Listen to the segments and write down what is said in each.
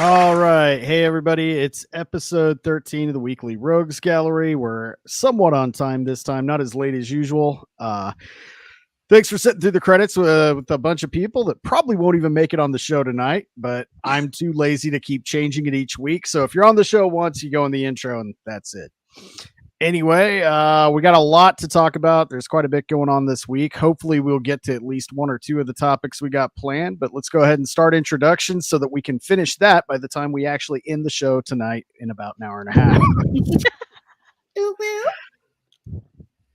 All right. Hey, everybody. It's episode 13 of the Weekly Rogues Gallery. We're somewhat on time this time, not as late as usual. Thanks for sitting through the credits with a bunch of people that probably won't even make it on the show tonight, but I'm too lazy to keep changing it each week. So if you're on the show once, you go in the intro and that's it. Anyway, we got a lot to talk about. There's quite a bit going on this week. Hopefully we'll get to at least one or two of the topics we got planned, but let's go ahead and start introductions so that we can finish that by the time we actually end the show tonight in about an hour and a half.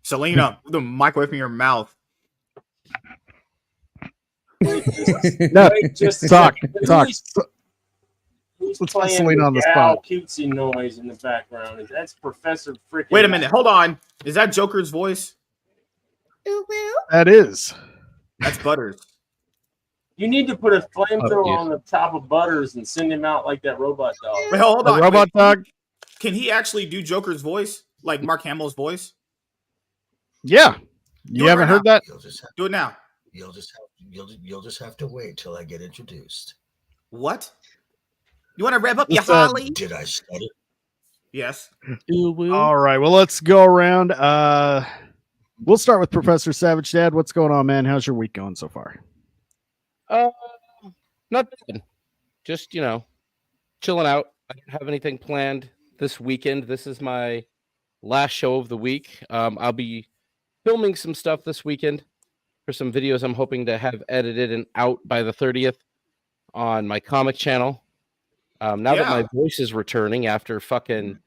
Selena, put the mic away from your mouth. No, just talk. Who's Let's playing Selena on the gal spot. cutesy noise in the background? That's Professor freaking. Wait a minute, hold on. Is that Joker's voice? That is. That's Butters. You need to put a flamethrower on the top of Butters and send him out like that robot dog. Wait, hold The on. robot dog. Can he actually do Joker's voice? Like Mark Hamill's voice? Yeah. You haven't heard that? Do it now. You'll just have to wait till I get introduced. What? You want to rev up your What's that? Harley? Did I stutter? Yes. All right. Well, let's go around. We'll start with Professor Savage. Dad, what's going on, man? How's your week going so far? Not bad. Just, chilling out. I don't have anything planned this weekend. This is my last show of the week. I'll be filming some stuff this weekend for some videos I'm hoping to have edited and out by the 30th on my comic channel. Now that my voice is returning after fucking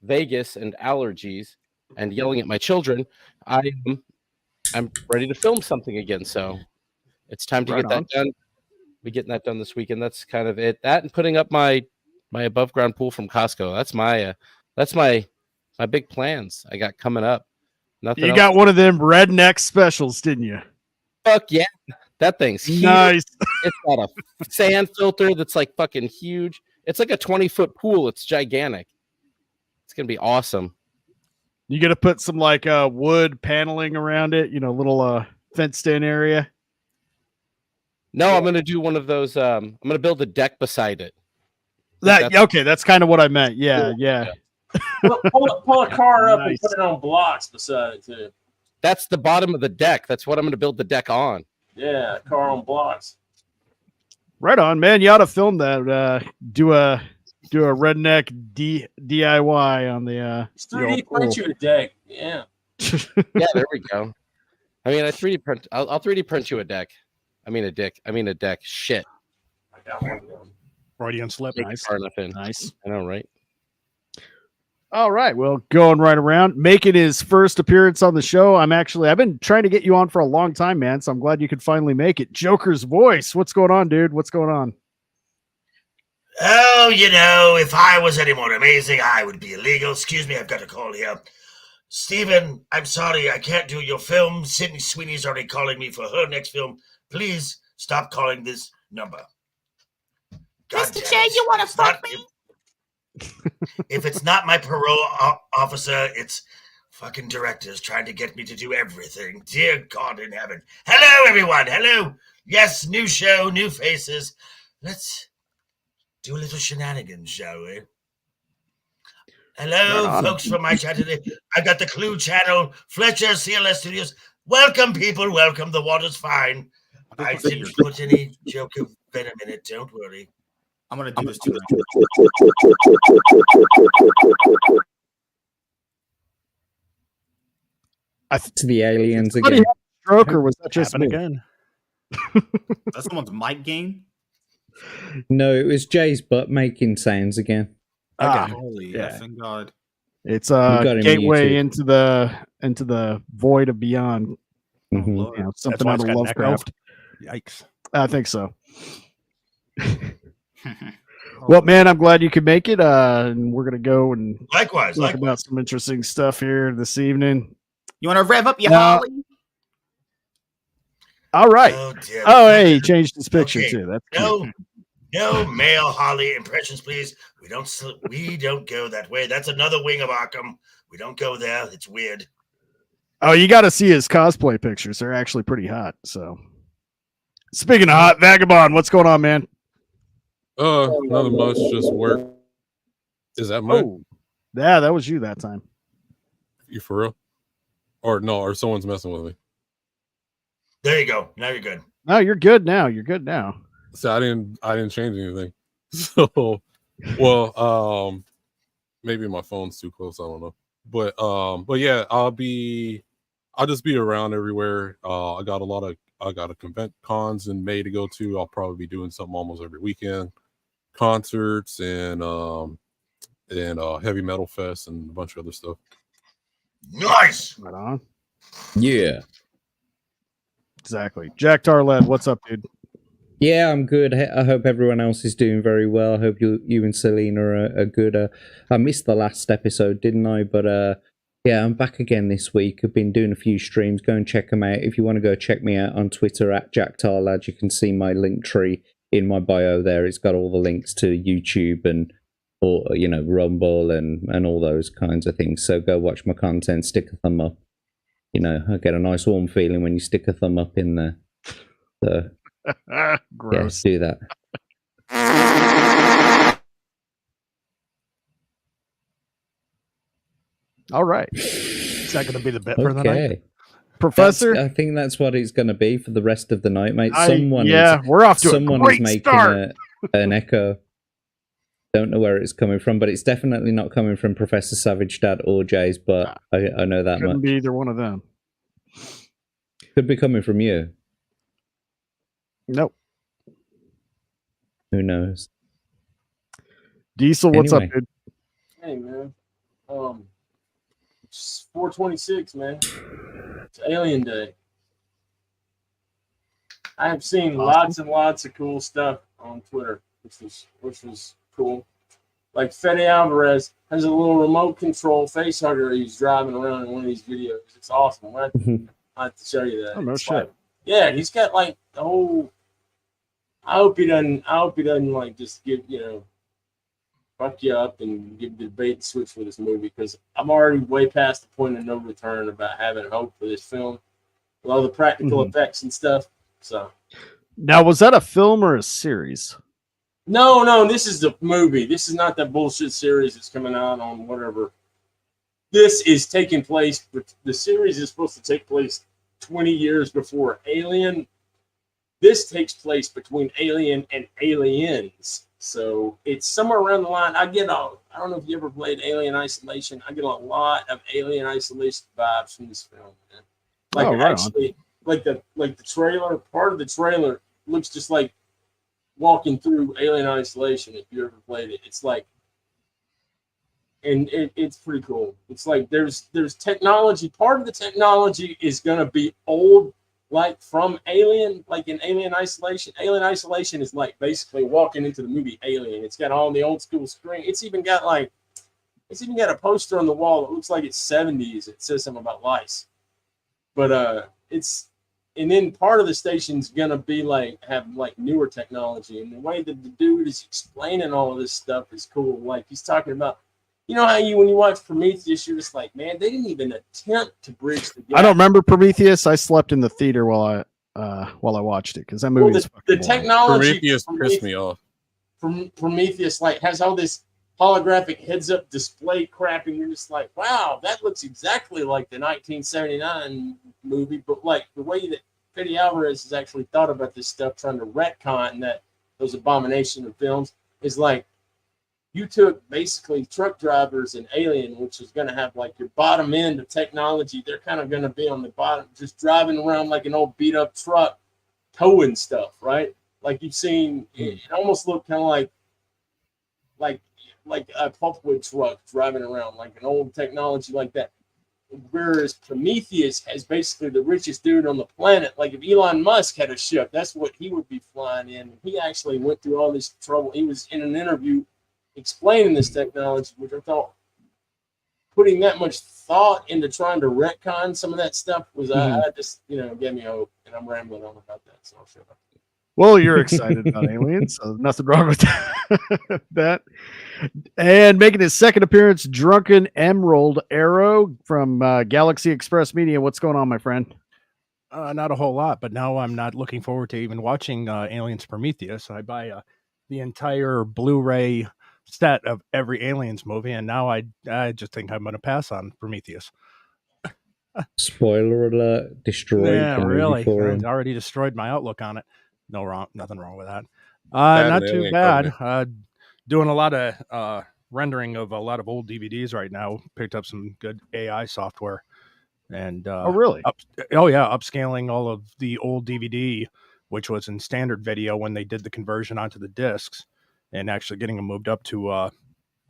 Vegas and allergies, and yelling at my children, I'm ready to film something again. So it's time to Right get that on. done. Be getting that done this weekend. That's kind of it. That and putting up my above ground pool from Costco. That's my big plans I got coming up. Nothing You else. got one of them redneck specials, didn't you? Fuck yeah. That thing's huge. Nice. It's got a sand filter that's like fucking huge. It's like a 20-foot pool. It's gigantic. It's gonna be awesome. You gonna put some like wood paneling around it, little fenced in area. No, I'm gonna do one of those. I'm gonna build a deck beside it. Okay, that's kind of what I meant. Yeah. Pull a car up and Nice. put it on blocks beside it too. That's the bottom of the deck. That's what I'm gonna build the deck on. Yeah, car on blocks. Right on, man. You ought to film that. Do a redneck DIY on the. Just the 3D old print pool. you a deck. Yeah. Yeah, there we go. I mean, I 3D print. I'll 3D print you a deck. I mean a dick. I mean a deck. Shit. I got one of them. Freudian slip. Take it Nice. far enough in. Nice. I know, right? All right. Well, going right around, making his first appearance on the show. I've been trying to get you on for a long time, man. So I'm glad you could finally make it. Joker's voice. What's going on, dude? What's going on? Oh, if I was any more amazing, I would be illegal. Excuse me, I've got a call here. Stephen, I'm sorry, I can't do your film. Sydney Sweeney's already calling me for her next film. Please stop calling this number. Mr. J, you want to fuck me? If it's not my parole officer, it's fucking directors trying to get me to do everything. Dear God in heaven. Hello, everyone. Hello. Yes, new show, new faces. Let's do a little shenanigans, shall we? Hello, Right on. folks from my chat today. I've got the Clue channel, Fletcher CLS Studios. Welcome, people. Welcome. The water's fine. I didn't put any Joker venom in it. Don't worry. I'm gonna do this too. To the aliens Somebody again. had a stroke, or was that just Happen me? again. That's someone's mic gain. No, it was Jay's butt making sounds again. Holy yeah. effing God. It's got a him gateway muted. into the void of beyond. Mhm. Lord. That's Something why out it's of got an Lovecraft. echo. Yikes. I think so. Well, man, I'm glad you could make it. And we're gonna go and Likewise. talk about some interesting stuff here this evening. You want to rev up your No. Holly? All right. Oh, dear. Oh, hey, he changed his picture Okay. too. That's cool. No male Holly impressions, please. We don't go that way. That's another wing of Arkham. We don't go there. It's weird. Oh, you got to see his cosplay pictures. They're actually pretty hot. So, speaking of hot, Vagabond, what's going on, man? Nothing much, just work. Is that mine? Oh, yeah, that was you that time. You for real? Or no, or someone's messing with me. There you go. Now you're good. No, you're good now. You're good now. So I didn't change anything. So well, maybe my phone's too close, I don't know. But yeah, I'll just be around everywhere. I got a convent cons in May to go to. I'll probably be doing something almost every weekend. Concerts and heavy metal fest and a bunch of other stuff. Nice. Right on. Yeah. Exactly. Jack Tarled, what's up, dude? Yeah, I'm good. I hope everyone else is doing very well. I hope you and Selena are good. I missed the last episode, didn't I? But yeah, I'm back again this week. I've been doing a few streams. Go and check them out. If you want to go check me out on Twitter at Jack Tarlad, you can see my link tree in my bio there. It's got all the links to YouTube and Rumble and all those kinds of things. So go watch my content, stick a thumb up. I get a nice warm feeling when you stick a thumb up in there. So Gross. yeah, do that. All right. Is that going to be the bit for the night? Okay. Professor? I think that's what it's going to be for the rest of the night, mate. We're off to a someone great is making start. an echo. Don't know where it's coming from, but it's definitely not coming from Professor Savage Dad or Jay's, but I know that Couldn't much. be either one of them. Could be coming from you. Nope. Who knows? Diesel, what's Anyway. up, dude? Hey man, It's 4/26, man. It's Alien Day. I have seen lots and lots of cool stuff on Twitter, which was cool. Like Fede Alvarez has a little remote control face hugger he's driving around in one of these videos. It's awesome. I have to show you that. Oh, no It's shit. like, yeah, he's got like the whole. I hope he doesn't like just give fuck you up and give the bait and switch for this movie, because I'm already way past the point of no return about having hope for this film with all the practical effects and stuff. So Now, was that a film or a series? no, this is the movie. This is not that bullshit series that's coming out on whatever. This is taking place, but the series is supposed to take place 20 years before Alien. This takes place between Alien and Aliens. So it's somewhere around the line. I don't know if you ever played Alien Isolation. I get a lot of Alien Isolation vibes from this film, man. Like actually, like the trailer, part of the trailer looks just like walking through Alien Isolation. If you ever played it, it's like, and it's pretty cool. It's like there's technology. Part of the technology is gonna be old, like from Alien, like in Alien Isolation. Alien Isolation is like basically walking into the movie Alien. It's got all the old school screen. It's even got a poster on the wall that looks like it's 70s. It says something about lice. But and then part of the station's gonna be have newer technology, and the way that the dude is explaining all of this stuff is cool. Like he's talking about, you know how when you watch Prometheus, you're just like, man, they didn't even attempt to bridge the gap. I don't remember Prometheus. I slept in the theater while I watched it because that movie is fucking boring. Technology. Prometheus pissed me off. Prometheus has all this holographic heads-up display crap, and you're just like, wow, that looks exactly like the 1979 movie, but like the way that Fede Alvarez has actually thought about this stuff, trying to retcon those abomination of films, is like, you took basically truck drivers in Alien, which is going to have like your bottom end of technology. They're kind of going to be on the bottom, just driving around like an old beat up truck, towing stuff, right? Like you've seen, it almost looked kind of like a pulpwood truck driving around, like an old technology like that. Whereas Prometheus has basically the richest dude on the planet. Like if Elon Musk had a ship, that's what he would be flying in. He actually went through all this trouble. He was in an interview explaining this technology, which I thought putting that much thought into trying to retcon some of that stuff was I just gave me hope, and I'm rambling on about that, so I'll shut up. Well, you're excited about Aliens, so nothing wrong with that. And making his second appearance, Drunken Emerald Arrow from Galaxy Express Media. What's going on, my friend? Not a whole lot, but now I'm not looking forward to even watching Aliens Prometheus. I buy the entire Blu-ray set of every Aliens movie, and now I just think I'm going to pass on Prometheus. Spoiler alert! Destroyed. Yeah, really. I already destroyed my outlook on it. Nothing wrong with that. Not too bad. Doing a lot of rendering of a lot of old DVDs right now. Picked up some good AI software, and oh really? Upscaling all of the old DVD, which was in standard video when they did the conversion onto the discs, and actually getting them moved up to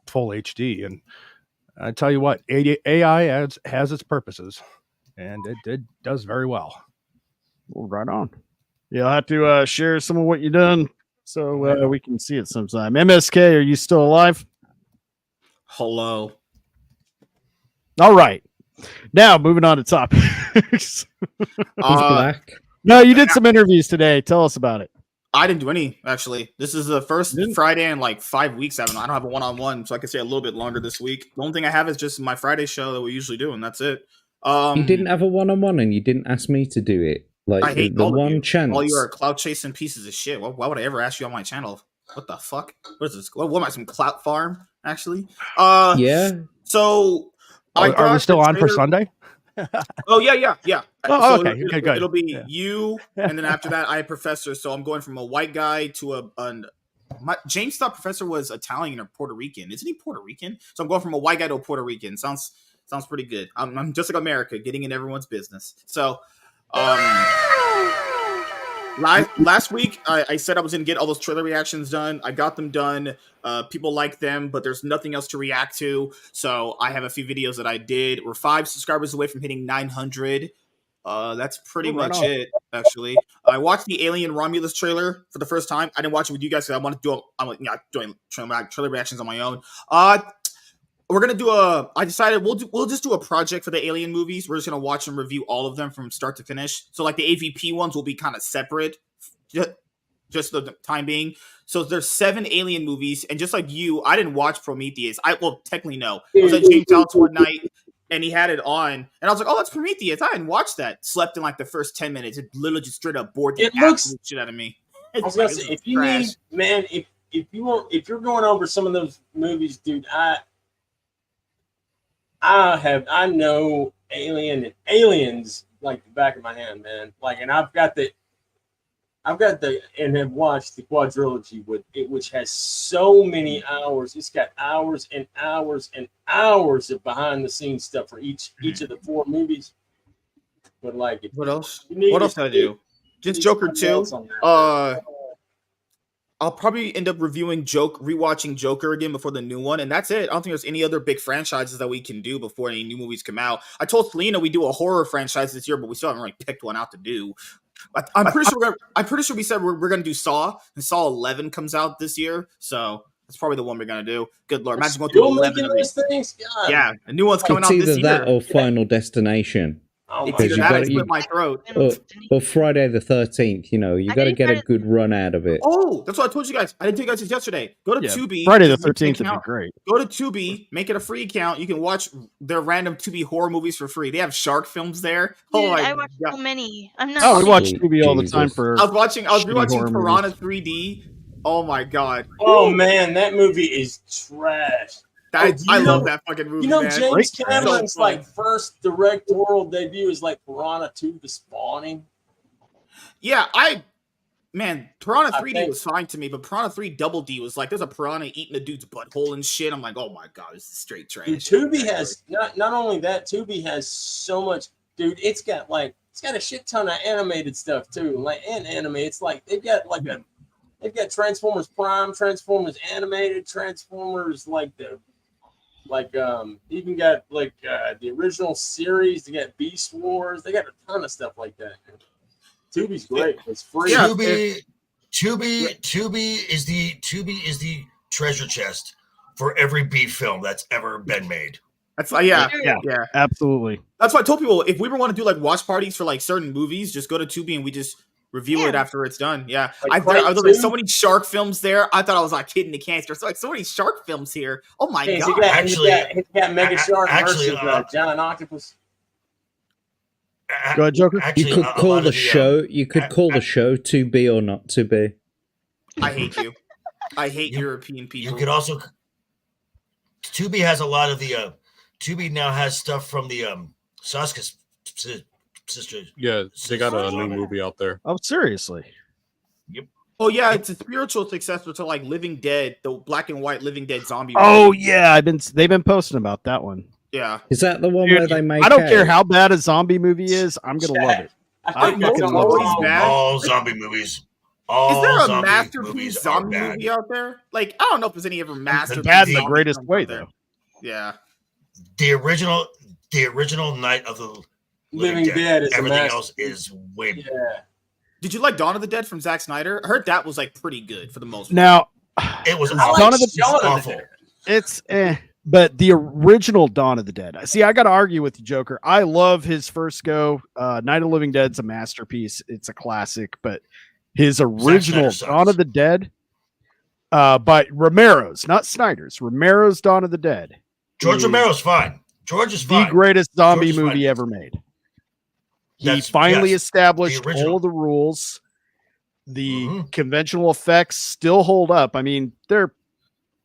full HD. And I tell you what, AI has its purposes, and it does very well. Well, right on. You'll have to share some of what you've done so we can see it sometime. MSK, are you still alive? Hello. All right. Now, moving on to topics. Black. No, you did some interviews today. Tell us about it. I didn't do any, actually. This is the first Friday in like 5 weeks. I don't have a one-on-one, so I can stay a little bit longer this week. The only thing I have is just my Friday show that we usually do, and that's it. You didn't have a one-on-one, and you didn't ask me to do it. Like I hate the all one of you. chance. All you are clout chasing pieces of shit. Why would I ever ask you on my channel? What the fuck? What is this? What am I, some clout farm? Actually, yeah. So are we still on for Sunday? Oh yeah. Oh, so okay, good. It'll be you, and then after that, I have Professor. So I'm going from a white guy to James thought Professor was Italian or Puerto Rican. Isn't he Puerto Rican? So I'm going from a white guy to a Puerto Rican. Sounds pretty good. I'm just like America, getting in everyone's business. So. Last week, I said I was going to get all those trailer reactions done. I got them done. People like them, but there's nothing else to react to. So I have a few videos that I did. We're 5 subscribers away from hitting 900. That's pretty much it, actually. I watched the Alien Romulus trailer for the first time. I didn't watch it with you guys because I want to do. I'm doing trailer reactions on my own. We're gonna do I decided we'll just do a project for the Alien movies. We're just gonna watch and review all of them from start to finish. So like the AVP ones will be kind of separate, just the time being. So there's 7 Alien movies, and just like you, I didn't watch Prometheus. Technically no. I was at James' house one night, and he had it on, and I was like, "Oh, that's Prometheus." I hadn't watched that. Slept in like the first 10 minutes. It literally just straight up bored the absolute shit out of me. I was gonna say, if you need, man, if you're going over some of those movies, dude, I know aliens like the back of my hand, man. Like, and I've got and have watched the quadrilogy which has so many hours. It's got hours and hours and hours of behind the scenes stuff for each of the 4 movies. But like, what else? What else did I do? Just Joker 2. I'll probably end up rewatching Joker again before the new one, and that's it. I don't think there's any other big franchises that we can do before any new movies come out. I told Selena we do a horror franchise this year, but we still haven't really picked one out to do. I'm pretty sure we said we're gonna do Saw, and Saw 11 comes out this year, so that's probably the one we're gonna do. Good lord, imagine going through 11 of these things. God. Yeah, a new one's coming out this year. It's either that or Final Destination. It's either that or split my throat. Or Friday the 13th, you got to get a good run out of it. Oh, that's what I told you guys. I didn't tell you guys this yesterday. Go to Tubi. Friday the 13th would be great. Go to Tubi, make it a free account. You can watch their random Tubi horror movies for free. They have shark films there. Dude, I watch so many. I'm not. Oh, we watch Tubi all the time for. I was rewatching Piranha 3D. Oh my god. Oh man, that movie is trash. I love that fucking movie. James Cameron's first directorial debut is like Piranha 2: The Spawning. Yeah, Piranha 3D was fine to me, but Piranha 3 Double D was like, there's a piranha eating a dude's butthole and shit. I'm like, oh my god, this is straight trash. Dude, Tubi has not only that, Tubi has so much, dude. It's got a shit ton of animated stuff too, and anime. It's like they've got Transformers Prime, Transformers Animated, Transformers even got the original series. They got Beast Wars. They got a ton of stuff like that. Tubi's great. It's free. Yeah, Tubi is the treasure chest for every B film that's ever been made. That's yeah, absolutely. That's why I told people if we ever want to do watch parties for certain movies, just go to Tubi and we just review it after it's done. Yeah, there's so many shark films there. I thought I was hitting the cancer. So many shark films here. Oh my god! It's got Mega Shark versus Giant Octopus. Go ahead, Joker. You could call the show. You could call the show "To Be or Not to Be." I hate you. I hate European people. You could also. Tubi has a lot of the. Tubi now has stuff from the Sasuke's sister. Yeah, they got a new movie out there. Oh, seriously? Yep. Oh yeah, it's a spiritual successor to Living Dead, the black and white Living Dead zombie movie. Oh yeah, they've been posting about that one. Yeah. Is that the one where they make? I don't care how bad a zombie movie is. I'm gonna love it. I fucking love it. All zombie movies. Is there a masterpiece zombie movie out there? I don't know if there's any ever masterpiece. Bad in the greatest way though. Yeah. The original Night of the Living Dead is everything else is way better. Yeah. Did you like Dawn of the Dead from Zack Snyder? I heard that was pretty good for the most part. Now, it was Dawn of the awful. It's but the original Dawn of the Dead. See, I got to argue with you, Joker. I love his first go. Night of the Living Dead's a masterpiece. It's a classic, but his original Dawn of the Dead, by Romero's, not Snyder's. Romero's Dawn of the Dead. George Romero's fine. George is fine. The greatest zombie movie ever made. He finally established all of the rules. The conventional effects still hold up. I mean, they're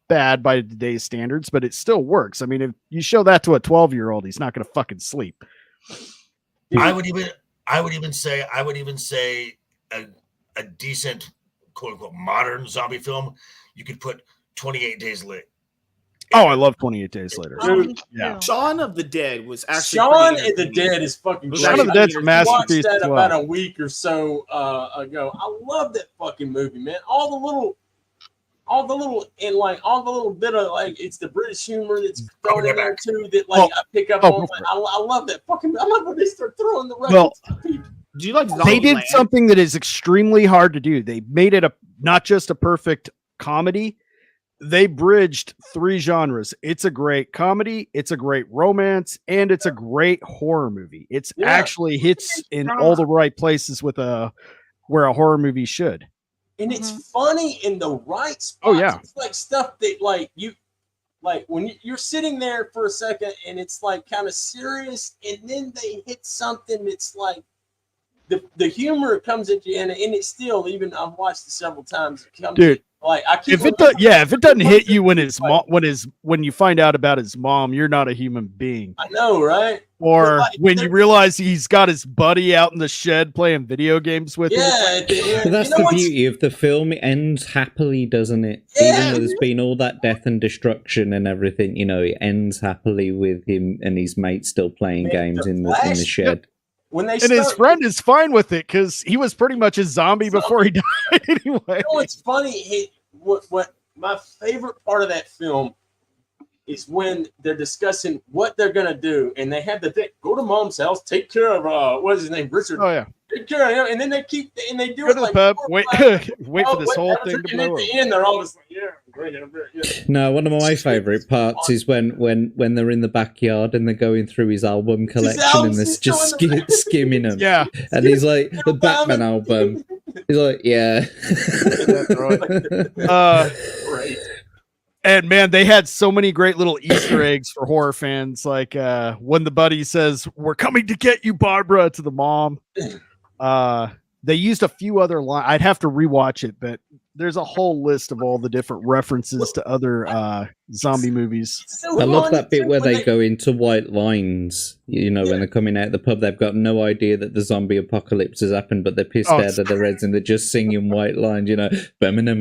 bad by today's standards, but it still works. I mean, if you show that to a 12-year-old, he's not going to fucking sleep. I would even say a decent quote unquote modern zombie film, you could put 28 Days Oh, I love 28 Days Later. Oh, me Yeah. too. Shaun of the Dead was actually Shaun pretty of the entertaining. Dead is fucking great. Shaun of the Dead's a I masterpiece watched that as well. about a week or so ago. I love that fucking movie, man. All the little bit of like it's the British humor that's thrown in there too. That like I pick up on. I love that fucking. I love when they start throwing the records. Do you like They did Zombieland? something that is extremely hard to do. They made it not just a perfect comedy. They bridged 3 genres. It's a great comedy, it's a great romance, and it's a great horror movie. It's actually hits in all the right places with where a horror movie should. And it's funny in the right spots. Oh, yeah. It's like stuff that like when you're sitting there for a second and it's like kind of serious, and then they hit something that's like the humor comes at you, and it's still, even I've watched it several times. It comes Dude, like I keep if it doesn't hit you when you find out about his mom, you're not a human being. I know, right? Or when you realize he's got his buddy out in the shed playing video games with him. But that's the beauty of the film. It ends happily, doesn't it? Even though there's been all that death and destruction and everything, it ends happily with him and his mate still playing games in the shed. His friend is fine with it because he was pretty much a zombie before he died anyway. It's funny. What my favorite part of that film is when they're discussing what they're gonna do, and they have the thing: go to mom's house, take care of what is his name, Richard. Oh yeah, take care of him, and then they do go it to like the pub, wait for this whole thing to and at blow the up. end, they're all just like, yeah. No, one of my favourite parts is when they're in the backyard and they're going through his album collection and they're just skimming them. Yeah, and he's like, the Batman album. He's like, yeah. Great. And man, they had so many great little Easter eggs for horror fans. Like when the buddy says, "We're coming to get you, Barbara," to the mom. They used a few other lines. I'd have to rewatch it, but there's a whole list of all the different references to other zombie movies. I love that bit where they go into white lines. When they're coming out of the pub, they've got no idea that the zombie apocalypse has happened, but they're pissed out of their heads and they're just singing white lines. Yeah. And then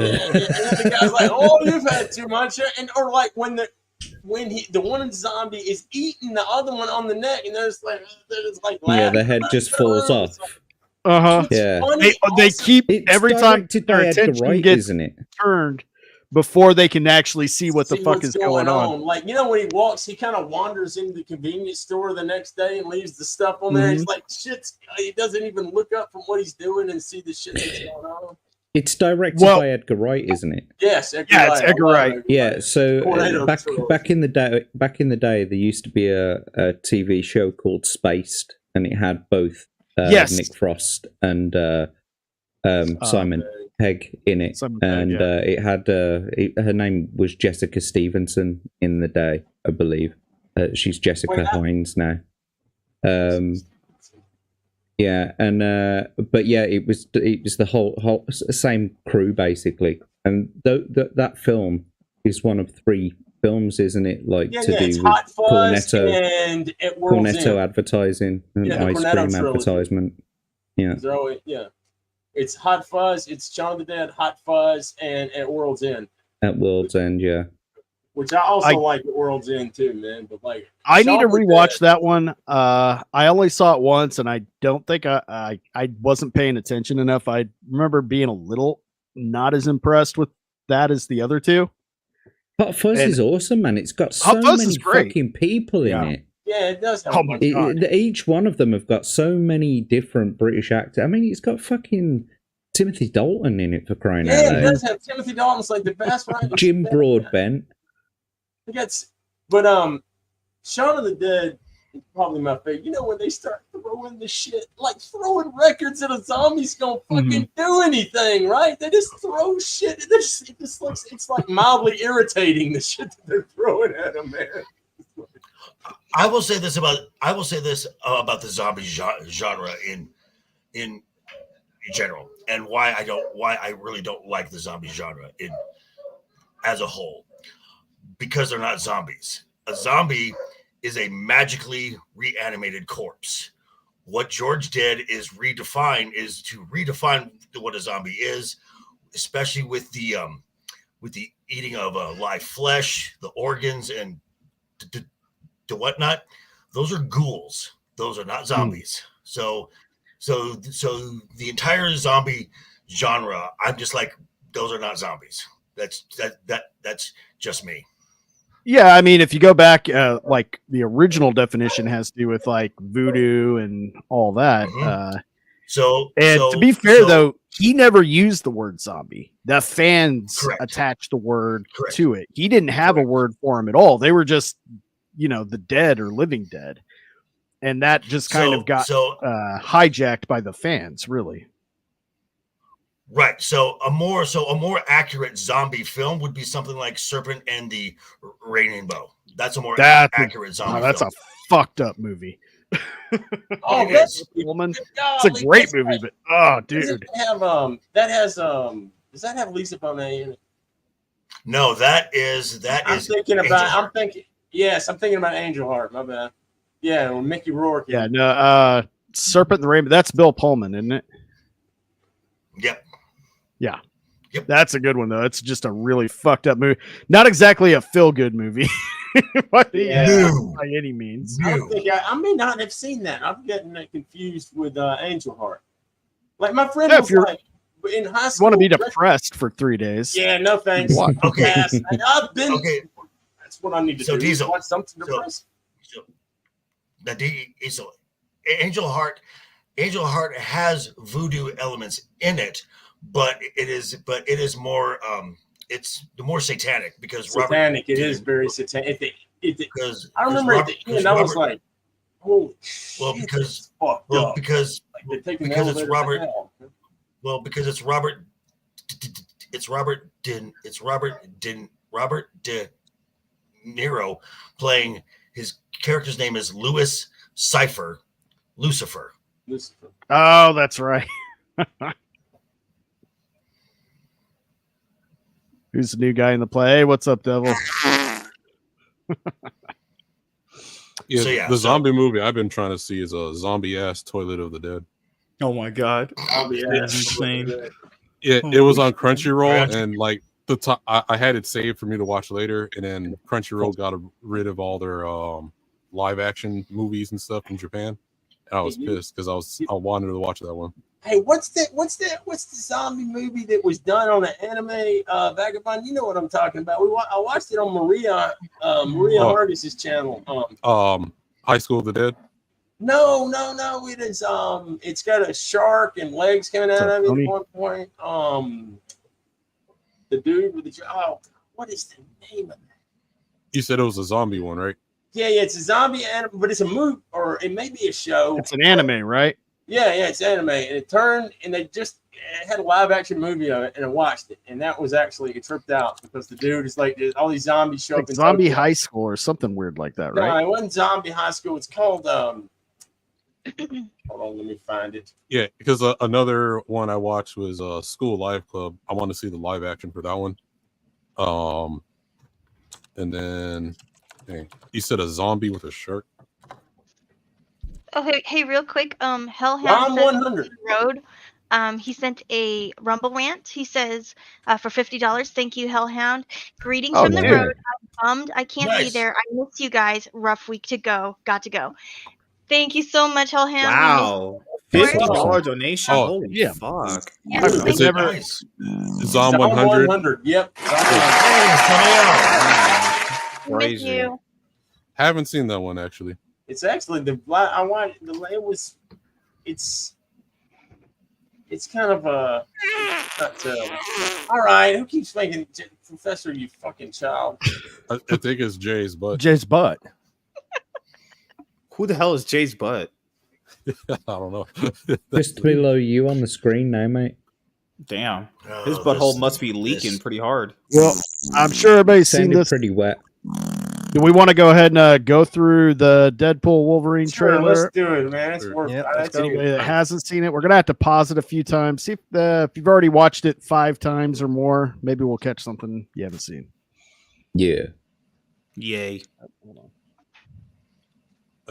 the guy's like, "Oh, you've had too much," or like when the one zombie is eating the other one on the neck, and there's like the head just falls off. Yeah, they keep every time their attention gets turned before they can actually see what the fuck is going on. Like when he walks, he kind of wanders into the convenience store the next day and leaves the stuff on there. He's like, he doesn't even look up from what he's doing and see the shit that's going on. It's directed by Edgar Wright, isn't it? Yes, it's Edgar Wright. Yeah, so back in the day, there used to be a TV show called Spaced, and it had both Nick Frost and Simon Pegg in it, it had her name was Jessica Stevenson in the day, I believe. She's Jessica Hines now. Yeah, and but yeah, it was the whole same crew basically, and that film is one of 3 films, isn't it? Like to do with Cornetto advertising and ice cream advertisement. Yeah, it's Hot Fuzz, it's Shaun of the Dead, Hot Fuzz, and At World's End. At World's End, yeah. Which I also like At World's End too, man. But like, I need to rewatch that one. I only saw it once, and I don't think I wasn't paying attention enough. I remember being a little not as impressed with that as the other 2. Hot Fuzz is awesome, man. It's got so many fucking people in it. Yeah, it does. Each one of them have got so many different British actors. I mean, it's got fucking Timothy Dalton in it, for crying out loud. Yeah, it does have Timothy Dalton's like the best, right? Jim Broadbent. But Shaun of the Dead is probably my favorite. When they start throwing the shit, like throwing records at a zombie's gonna fucking do anything, right? They just throw shit. It's like mildly irritating, the shit that they're throwing at them, man. I will say this about the zombie genre in general, and why I really don't like the zombie genre as a whole. Because they're not zombies. A zombie is a magically reanimated corpse. What George did is to redefine what a zombie is, especially with the eating of live flesh, the organs, and the whatnot. Those are ghouls. Those are not zombies. So the entire zombie genre, I'm just like, those are not zombies. That's just me. Yeah, I mean, if you go back, like the original definition has to do with like voodoo and all that. To be fair, though, he never used the word zombie. The fans attached the word to it. He didn't have a word for him at all. They were just, the dead or living dead, and that just kind of got hijacked by the fans, really. Right. So a more accurate zombie film would be something like Serpent and the Rainbow. That's a more accurate zombie film. That's a fucked up movie. Oh, that's woman. It's a great movie, but dude. Does that have Lisa Bonet in it? No, that is. I'm thinking about Angel Heart. My bad. Yeah, with Mickey Rourke. Yeah, no. Serpent and the Rainbow. That's Bill Pullman, isn't it? Yep. Yeah. Yep. That's a good one though. It's just a really fucked up movie. Not exactly a feel-good movie. By any means. I may not have seen that. I'm getting that confused with Angel Heart. Like my friend was like in high school. You want to be depressed for 3 days? Yeah, no thanks. Okay. I've been. Okay. That's what I need to do. Diesel. Watch something depressed. So Angel Heart has voodoo elements in it, but it is more it's the more satanic because satanic. It is very satanic. Because I remember at the end, I was like, "Holy shit!" Because it's Robert. Well, because it's Robert De Niro playing. His character's name is Louis Lucifer. Oh, that's right. Who's the new guy in the play? Hey, what's up, devil? The zombie movie I've been trying to see is a zombie ass Toilet of the Dead. Oh my god, that's insane. Yeah, it was on Crunchyroll, and like the top, I had it saved for me to watch later, and then Crunchyroll got rid of all their live action movies and stuff from Japan. And I was pissed because I wanted to watch that one. Hey, what's the zombie movie that was done on an anime Vagabond? You know what I'm talking about. I watched it on Maria Hardis's channel. High School of the Dead. No. It is it's got a shark and legs coming out of it at one point. The dude with the what is the name of that? You said it was a zombie one, right? Yeah, it's a zombie anime, but it's a movie or it may be a show. It's an anime, right? Yeah, it's anime, and it turned, and they just had a live action movie of it, and I watched it, and that was actually it tripped out because the dude is like all these zombies show up in Zombie High School or something weird like that, right? No, it wasn't Zombie High School. It's called hold on, let me find it. Yeah, because another one I watched was School Live Club. I want to see the live action for that one. And then you said a zombie with a shark. Oh, hey, real quick. Helhound Rom 100 Road. He sent a Rumble rant. He says, for $50, thank you, Helhound. Greetings from the road. I'm bummed I can't be there. I miss you guys. Rough week to go. Got to go. Thank you so much, Helhound. Wow. $50 donation. Oh, holy yeah. Fuck. Yeah, Is it Nice. Zom 100? Yep. Thank you. Haven't seen that one actually. It's actually it's kind of a all right. Who keeps making Professor, you fucking child? I think it's Jay's butt. Jay's butt. Who the hell is Jay's butt? I don't know. Just below you on the screen now, mate. Damn. His butthole must be leaking pretty hard. Well, I'm sure everybody's seen Sounded this. pretty wet. Do we want to go ahead and go through the Deadpool Wolverine trailer? Let's do it, man. It's worth Yep, it. Anybody that hasn't seen it, we're gonna have to pause it a few times. See if you've already watched it 5 times or more, maybe we'll catch something you haven't seen. Yeah. Yay. Hold on.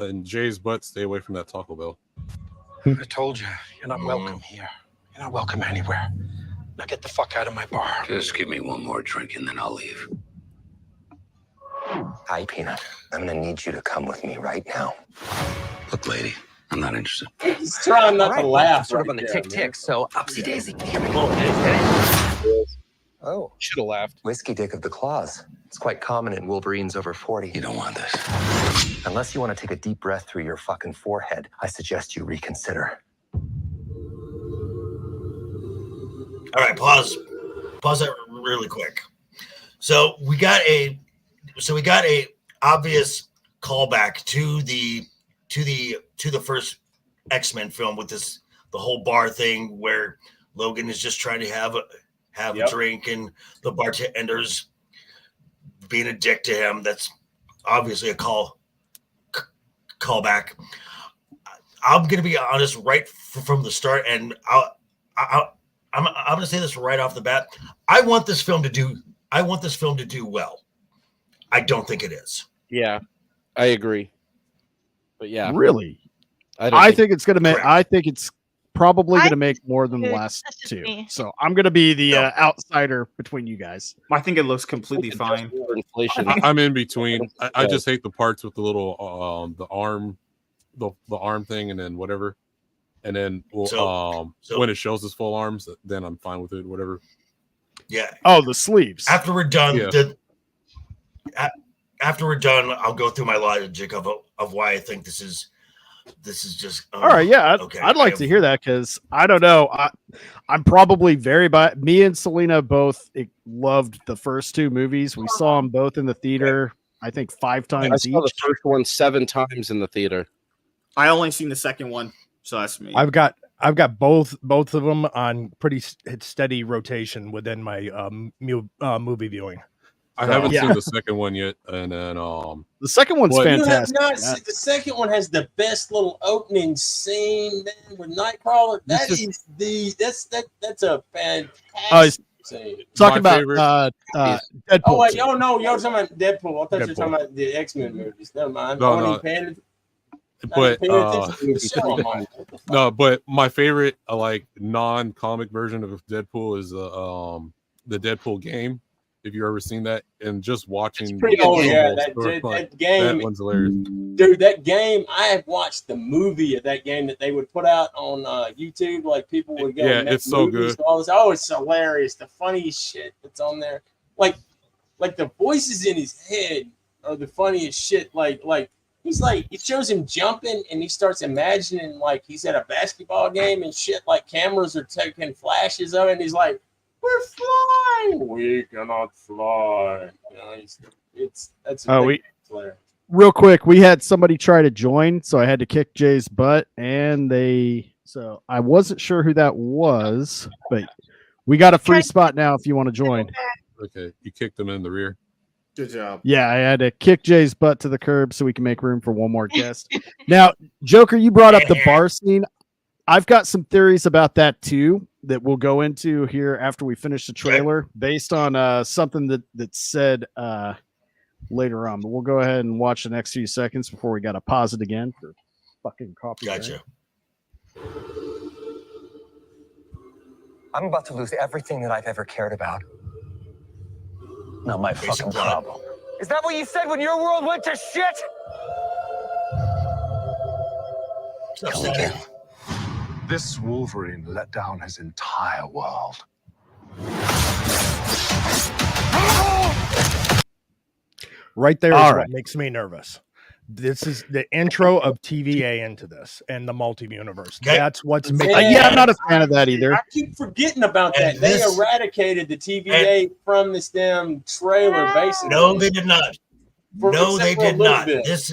And Jay's butt, stay away from that Taco Bell. I told you, you're not welcome here. You're not welcome anywhere. Now get the fuck out of my bar. Just give me one more drink and then I'll leave. Hi, Peanut. I'm gonna need you to come with me right now. Look, lady, I'm not interested. He's trying not to laugh. Sort of right on the there, tick-tick, so upsy daisy. Oh, Should have laughed. whiskey dick of the claws. It's quite common in Wolverines over 40. You don't want this. Unless you want to take a deep breath through your fucking forehead, I suggest you reconsider. All right, pause that really quick. So we got a obvious callback to the first X-Men film with the whole bar thing where Logan is just trying to have a drink and the bartender's being a dick to him. That's obviously a callback. I'm going to be honest right from the start, and I'm going to say this right off the bat. I want this film to do well. I don't think it is. Yeah, I agree. But yeah, Really? I think it's going to make. I think it's probably going to make more than the last two. So I'm going to be the outsider between you guys. I think it looks completely fine. Inflation. I'm in between. I just hate the parts with the little the arm thing, and then whatever, and then when it shows his full arms, then I'm fine with it. Whatever. Yeah. Oh, the sleeves. After we're done, Yeah. after we're done, I'll go through my logic of why I think this is just All right, yeah, okay. I'd like to hear that because I don't know. I'm probably me and Selena both loved the first two movies. We saw them both in the theater. I think 5 times I each. saw the first one 7 times in the theater. I only seen the second one, so that's me. I've got both of them on pretty steady rotation within my movie viewing. I haven't seen the second one yet, and then the second one's fantastic. The second one has the best little opening scene, man, with Nightcrawler. That's a fantastic scene. Talking about Deadpool. Oh wait, no, you're talking about Deadpool. I thought you were talking about the X-Men movies. Never mind. But my favorite non-comic version of Deadpool is the Deadpool game. If you've ever seen that, and just watching that game, that one's hilarious. Dude, that game, I have watched the movie of that game that they would put out on YouTube. Like people would go, it's so good. All this. Oh, it's hilarious. The funniest shit that's on there, like the voices in his head are the funniest shit. Like he's like, it shows him jumping and he starts imagining like he's at a basketball game and shit. Like cameras are taking flashes of it, and he's like, "We're flying. We cannot fly." You know, that's real quick. We had somebody try to join, so I had to kick Jay's butt, and so I wasn't sure who that was, but we got a free spot now if you want to join. Okay, you kicked them in the rear. Good job. Yeah, I had to kick Jay's butt to the curb so we can make room for one more guest. Now, Joker, you brought up the bar scene. I've got some theories about that too that we'll go into here after we finish the trailer, based on something that's said later on. But we'll go ahead and watch the next few seconds before we got to pause it again for fucking copyright. Gotcha. I'm about to lose everything that I've ever cared about. Not my fucking problem. Is that what you said when your world went to shit? Kill again. This Wolverine let down his entire world. Right there is what makes me nervous. This is the intro of TVA into this and the multi-universe. That's what's making. I'm not a fan of that either. I keep forgetting about that. They eradicated the TVA from this damn trailer, basically. No, they did not. No, they did not. This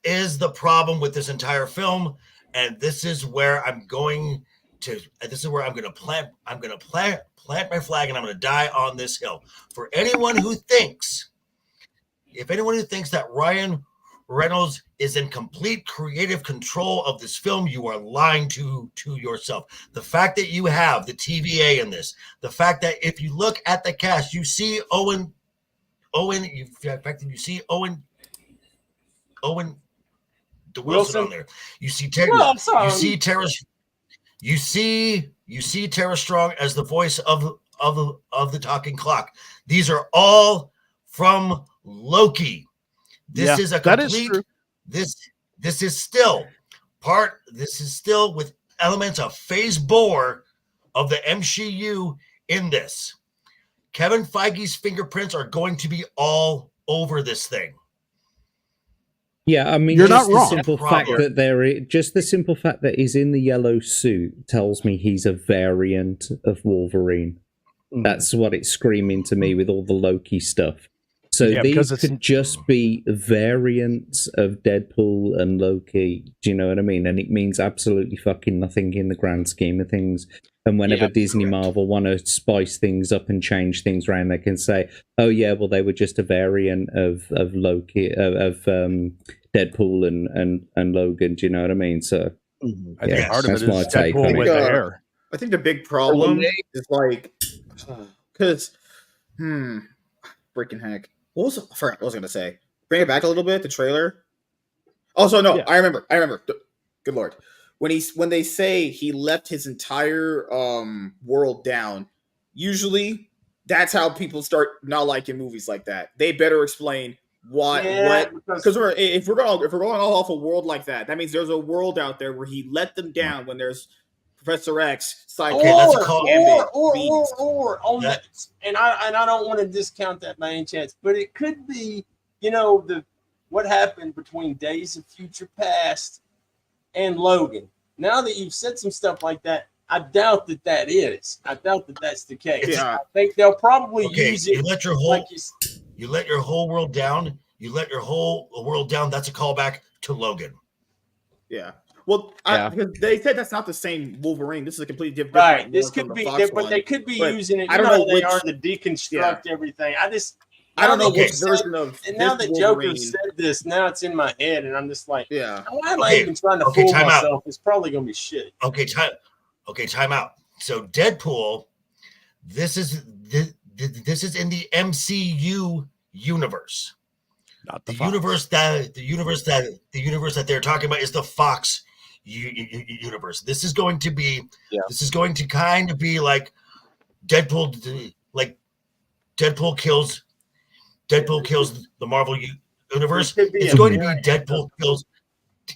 is the problem with this entire film, and this is where I'm going to. This is where I'm going to plant. I'm going to plant my flag, and I'm going to die on this hill. For anyone who thinks. If anyone who thinks that Ryan Reynolds is in complete creative control of this film, you are lying to yourself. The fact that you have the TVA in this, the fact that if you look at the cast, you see Owen, you see Owen Wilson on there. You see Terry. You see You see Tara Strong as the voice of the talking clock. These are all from Loki. This is a complete. That is true. This is still with elements of Phase 4 of the MCU in this. Kevin Feige's fingerprints are going to be all over this thing. Yeah, I mean, You're just not the wrong. simple fact that just the simple fact that he's in the yellow suit tells me he's a variant of Wolverine. That's what it's screaming to me with all the Loki stuff. So these could just be variants of Deadpool and Loki. Do you know what I mean? And it means absolutely fucking nothing in the grand scheme of things. And whenever Disney Marvel want to spice things up and change things around, they can say, "Oh yeah, well they were just a variant of Loki, of Deadpool and Logan." Do you know what I mean? So I think part of it is my take Deadpool on with it. hair. I think the big problem is like, because, freaking heck. I forgot what I was gonna say. Bring it back a little bit. The trailer. Also, no, I remember. Good Lord. When they say he left his entire world down, usually that's how people start not liking movies like that. They better explain what because if we're going all off a world like that, that means there's a world out there where he let them down when there's Professor X, or on that, and I don't want to discount that by any chance, but it could be, what happened between Days of Future Past and Logan. Now that you've said some stuff like that, I doubt that is. I doubt that that's the case. Yeah. I think they'll probably use it. You let your whole world down. You let your whole world down. That's a callback to Logan. Yeah. Well, because they said that's not the same Wolverine. This is a completely different. Right. This could be, but they could be using it. I don't know. They are to deconstruct everything. I don't know which version of. And now that Joker said this, now it's in my head, and I'm just like, why am I even trying to fool time myself? out. It's probably going to be shit. Time out. So Deadpool, this is in the MCU universe. Not the universe that they're talking about is the Fox universe. This is going to be kind of be like Deadpool, like Deadpool kills the Marvel universe. It's going to be Deadpool kills.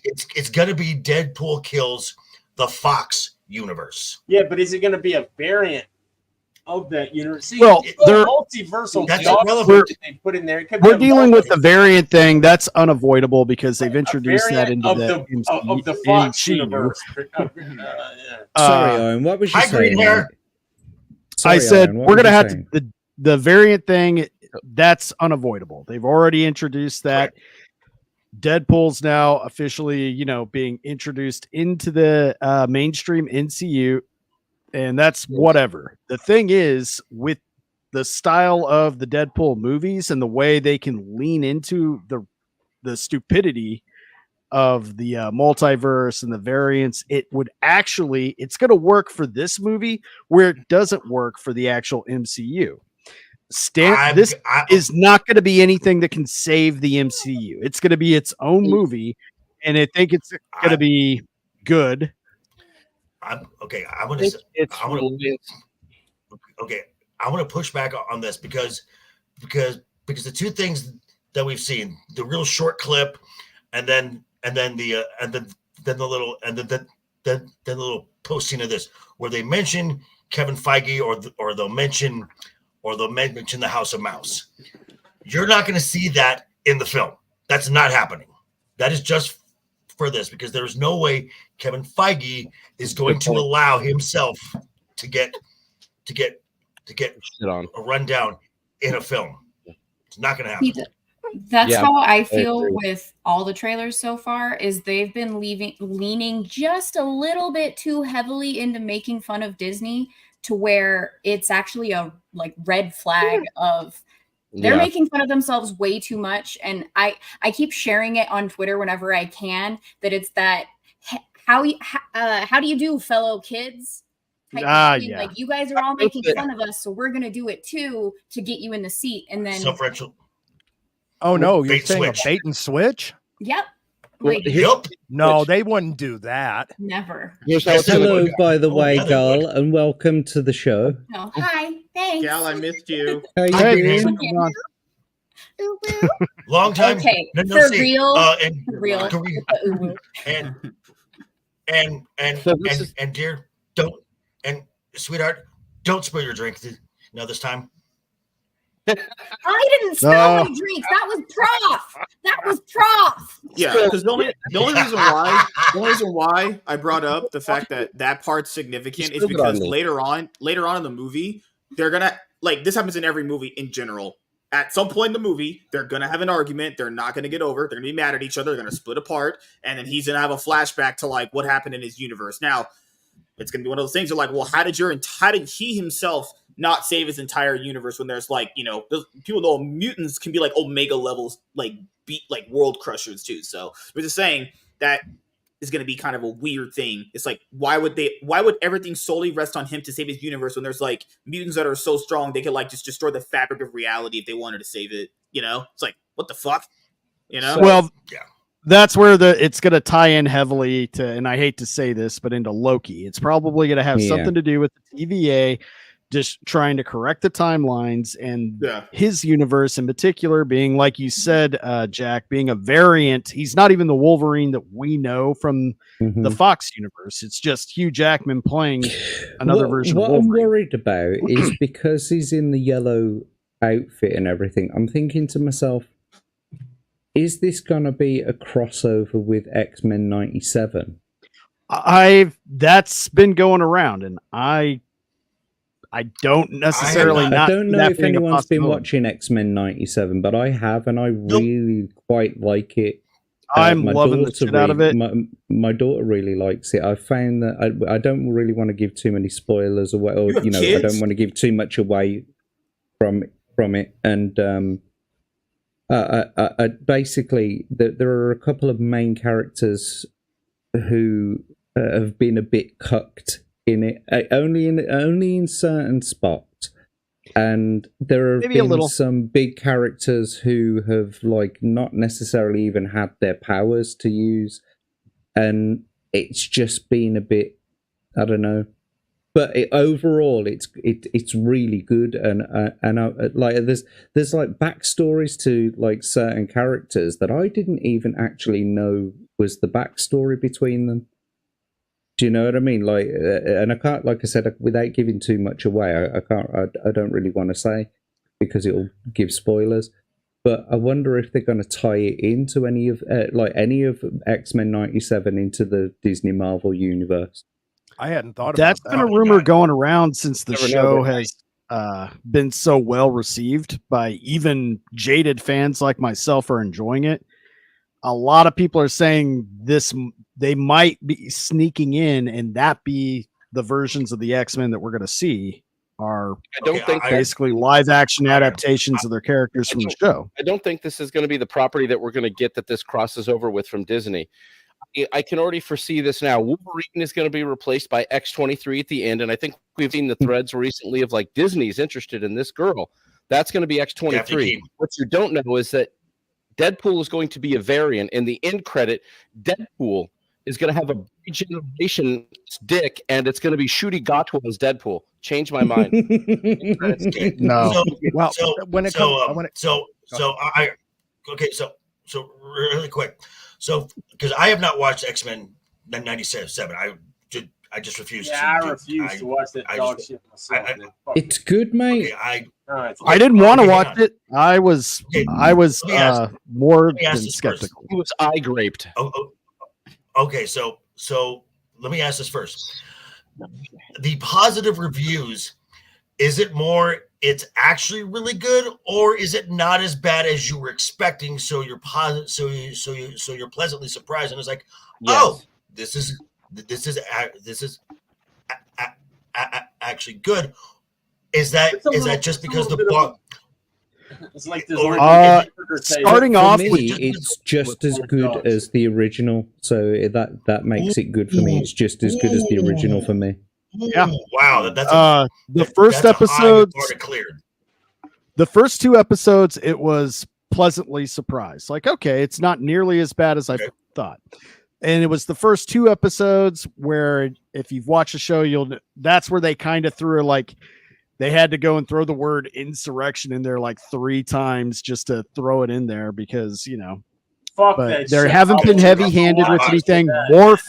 It's going to be Deadpool kills the Fox universe. Yeah, but is it going to be a variant of that universe? See, well, they're multiversal. That's irrelevant. They put in there. We're dealing with the variant thing. That's unavoidable because they've introduced that into the Fox universe. Sorry, Owen. What was you saying? I said we're going to have to the variant thing. That's unavoidable. They've already introduced that. Right. Deadpool's now officially, being introduced into the mainstream MCU, and that's whatever. The thing is, with the style of the Deadpool movies and the way they can lean into the stupidity of the multiverse and the variants, it's going to work for this movie where it doesn't work for the actual MCU. This is not going to be anything that can save the MCU. It's going to be its own movie, and I think it's going to be good. I want to push back on this because the two things that we've seen, the real short clip, and then the little posting of this where they mention Kevin Feige or they'll mention the House of Mouse. You're not going to see that in the film. That's not happening. That is just for this because there's no way Kevin Feige is going to allow himself to get a rundown in a film. It's not going to happen. That's how I feel with all the trailers so far. Is they've been leaning just a little bit too heavily into making fun of Disney, to where it's actually a red flag of they're making fun of themselves way too much. And I keep sharing it on Twitter whenever I can, that it's that how do you do, fellow kids? Like you guys are all making fun of us, so we're gonna do it too to get you in the seat. And then self-referential. Oh no, you're saying a bait and switch? Yep. No, they wouldn't do that. Never. Hello, by the way, Gal, and welcome to the show. Oh, hi. Thanks. Gal, I missed you. How you Hey, doing? man. Long time. Okay, no for see, real. and For real. And dear, don't, and sweetheart, don't spill your drink. No, this time. I didn't spill my drinks. That was prof. That was prof. Yeah, because the only reason why I brought up the fact that part's significant is because later on in the movie, they're gonna, like, this happens in every movie in general. At some point in the movie, they're gonna have an argument. They're not gonna get over. They're gonna be mad at each other. They're gonna split apart, and then he's gonna have a flashback to like what happened in his universe. Now, it's gonna be one of those things. You're like, well, how did he himself not save his entire universe when there's like, people know mutants can be like Omega levels, like beat like world crushers too. So we're just saying that is going to be kind of a weird thing. It's like, why would everything solely rest on him to save his universe when there's like mutants that are so strong they could like just destroy the fabric of reality if they wanted to save it? It's like, what the fuck? Well, yeah. That's where it's going to tie in heavily to, and I hate to say this, but into Loki. It's probably going to have something to do with the TVA just trying to correct the timelines and his universe in particular being, like you said, Jack, being a variant. He's not even the Wolverine that we know from the Fox universe. It's just Hugh Jackman playing another version of Wolverine. What I'm worried about is because he's in the yellow outfit and everything, I'm thinking to myself, is this going to be a crossover with X-Men 97? That's been going around, and I don't necessarily I don't know if anyone's been watching X-Men 97, but I have, and I really quite like it. I'm loving the shit out of it. My daughter really likes it. I found that I don't really want to give too many spoilers away, or I don't want to give too much away from it. And basically, there are a couple of main characters who have been a bit cucked in it, only in certain spots, and there have been some big characters who have like not necessarily even had their powers to use, and it's just been a bit, I don't know, but overall it's really good, and like there's like backstories to like certain characters that I didn't even actually know was the backstory between them. Do you know what I mean? Like, and I can't, like I said, without giving too much away, I don't really want to say because it'll give spoilers. But I wonder if they're going to tie it into any of X-Men 97 into the Disney Marvel universe. I hadn't thought about that. That's been a rumor going around since the Never show has been so well received by even jaded fans like myself are enjoying it. A lot of people are saying they might be sneaking in, and that be the versions of the X-Men that we're going to see are basically live action adaptations of their characters from the show. I don't think this is going to be the property that we're going to get that this crosses over with from Disney. I can already foresee this now. Wolverine is going to be replaced by X-23 at the end, and I think we've seen the threads recently of like Disney's interested in this girl. That's going to be X-23. What you don't know is that Deadpool is going to be a variant. In the end credit, Deadpool is going to have a regeneration dick, and it's going to be Shooty Gatwa as Deadpool. Change my mind. No. So really quick. So because I have not watched X-Men 97, I just refuse. I refuse to watch that dog shit myself. It's good, mate. Okay, I didn't want to watch it. I was more than skeptical. He was eye graped. Okay, so let me ask this first. The positive reviews, is it more it's actually really good, or is it not as bad as you were expecting? So you're positive, so you're pleasantly surprised, and it's like, oh, this is actually good. Is that just because the book? It's like this starting off with it's just as good as the original, so that makes it good for me. It's just as good as the original for me. Yeah. Wow. That's the first episode. The first two episodes, it was pleasantly surprised. Like, okay, it's not nearly as bad as I thought. And it was the first 2 episodes where, if you've watched the show, that's where they kind of threw like, they had to go and throw the word insurrection in there like 3 times just to throw it in there because, Fuck but that they shit. haven't been Oh, heavy-handed with watch anything. that.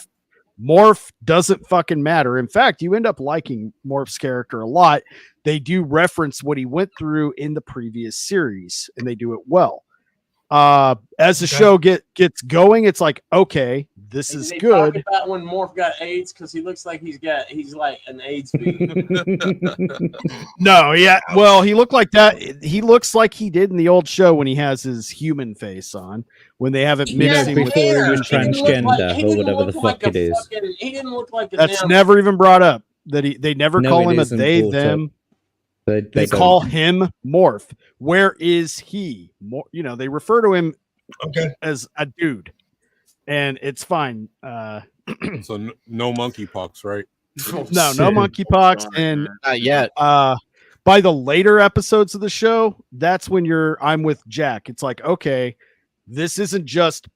Morph doesn't fucking matter. In fact, you end up liking Morph's character a lot. They do reference what he went through in the previous series, and they do it well. As the show gets going, it's like, okay, this is good. Talk about when Morph got AIDS because he looks like he's like an AIDS beat. No, yeah. Well, he looked like that. He looks like he did in the old show when he has his human face on, when they haven't mixed him with before he was transgender or whatever the fuck it is. He didn't look like a That's damn- never even brought up. That they never No, call it him a isn't they, brought up. them. They don't. call him Morph. Where is he? They refer to him as a dude, and it's fine. So no monkeypox, right? No monkeypox, and not yet. By the later episodes of the show, that's when I'm with Jack. It's like, okay, this isn't just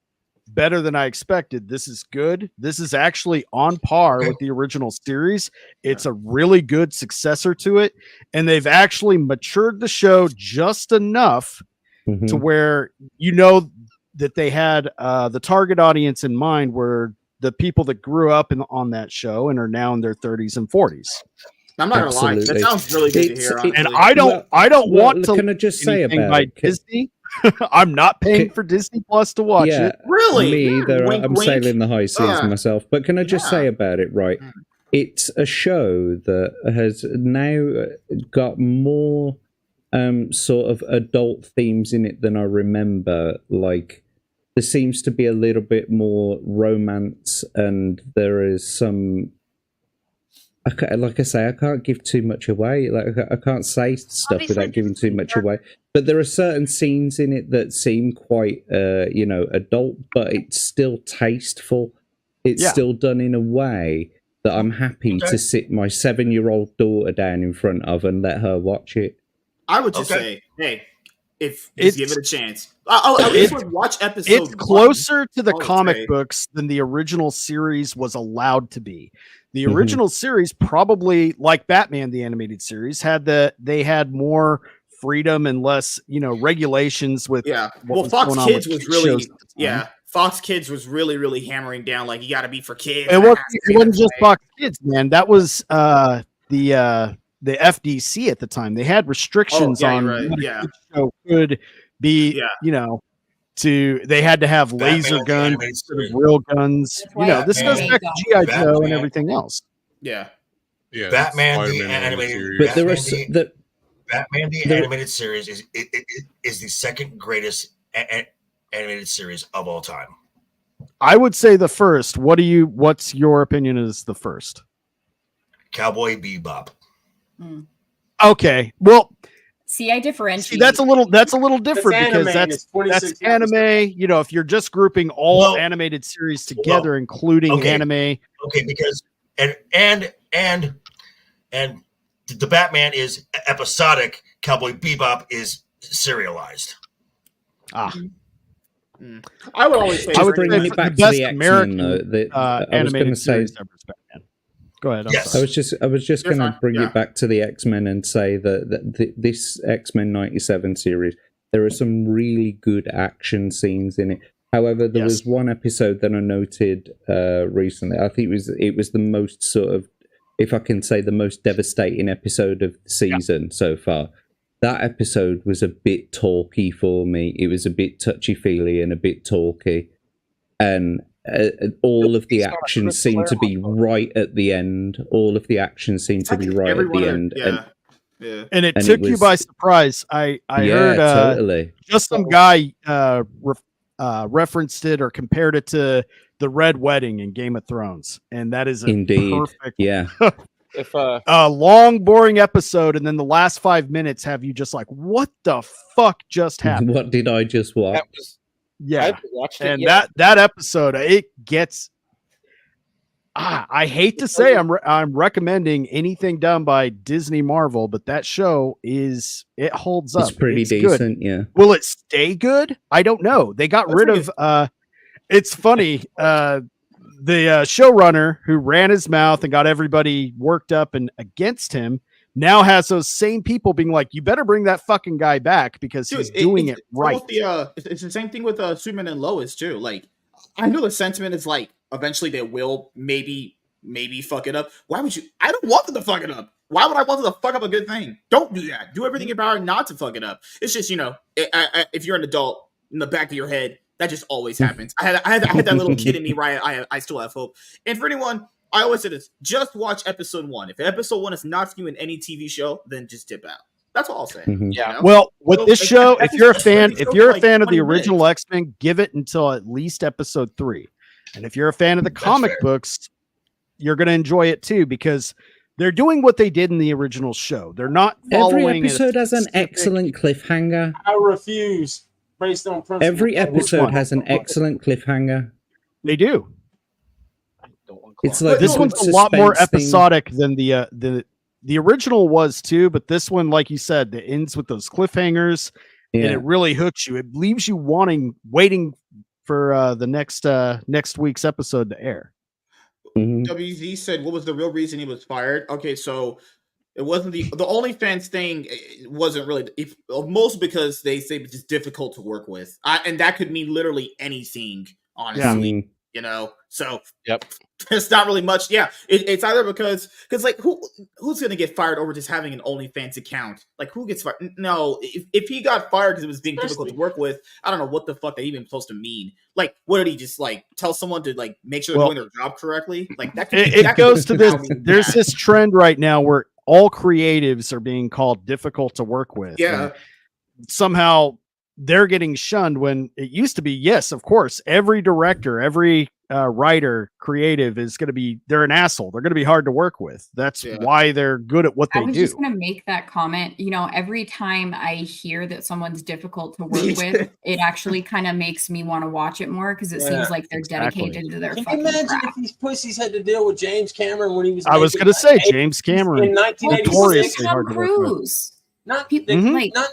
better than I expected. This is good. This is actually on par with the original series. It's a really good successor to it, and they've actually matured the show just enough to where that they had the target audience in mind, were the people that grew up on that show and are now in their 30s and 40s. I'm not gonna lie, that sounds really good to hear. And I don't want to. Can I just say about it? Disney? I'm not paying for Disney Plus to watch it. Really? Me either. Wink, I'm wink. sailing the high seas myself. But can I just say about it, right? It's a show that has now got more sort of adult themes in it than I remember. Like, there seems to be a little bit more romance, and there is some... like I say, I can't give too much away. Like, I can't say stuff without giving too much away. But there are certain scenes in it that seem quite, adult, but it's still tasteful. It's still done in a way that I'm happy to sit my 7-year-old daughter down in front of and let her watch it. I would just say, hey, if give it a chance. At least watch episode. It's closer to the comic books than the original series was allowed to be. The original series, probably like Batman the animated series, they had more freedom and less, regulations with Fox Kids was really Fox Kids was really hammering down like, you got to be for kids. It wasn't just Fox Kids, man. That was the FDC at the time. They had restrictions on what a kid's show could be. They had to have laser guns instead of real guns. This goes back to G.I. Joe and everything else. Yeah. Batman the animated series. But there are Batman the animated series is the second greatest animated series of all time. I would say the first. What's your opinion is the first? Cowboy Bebop. Okay. Well, see, I differentiate. That's a little different because that's anime. If you're just grouping all animated series together, including anime. Okay, because and the Batman is episodic. Cowboy Bebop is serialized. I would always say I would bring it back to the X-Men. Animated series ever. Batman. Go ahead. I was just going to bring it back to the X-Men and say that this X-Men 97 series, there are some really good action scenes in it. However, there was one episode that I noted recently. I think it was the most sort of, if I can say, the most devastating episode of the season so far. That episode was a bit talky for me. It was a bit touchy-feely and a bit talky. And all of the action seemed to be right at the end. And it took you by surprise. I heard totally. Just some guy referenced it or compared it to the Red Wedding in Game of Thrones, and that is perfect. Yeah. If a long, boring episode, and then the last 5 minutes have you just like, what the fuck just happened? What did I just watch? Yeah, I haven't watched it and yet. that episode, it gets. I hate to say I'm recommending anything done by Disney Marvel, but that show it holds up. It's pretty decent, good. yeah. Will it stay good? I don't know. They got rid of It's funny. The showrunner who ran his mouth and got everybody worked up and against him now has those same people being like, you better bring that fucking guy back because he's doing it right. It's the same thing with Superman and Lois too. Like, I know the sentiment is like eventually they will maybe fuck it up. Why would you? I don't want them to fuck it up. Why would I want them to fuck up a good thing? Don't do that. Do everything in your power not to fuck it up. It's just, if you're an adult, in the back of your head, that just always happens. I had that little kid in me, right? I still have hope. And for anyone, I always say this: just watch episode 1. If episode 1 is not for you in any TV show, then just dip out. That's all I'll say. Yeah. Well, with this show, if you're a fan of the original X-Men, give it until at least episode 3. And if you're a fan of the comic books, you're going to enjoy it too, because they're doing what they did in the original show. They're not following. Every episode has an excellent cliffhanger. I refuse, based on principle. Every episode has an excellent cliffhanger. They do. It's like this one's a lot more episodic than the original was too. But this one, like you said, it ends with those cliffhangers, and it really hooks you. It leaves you waiting for the next week's episode to air. WZ said, what was the real reason he was fired? Okay, so it wasn't the OnlyFans thing. It wasn't really most because they say it's just difficult to work with, and that could mean literally anything, honestly. So there's not really much. It's either because like who's gonna get fired over just having an OnlyFans account? Like, who gets fired? No, if he got fired because it was being difficult to work with, I don't know what the fuck that even supposed to mean. Like, what did he just like tell someone to like make sure they're doing their job correctly? Like that. It goes to this. There's this trend right now where all creatives are being called difficult to work with. Yeah. And somehow they're getting shunned when it used to be, yes, of course, every director, every writer, creative is going to be, they're an asshole. They're going to be hard to work with. That's why they're good at what they do. I was just going to make that comment. Every time I hear that someone's difficult to work with, it actually kind of makes me want to watch it more because it seems like they're dedicated to their fucking imagine craft. if these pussies had to deal with James Cameron when he was I was going to say James Cameron. In 1986. Notoriously hard to work with. Not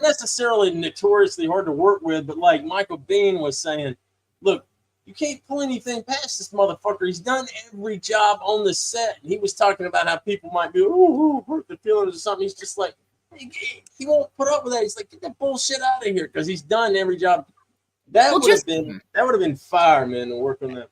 necessarily notoriously hard to work with, but like Michael Biehn was saying, look, you can't pull anything past this motherfucker. He's done every job on the set. And he was talking about how people might be, hurt the feelings or something. He's just like, he won't put up with that. He's like, get that bullshit out of here because he's done every job. That would have been fire, man, to work on that.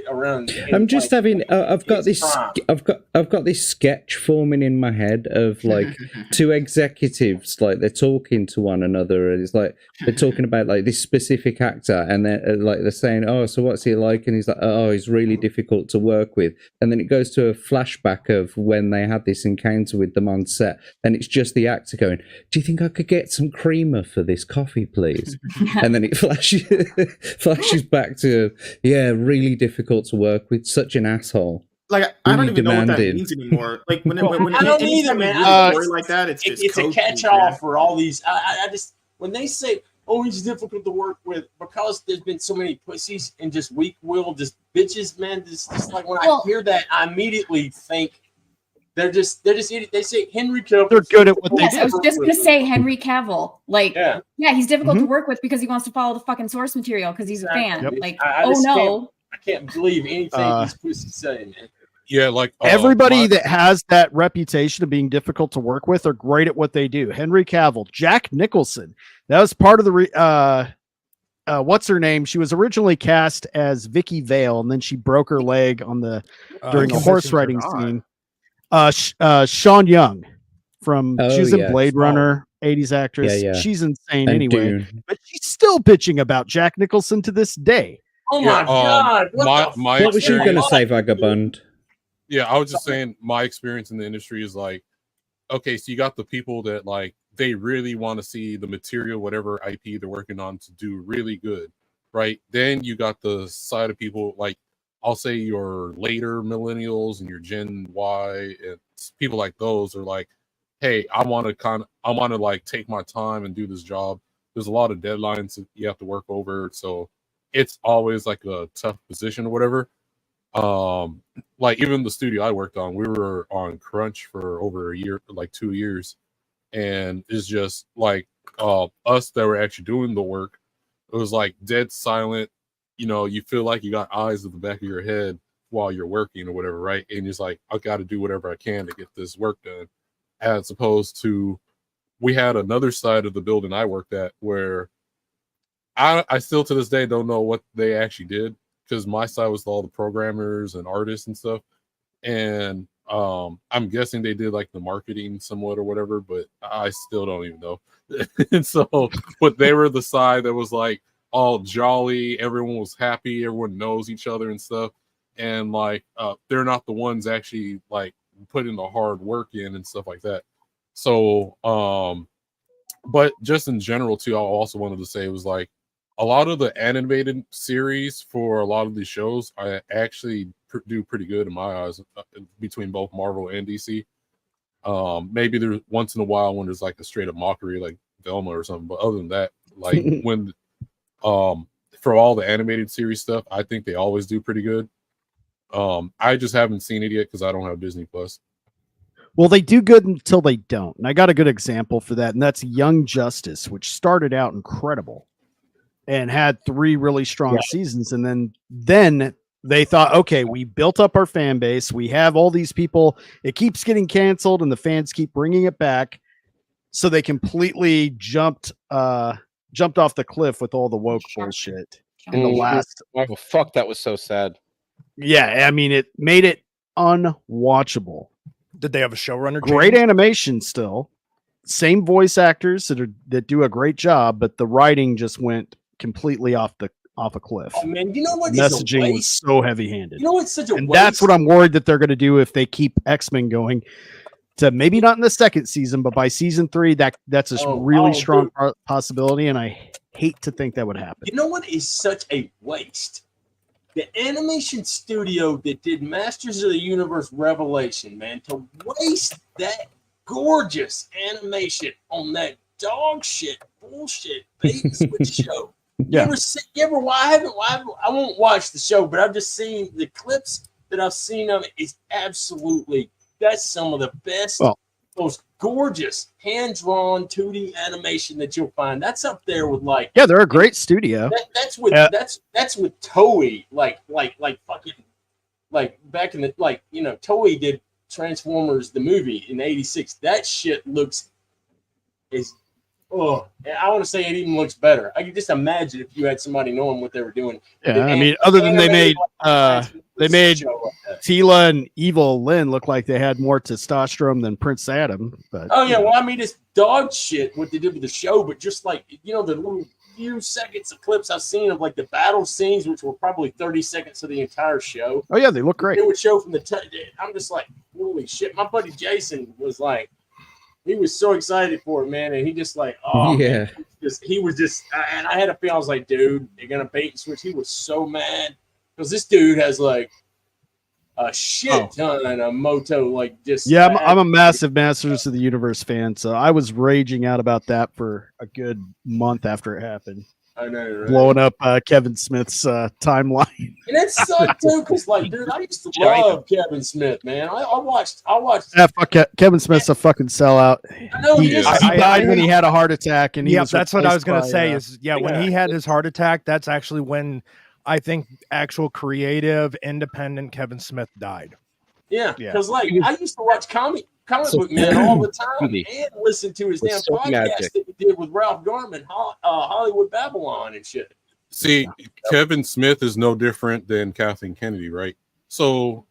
Around. I'm just having. I've got this sketch forming in my head of like two executives, like they're talking to one another, and it's like they're talking about like this specific actor, and they're saying, "Oh, so what's he like?" And he's like, "Oh, he's really difficult to work with." And then it goes to a flashback of when they had this encounter with them on set, and it's just the actor going, "Do you think I could get some creamer for this coffee, please?" And then it flashes back to really difficult to work with, such an asshole. Like, I don't even know what that means anymore. Like when I don't either, man. Like that, it's a catch-all for all these. I just when they say, "Oh, he's difficult to work with," because there's been so many pussies and just weak-willed, just bitches, man. Just like when I hear that, I immediately think they're just idiots. They say Henry Cavill. They're good at what they do. I was just gonna say Henry Cavill. Like, he's difficult to work with because he wants to follow the fucking source material because he's a fan. Yep. Like, I can't believe anything these pussies say, man. Yeah, like everybody that has that reputation of being difficult to work with are great at what they do. Henry Cavill, Jack Nicholson. That was part of the what's her name? She was originally cast as Vicky Vale, and then she broke her leg on during a horse riding scene. Sean Young from she was in Blade Runner, 80s actress. Yeah. She's insane anyway, but she's still bitching about Jack Nicholson to this day. Oh my god! What was you going to say, Vagabond? Yeah, I was just saying my experience in the industry is like, okay, so you got the people that like they really want to see the material, whatever IP they're working on, to do really good, right? Then you got the side of people like, I'll say your later millennials and your Gen Y and people like those are like, hey, I want to like take my time and do this job. There's a lot of deadlines that you have to work over, so it's always like a tough position or whatever. Like even the studio I worked on, we were on crunch for over a year, like 2 years, and it's just like us that were actually doing the work. It was like dead silent. you feel like you got eyes at the back of your head while you're working or whatever, right? And it's like, I got to do whatever I can to get this work done, as opposed to we had another side of the building I worked at where I still to this day don't know what they actually did, because my side was all the programmers and artists and stuff. And I'm guessing they did like the marketing somewhat or whatever, but I still don't even know. And so, but they were the side that was like all jolly, everyone was happy, everyone knows each other and stuff. And like they're not the ones actually like putting the hard work in and stuff like that. So but just in general too, I also wanted to say was like a lot of the animated series for a lot of these shows I actually do pretty good in my eyes, between both Marvel and DC. Maybe there's once in a while when there's like a straight up mockery like Velma or something, but other than that, like when for all the animated series stuff, I think they always do pretty good. I just haven't seen it yet because I don't have Disney Plus. Well, they do good until they don't. And I got a good example for that, and that's Young Justice, which started out incredible and had 3 really strong seasons. And then they thought, okay, we built up our fan base. We have all these people. It keeps getting canceled, and the fans keep bringing it back. So they completely jumped off the cliff with all the woke bullshit in the last. Oh, fuck, that was so sad. Yeah, I mean, it made it unwatchable. Did they have a showrunner? Great animation still. Same voice actors that do a great job, but the writing just went completely off a cliff. Oh man, you know what? Messaging was so heavy-handed. You know what's such a and waste? that's what I'm worried that they're going to do if they keep X-Men going. To maybe not in the second season, but by season 3, that's a really strong possibility, and I hate to think that would happen. You know what is such a waste? The animation studio that did Masters of the Universe Revelation, man, to waste that gorgeous animation on that dog shit bullshit bait and switch show. Yeah. I won't watch the show, but I've just seen the clips that I've seen of it. Is absolutely, that's some of the best, most gorgeous hand-drawn 2D animation that you'll find. That's up there with like, yeah, they're a great studio. That's with Toei, like fucking, like back in the, like, you know, Toei did Transformers the movie in '86. That shit looks I want to say it even looks better. I can just imagine if you had somebody knowing what they were doing. Yeah, I mean, other than they made Tila and Evil Lynn look like they had more testosterone than Prince Adam. But well, I mean, it's dog shit what they did with the show, but just like, you know, the little few seconds of clips I've seen of like the battle scenes, which were probably 30 seconds of the entire show. Oh yeah, they look great. They would show from I'm just like, holy shit. My buddy Jason was like, he was so excited for it, man, and he just like, man, he was just, and I had a feeling, I was like, dude, they're gonna bait and switch. He was so mad because this dude has like a shit ton of moto, like just. Yeah, I'm a massive Masters of the Universe fan, so I was raging out about that for a good month after it happened. I know, right? Blowing up Kevin Smith's timeline. And it sucked too, because like, dude, I used to love Kevin Smith, man. I watched. Yeah, fuck Kevin Smith's a fucking sellout. I know he died when he had a heart attack, and that's what I was gonna say. When he had his heart attack, that's actually when I think actual creative, independent Kevin Smith died. Yeah, because like I used to watch comic book man all the time and listen to his damn podcast that he did with Ralph Garman, Hollywood Babylon and shit. See, Kevin Smith is no different than Kathleen Kennedy, right? So,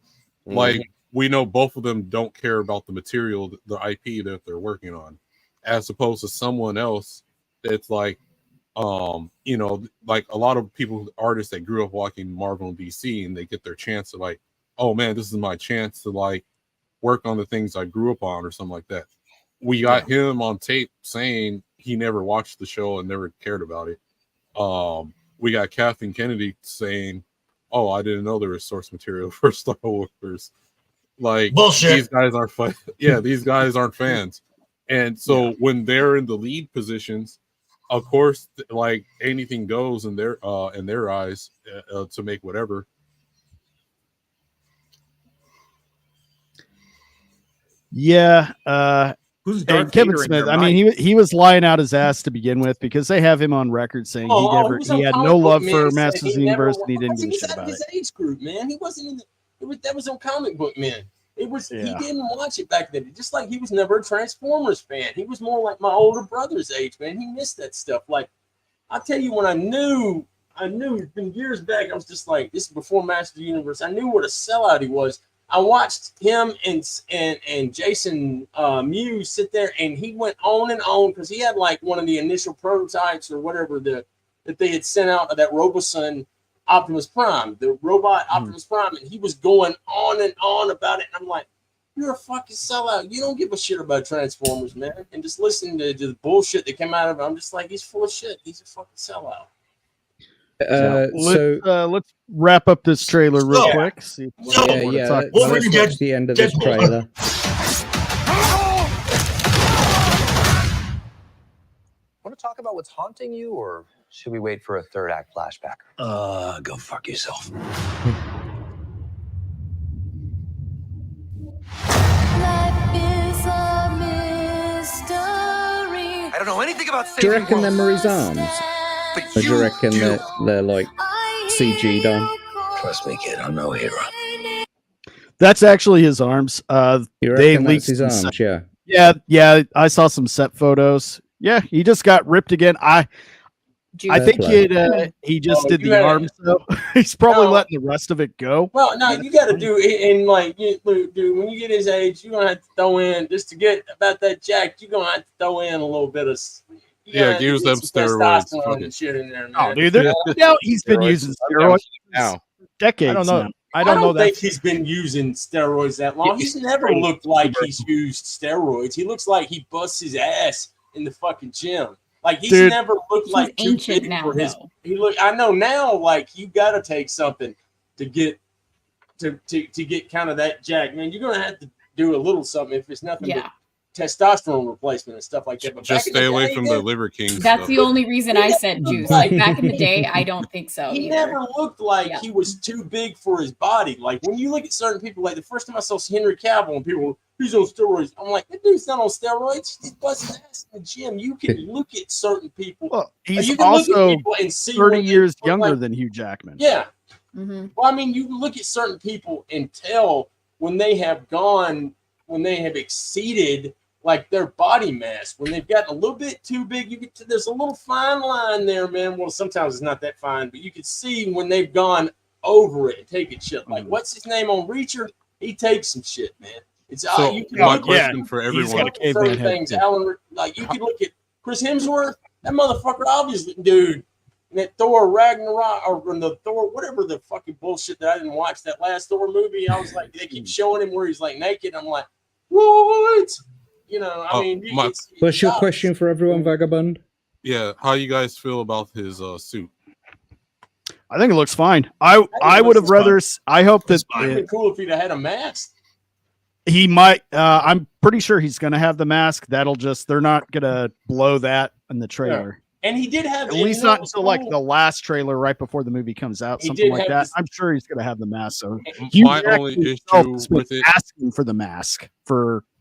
like, we know both of them don't care about the material, the IP that they're working on, as opposed to someone else that's like, you know, like a lot of people, artists that grew up watching Marvel and DC, and they get their chance to like, oh man, this is my chance to like work on the things I grew up on or something like that. We got him on tape saying he never watched the show and never cared about it. We got Kathleen Kennedy saying, oh, I didn't know there was source material for Star Wars. Like, bullshit. These guys aren't fun. Yeah, these guys aren't fans. And so when they're in the lead positions, of course, like anything goes in their eyes to make whatever. Yeah, Who's Darth And Kevin Vader in Smith, your I mean, he was lying out his ass to begin with because they have him on record saying he had no love for Masters of the Universe and he didn't give a shit about it. He was out of his age group, man. He wasn't in that was on Comic Book Man. He didn't watch it back then. Just like he was never a Transformers fan. He was more like my older brother's age, man. He missed that stuff. Like, I'll tell you, when I knew it's been years back, I was just like, this is before Masters of the Universe. I knew what a sellout he was. I watched him and Jason Mewes sit there, and he went on and on because he had like one of the initial prototypes or whatever that they had sent out of that Robosun Optimus Prime, the robot Optimus Prime, and he was going on and on about it. And I'm like, you're a fucking sellout. You don't give a shit about Transformers, man. And just listening to the bullshit that came out of it, I'm just like, he's full of shit. He's a fucking sellout. Let's wrap up this trailer real quick. See Let's watch the end of this trailer. Want to talk about what's haunting you, or should we wait for a third act flashback? Go fuck yourself. I don't know anything about Do you saving reckon they're worlds. Murray's arms? Or do you reckon they're like CG'd on? Trust me, kid, I'm no hero. That's actually his arms. You They reckon leaked that's his some arms? set- Yeah. Yeah. I saw some set photos. Yeah, he just got ripped again. I think he just did the arms though. He's probably letting the rest of it go. Well, no, you got to do it, and like, dude, when you get his age, you're gonna have to throw in just to get about that jack. You're gonna have to throw in a little bit of use them steroids. And shit in there, man. Oh, dude, he's been using steroids now decades. I don't know. Now. I don't know think that. he's been using steroids that long. He's never looked like he's used steroids. He looks like he busts his ass in the fucking gym. Like he's never looked like too ancient big now, for his. though. I know now. Like you got to take something to get to get kind of that jack, man. You're gonna have to do a little something if it's nothing but testosterone replacement and stuff like that. But just stay away from the Liver King. That's the only reason I said juice. Like back in the day, I don't think so. He either. never looked like he was too big for his body. Like when you look at certain people, like the first time I saw Henry Cavill and people were, he's on steroids. I'm like, that dude's not on steroids. He's busting ass in the gym. You can look at certain people. Well, you he's can look at also people and see 30 what they years look younger like. than Hugh Jackman. Yeah. Mm-hmm. Well, I mean, you can look at certain people and tell when they have exceeded like their body mass, when they've gotten a little bit too big. There's a little fine line there, man. Well, sometimes it's not that fine, but you can see when they've gone over it and taken shit. Like, what's his name on Reacher? He takes some shit, man. It's So, you can my look question at for he's everyone. got certain things. Alan, like you can look at Chris Hemsworth. That motherfucker, obviously, dude. And that Thor Ragnarok or the Thor, whatever the fucking bullshit that I didn't watch that last Thor movie. I was like, they keep showing him where he's like naked. I'm like, what? You know, I mean, What's your question for everyone, Vagabond? Yeah, how you guys feel about his suit? I think it looks fine. I would have rather. I hope that it'd be cool if he'd have had a mask. he might. I'm pretty sure he's going to have the mask. They're not going to blow that in the trailer. And he did have at least not until like the last trailer right before the movie comes out, something like that. I'm sure he's going to have the mask. So my only issue with it, asking for the mask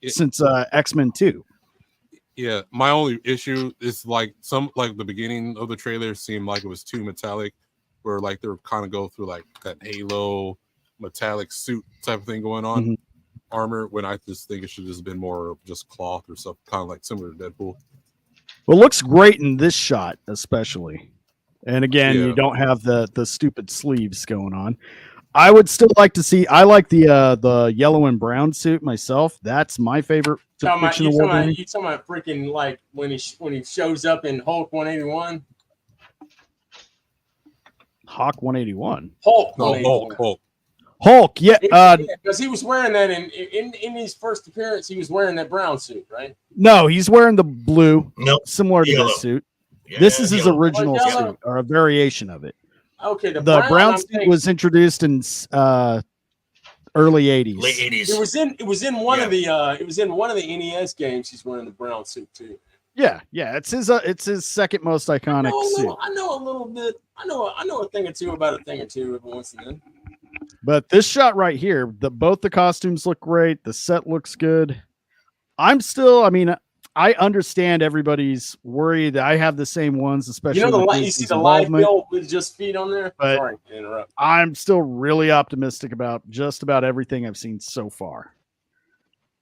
since X-Men 2. Yeah, my only issue is like the beginning of the trailer seemed like it was too metallic, where like they're kind of go through like that Halo metallic suit type of thing going on, armor. When I just think it should just been more just cloth or something, kind of like similar to Deadpool. Well, it looks great in this shot, especially. And again, you don't have the stupid sleeves going on. I would still like to see. I like the yellow and brown suit myself. That's my favorite depiction of Wolverine. You talking about freaking like when he shows up in Hulk 181? Hawk 181. Hulk. No, 181. Hulk. Yeah. Because he was wearing that in his first appearance. He was wearing that brown suit, right? No, he's wearing the blue. Similar to Yellow. this suit. Yeah, this is his yellow. original Yellow. suit, or a variation of it. Okay, the brown I'm suit thinking- was introduced in early 80s. Late 80s. It was in one of the NES games. He's wearing the brown suit too. Yeah. It's his second most iconic suit. I know a little bit. I know a thing or two about a thing or two every once and then. But this shot right here, both the costumes look great. The set looks good. I'm still. I mean, I understand everybody's worry that I have the same ones, especially You know, with you see Disney's the live involvement. bill with just feet on there. But Sorry to interrupt. I'm still really optimistic about just about everything I've seen so far.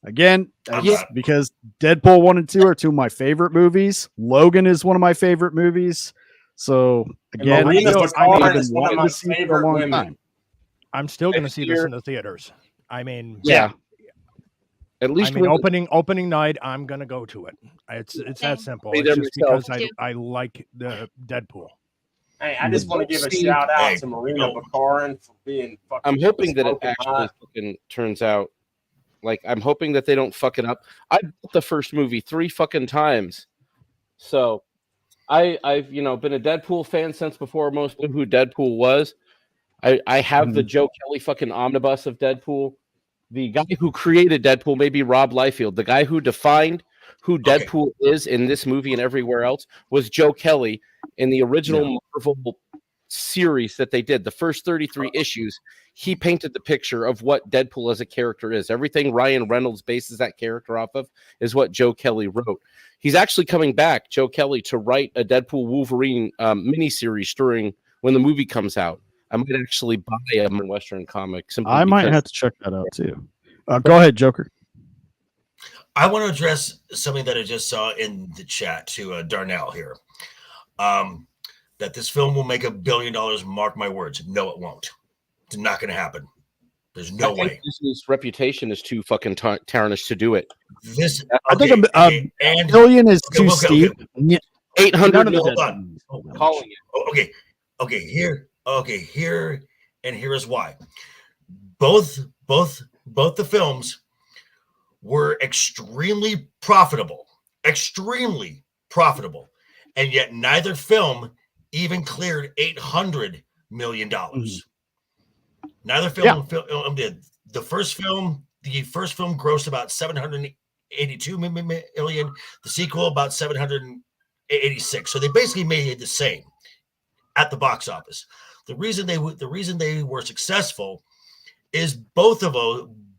Again, because Deadpool 1 and 2 are two of my favorite movies. Logan is one of my favorite movies. So again, Marina I've Baccarin been is one of wanting my to see it for a favorite long women. time. I'm still going to see this in the theaters. I mean, Yeah. At least opening night, I'm going to go to it. It's that simple. Be It's there just myself. because I like the Deadpool. Hey, I just want to give a shout out to Marina Baccarin for being fucking. I'm hoping that it smoking actually hot. fucking turns out. Like, I'm hoping that they don't fuck it up. I bought the first movie 3 fucking times. So I've been a Deadpool fan since before most knew who Deadpool was. I have the Joe Kelly fucking omnibus of Deadpool. The guy who created Deadpool, maybe Rob Liefeld, the guy who defined who Deadpool is in this movie and everywhere else was Joe Kelly in the original Marvel series that they did. The first 33 issues, he painted the picture of what Deadpool as a character is. Everything Ryan Reynolds bases that character off of is what Joe Kelly wrote. He's actually coming back, Joe Kelly, to write a Deadpool Wolverine miniseries when the movie comes out. I might actually buy a Western comic. I might have to check that out too. Go ahead, Joker. I want to address something that I just saw in the chat to Darnell here. That this film will make $1 billion. Mark my words. No, it won't. It's not going to happen. There's no way. Disney's reputation is too fucking tarnished to do it. I think a billion is too steep. 800 Hold on. Calling it. Here, and here is why. Both the films were extremely profitable, and yet neither film even cleared $800 million. Neither film did. The first film grossed about $782 million. The sequel about $786. So they basically made it the same at the box office. The reason they were successful is both of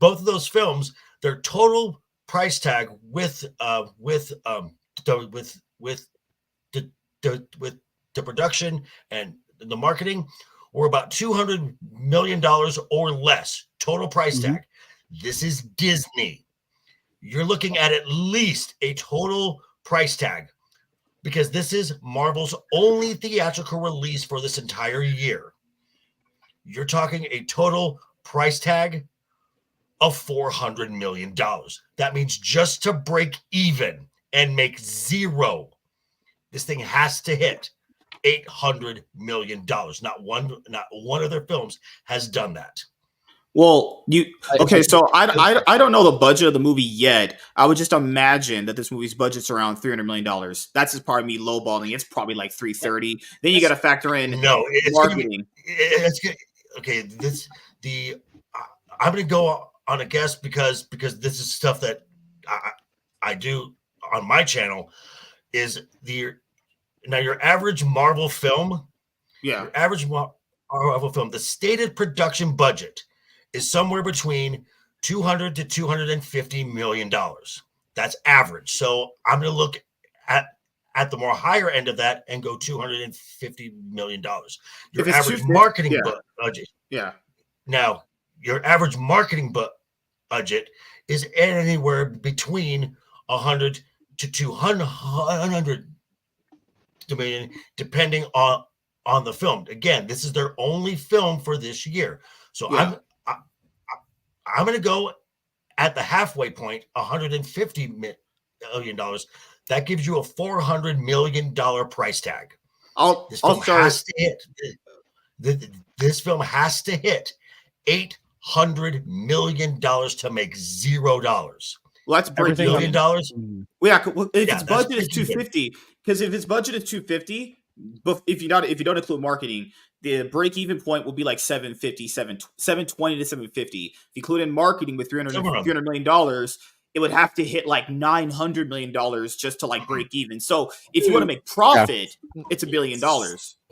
those films, their total price tag with the production and the marketing were about $200 million or less total price tag. This is Disney. You're looking at least a total price tag, because this is Marvel's only theatrical release for this entire year. You're talking a total price tag of $400 million. That means just to break even and make zero, this thing has to hit $800 million. Not one of their films has done that. Well, so I don't know the budget of the movie yet. I would just imagine that this movie's budget's around $300 million. That's just probably me lowballing. It's probably like 330. Then you got to factor in marketing. I'm going to go on a guess because this is stuff that I do on my channel. Your average Marvel film, the stated production budget is somewhere between $200 to $250 million. That's average. So I'm going to look at the more higher end of that and go $250 million. Your average marketing budget. Yeah. Now, your average marketing budget is anywhere between 100 to 200 million, depending on the film. Again, this is their only film for this year. So I'm going to go at the halfway point, $150 million. That gives you a $400 million price tag. This film has to hit $800 million to make $0. Well, that's break $1 million. Yeah, if its budget is 250, because if its budget is 250, but if you don't include marketing, the break-even point will be like 720 to 750. If you include in marketing with $300 million, it would have to hit like $900 million just to like break even. So if you want to make profit, it's $1 billion.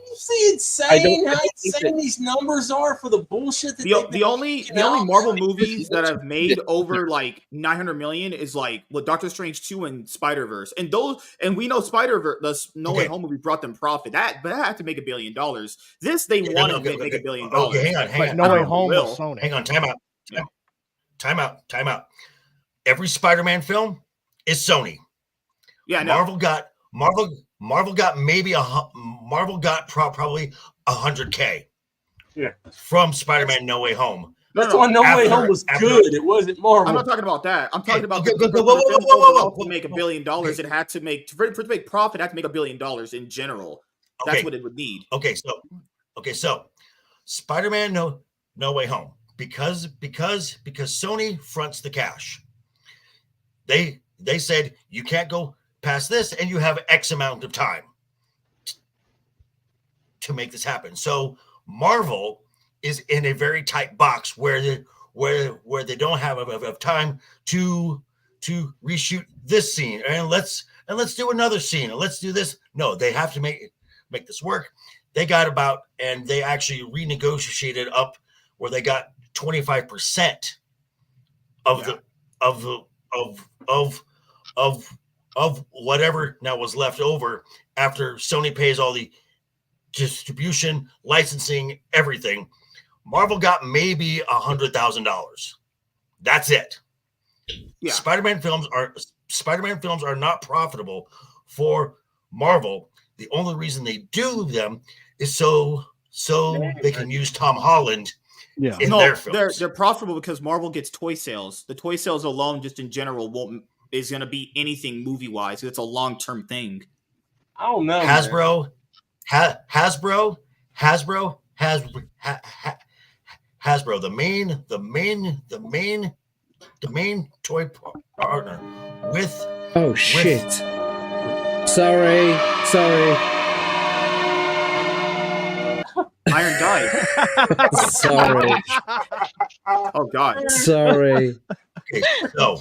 You see insane how insane these numbers are for the bullshit that the only Marvel movies that have made over like 900 million is like Doctor Strange 2 and Spider-Verse. And we know Spider-Verse, the No Way Home movie brought them profit. That had to make $1 billion. This they wanted to make $1 billion. Okay, hang on. No Way Home was Sony. Hang on, time out. Every Spider-Man film is Sony. Yeah, no. Marvel got probably 100K. Yeah. From Spider-Man No Way Home. That's why No Way Home was good. It wasn't Marvel. I'm not talking about that. I'm talking about to make $1 billion. It had to make for it to make profit. It had to make $1 billion in general. That's what it would need. Okay, so Spider-Man No Way Home because Sony fronts the cash. They said you can't go past this, and you have X amount of time to make this happen. So Marvel is in a very tight box where they don't have enough time to reshoot this scene, and let's do another scene, and let's do this. No, they have to make this work. They actually renegotiated up where they got 25% of whatever now was left over after Sony pays all the distribution, licensing, everything. Marvel got maybe $100,000. That's it. Yeah. Spider-Man films are not profitable for Marvel. The only reason they do them is so they can use Tom Holland. Yeah. In their films. They're profitable because Marvel gets toy sales. The toy sales alone, just in general, is going to be anything movie wise. It's a long term thing. I don't know. Hasbro, the main toy partner with. Oh shit! Sorry. Iron died. Sorry. Oh God. Sorry. Okay, so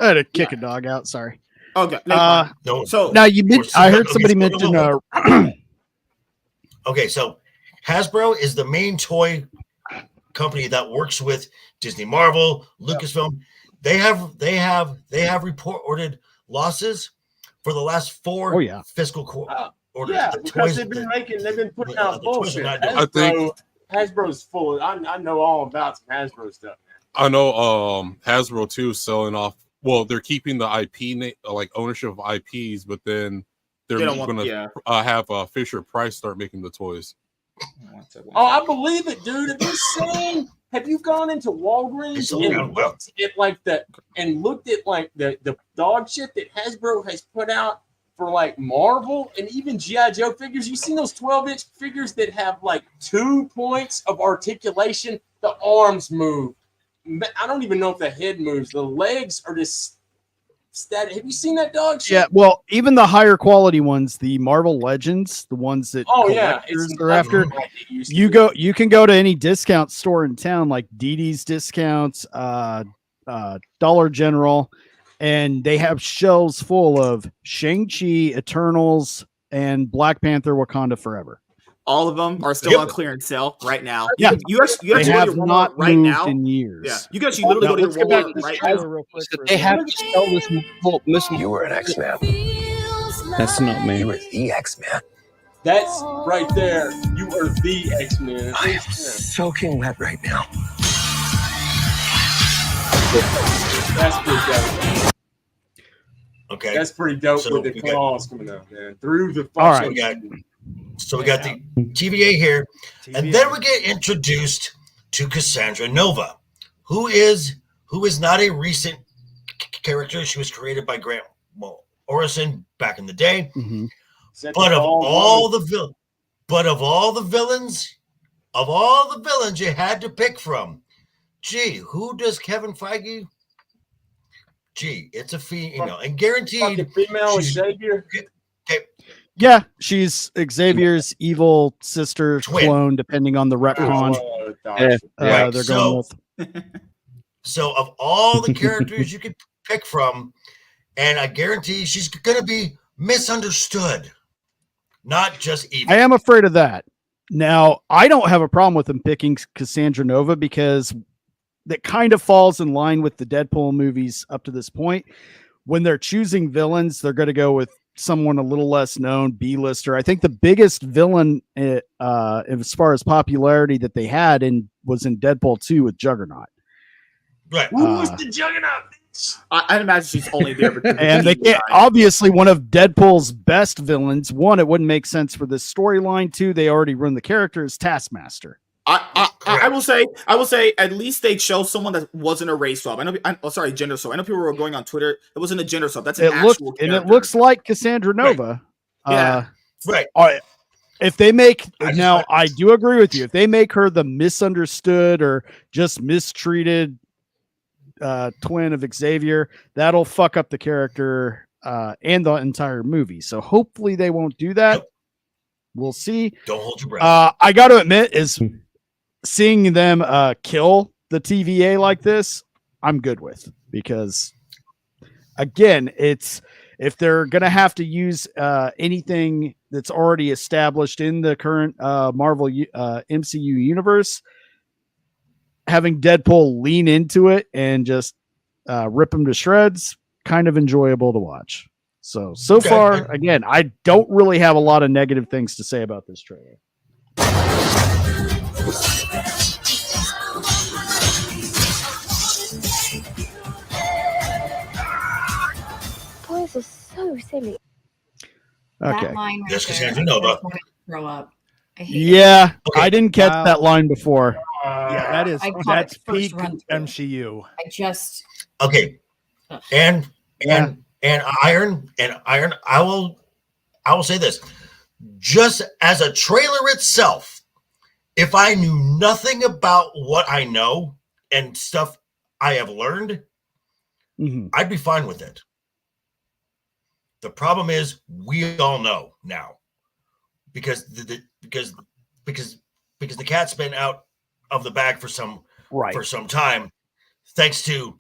I had to kick a dog out. Sorry. Okay. So now I heard somebody mention. Okay, so Hasbro is the main toy company that works with Disney, Marvel, Lucasfilm. They have reported losses for the last 4 fiscal quarters. Yeah, because they've been putting out bullshit. I think Hasbro's full of. I know all about some Hasbro stuff, man. I know Hasbro too is selling off. Well, they're keeping the IP like ownership of IPs, but then they're going to have Fisher Price start making the toys. Oh, I believe it, dude. Have you gone into Walgreens and looked at the dog shit that Hasbro has put out for like Marvel and even G.I. Joe figures? You seen those 12-inch figures that have like 2 points of articulation? The arms move. I don't even know if the head moves. The legs are just static. Have you seen that dog shit? Yeah, well, even the higher quality ones, the Marvel Legends, the ones that are after, you can go to any discount store in town, like DD's Discounts, Dollar General, and they have shelves full of Shang-Chi, Eternals, and Black Panther: Wakanda Forever. All of them are still on clearance sale right now. Yeah, you actually go to your Walmart right now. In years. Yeah, you can actually literally go to your Walmart right now. Real quick. They have to sell this. You were an X-Man. That's not me. You were the X-Man. That's right there. You are the X-Men. I am soaking wet right now. That's pretty dope. Okay, that's pretty dope with the claws coming out, man. Through the. All right. So we got the TVA here, and then we get introduced to Cassandra Nova, who is not a recent character. She was created by Grant Morrison back in the day. Mm-hmm. But of all the villains you had to pick from, who does Kevin Feige? It's a female, and guaranteed female Xavier. Yeah, she's Xavier's evil sister clone, depending on the retcon. They're going with. So, of all the characters you could pick from, and I guarantee she's going to be misunderstood. not just evil. I am afraid of that. Now, I don't have a problem with them picking Cassandra Nova because that kind of falls in line with the Deadpool movies up to this point. When they're choosing villains, they're going to go with someone a little less known, B-lister. I think the biggest villain as far as popularity that they had was in Deadpool 2 with Juggernaut. Right. Who was the Juggernaut? I'd imagine she's only there. And they can't, obviously one of Deadpool's best villains. One, it wouldn't make sense for this storyline. Two, they already run the character as Taskmaster. I will say, at least they chose someone that wasn't a race swap. Gender swap. I know people were going on Twitter. It wasn't a gender swap. That's an actual character. And it looks like Cassandra Nova. Right. Right. If they make I do agree with you. If they make her the misunderstood or just mistreated twin of Xavier, that'll fuck up the character and the entire movie. So hopefully they won't do that. Yep. We'll see. Don't hold your breath. I got to admit, is seeing them kill the TVA like this, I'm good with, because again, it's if they're gonna have to use anything that's already established in the current Marvel MCU universe, having Deadpool lean into it and just rip him to shreds, kind of enjoyable to watch. So far, again, I don't really have a lot of negative things to say about this trailer. Boys are so silly. Okay. That line right Yes, there, Cassandra Nova. Throw up. I hate Yeah, Okay. I didn't catch that line before. Yeah, I caught that's it first peak run through. MCU. I just Okay. And Iron, I will say this. Just as a trailer itself, if I knew nothing about what I know and stuff I have learned, I'd be fine with it. The problem is we all know now, because the cat's been out of the bag for some time, thanks to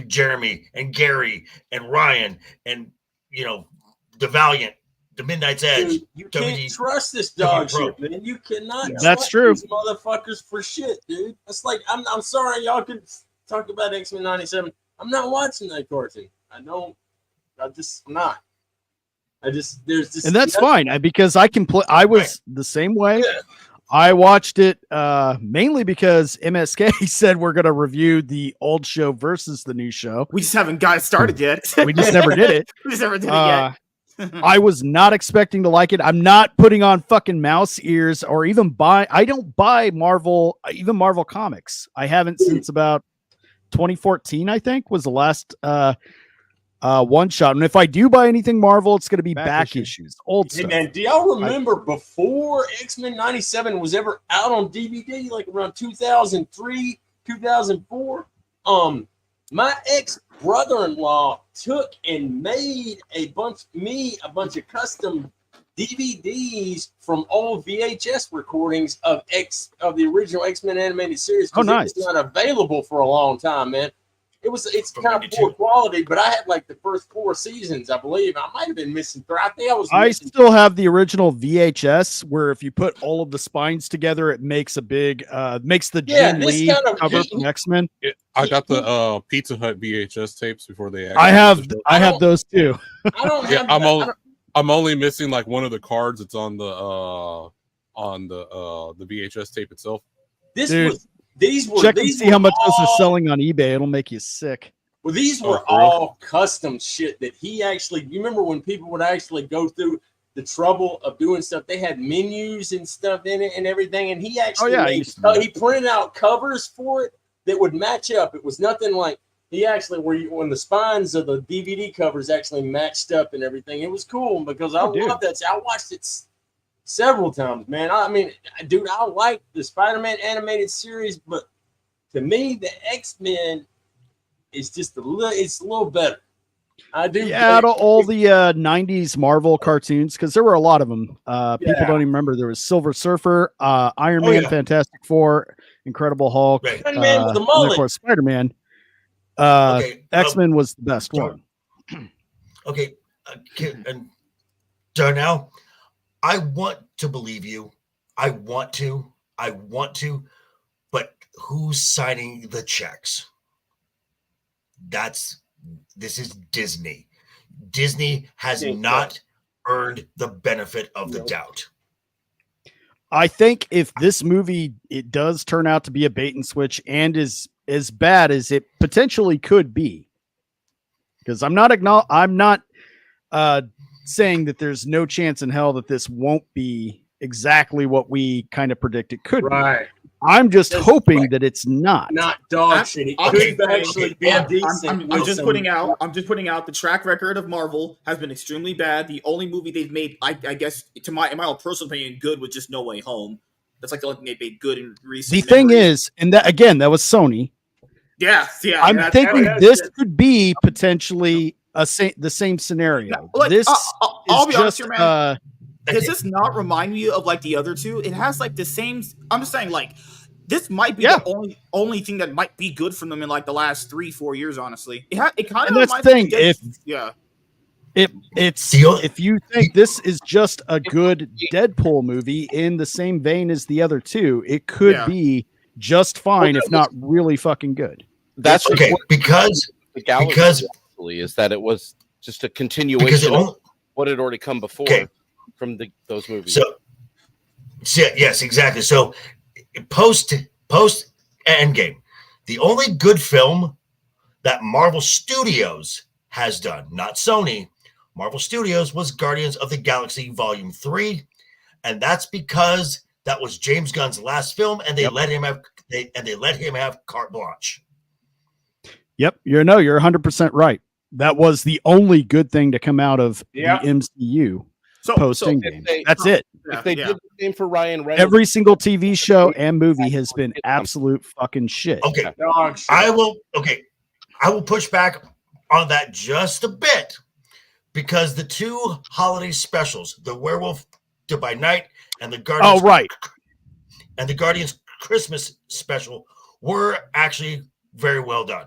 Jeremy and Gary and Ryan and the Valiant, the Midnight's Edge. Dude, you can't trust this dog shit, man. You cannot That's trust true. these motherfuckers for shit, dude. It's like I'm sorry, y'all could talk about X-Men 97. I'm not watching that cartoon. I'm not. There's this, And that's fine because I can play. I was the same way. Yeah. I watched it mainly because MSK said we're going to review the old show versus the new show. We just haven't got it started yet. We just never did it. We just never did it yet. I was not expecting to like it. I'm not putting on fucking mouse ears or even I don't buy Marvel, even Marvel comics. I haven't since about 2014, I think, was the last one shot. And if I do buy anything Marvel, it's going to be back issues, old stuff. Man, do y'all remember before X-Men 97 was ever out on DVD, like around 2003, 2004? My ex-brother-in-law took and made a bunch of custom DVDs from old VHS recordings of the original X-Men animated series. Oh, nice. It was not available for a long time, man. It's kind of poor quality, but I had like the first 4 seasons, I believe. I might have been missing 3. I still have the original VHS where if you put all of the spines together, it makes a big makes the Jim Lee cover from X-Men. I got the Pizza Hut VHS tapes before they. I have those too. I don't have. I'm only missing like one of the cards. It's on the VHS tape itself. Check and see how much those are selling on eBay. It'll make you sick. Well, these were all custom shit that he actually. You remember when people would actually go through the trouble of doing stuff? They had menus and stuff in it and everything, and he actually he printed out covers for it that would match up. It was nothing like he actually when the spines of the DVD covers actually matched up and everything. It was cool because I love that. I watched it several times, man. I mean, dude, I like the Spider-Man animated series, but to me, the X-Men is just a little better. I do. Yeah, out of all the 90s Marvel cartoons, because there were a lot of them. People don't even remember. There was Silver Surfer, Iron Man, Fantastic Four, Incredible Hulk, Man with the mullet. and of course Spider-Man. X-Men was the best one. Okay, and Darnell, I want to believe you. I want to, but who's signing the checks? This is Disney. Disney has not earned the benefit of the doubt. I think if this movie, it does turn out to be a bait and switch and is as bad as it potentially could be, because I'm not saying that there's no chance in hell that this won't be exactly what we kind of predict it could be. I'm just hoping that it's not dog shit. It could actually be decent. I'm just putting out the track record of Marvel has been extremely bad. The only movie they've made, I guess, in my own personal opinion, good was just No Way Home. That's like the only thing they made good in recent. The thing is, and that again, that was Sony. Yeah. I'm thinking this could be potentially the same scenario. Like, this I'll is be honest just here, man. Does this not remind me of like the other two? It has like the same. I'm just saying, like, this might be the only thing that might be good from them in like the last 3-4 years. Honestly, it kind of. And that's the thing. If you think this is just a good Deadpool movie in the same vein as the other two, it could be just fine, if not really fucking good. That's okay because is that it was just a continuation of what had already come before from those movies. So yes, exactly. So post Endgame, the only good film that Marvel Studios has done, not Sony, Marvel Studios, was Guardians of the Galaxy Volume 3, and that's because that was James Gunn's last film, and they let him have carte blanche. Yep, you're 100% right. That was the only good thing to come out of the MCU post Endgame. That's it. If they did the same for Ryan Reynolds, every single TV show and movie has been absolute fucking shit. Okay, I will push back on that just a bit, because the two holiday specials, the Werewolf by Night and the Guardians, and the Guardians Christmas special, were actually very well done.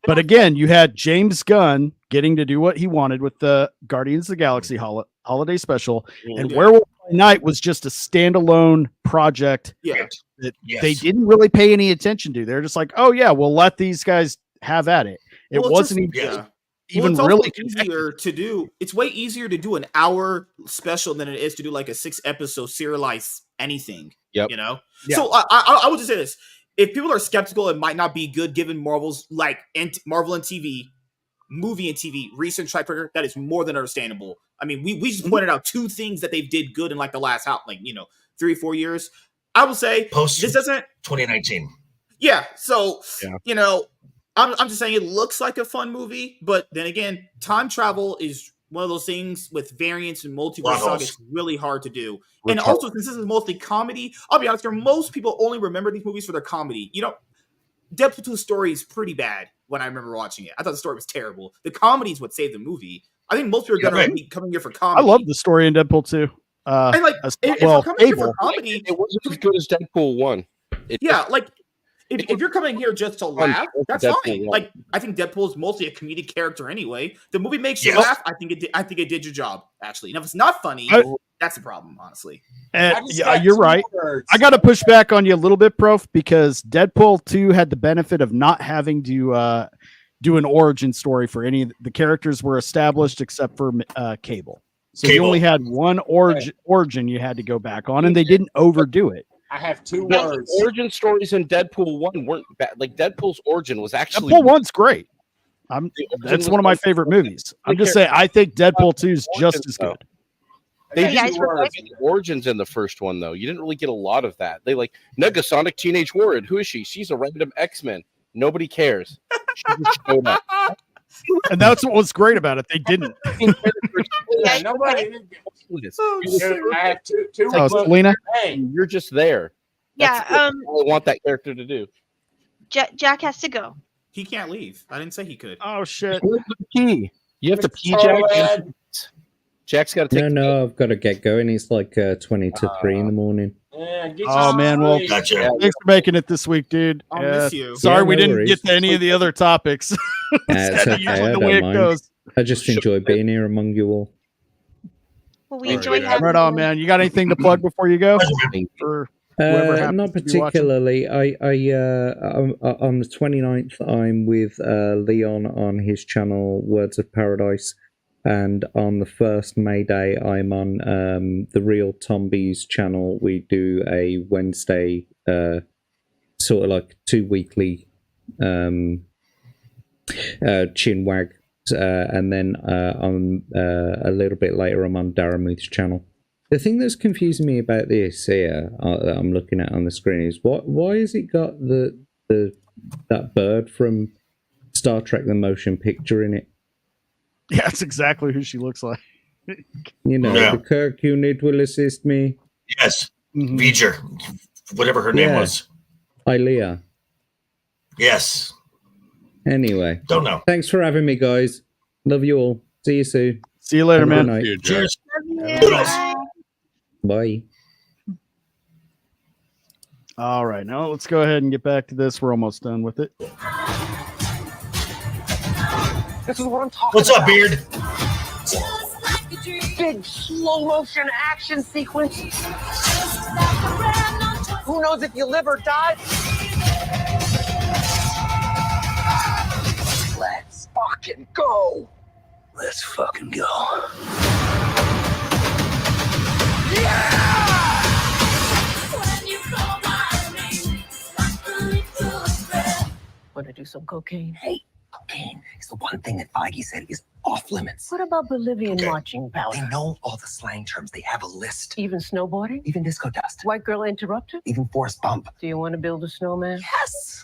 But again, you had James Gunn getting to do what he wanted with the Guardians of the Galaxy holiday special, and Werewolf by Night was just a standalone project that they didn't really pay any attention to. They're just like, oh yeah, we'll let these guys have at it. It wasn't even really easier to do. It's way easier to do an hour special than it is to do like a 6-episode serialized anything. Yep. You know? So I would just say this. If people are skeptical, it might not be good given Marvel's Marvel and TV, movie and TV recent track record. That is more than understandable. I mean, we just pointed out two things that they did good in like the last 3 or 4 years. I will say this doesn't 2019. Yeah. So I'm just saying it looks like a fun movie, but then again, time travel is one of those things with variants and multiverse saga. It's really hard to do. And also, since this is mostly comedy, I'll be honest here, most people only remember these movies for their comedy. Deadpool 2's story is pretty bad when I remember watching it. I thought the story was terrible. The comedy is what saved the movie. I think most people are going to be coming here for comedy. I love the story in Deadpool 2. And if you're coming here for comedy, it wasn't as good as Deadpool 1. If you're coming here just to laugh, that's fine. Like, I think Deadpool is mostly a comedic character anyway. The movie makes you laugh. I think it did your job, actually. And if it's not funny, that's the problem, honestly. You're right. I got to push back on you a little bit, Prof, because Deadpool 2 had the benefit of not having to do an origin story for any of the characters were established except for Cable. So you only had one origin you had to go back on, and they didn't overdo it. I have two words. Origin stories in Deadpool 1 weren't bad. Like, Deadpool's origin was actually... Deadpool 1's great. That's one of my favorite movies. I'm just saying, I think Deadpool 2 is just as good. They didn't get the origins in the first one, though. You didn't really get a lot of that. They Negasonic Teenage Warrior. Who is she? She's a random X-Men. Nobody cares. She just showed up. And that's what was great about it. They didn't. Nobody. I have two. Selena, you're just there. That's what I want that character to do. Jack has to go. He can't leave. I didn't say he could. Oh shit! Where's the key? You have to pee, Jack. Jack's got to take. No, I've got to get going. It's like 20 to 3 in the morning. Oh man, well, thanks for making it this week, dude. I'll miss you. Sorry we didn't get to any of the other topics. It's okay, I don't mind. I just enjoy being here among you all. Well, we enjoy having right on, man. You got anything to plug before you go? For not particularly. I on the 29th, I'm with Leon on his channel Words of Paradise, and on the first May Day, I'm on the Real Tombies channel. We do a Wednesday, sort of like 2 weekly chin wag, and then on a little bit later, I'm on Daramuth's channel. The thing that's confusing me about this here, that I'm looking at on the screen, is why has it got that bird from Star Trek: The Motion Picture in it? Yeah, that's exactly who she looks like. You know, the Kirk unit will assist me. Yes, V'ger, whatever her name was. Ilea. Yes. Anyway, don't know. Thanks for having me, guys. Love you all. See you soon. See you later, Have a man. good night. Cheers. Bye. All right, now let's go ahead and get back to this. We're almost done with it. This is what I'm talking What's about. up, Beard? Big slow motion action sequence. Who knows if you live or die? Let's fucking go. Let's fucking go. Want to do some cocaine? Hey, cocaine is the one thing that Feige said is off limits. What about Bolivian marching powder? They know all the slang terms. They have a list. Even snowboarding? Even disco dust. White girl interrupted? Even forest bump. Do you want to build a snowman? Yes.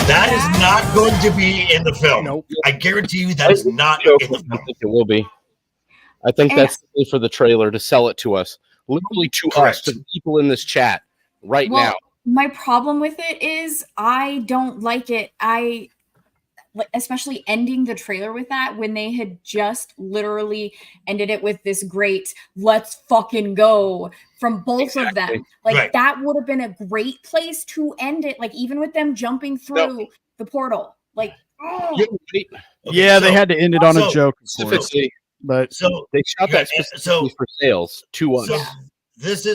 That is not going to be in the film. Nope. I guarantee you that is not in the film. I think it will be. I think that's for the trailer to sell it to us, literally to us, to the people in this chat right now. My problem with it is I don't like it. I especially ending the trailer with that when they had just literally ended it with this great "let's fucking go" from both of them. Like that would have been a great place to end it. Like even with them jumping through the portal. Like Yeah, they had to end it on a joke, specifically, but they shot that specifically for sales to us. So this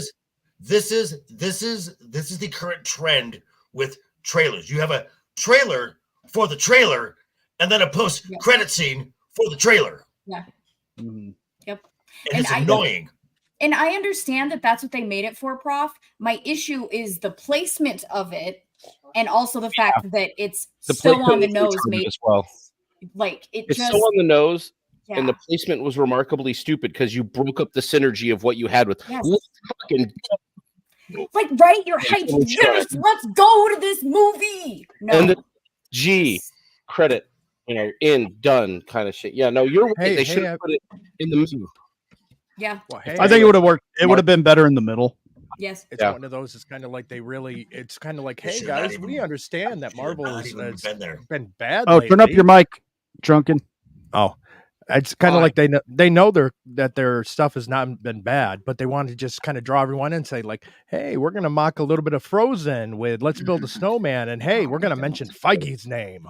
is the current trend with trailers. You have a trailer for the trailer, and then a post-credit scene for the trailer. Yeah. Yep. And it's annoying. And I understand that that's what they made it for, Prof. My issue is the placement of it, and also the fact that it's so on the nose. As well. Like it's so on the nose, and the placement was remarkably stupid because you broke up the synergy of what you had with. Yes. Let's fucking like, right? You're hyped. Yes, let's go to this movie. No. And the G credit, in done kind of shit. Yeah, no, you're right. They should have put it in the movie. Yeah. Well, I think it would have worked. It would have been better in the middle. Yes. It's one of those. It's kind of like it's kind of like, hey guys, we understand that Marvel has been bad. Oh, turn up your mic, Drunken. Oh, it's kind of like they know that their stuff has not been bad, but they want to just kind of draw everyone in and say like, hey, we're gonna mock a little bit of Frozen with Let's Build a Snowman, and hey, we're gonna mention Feige's name.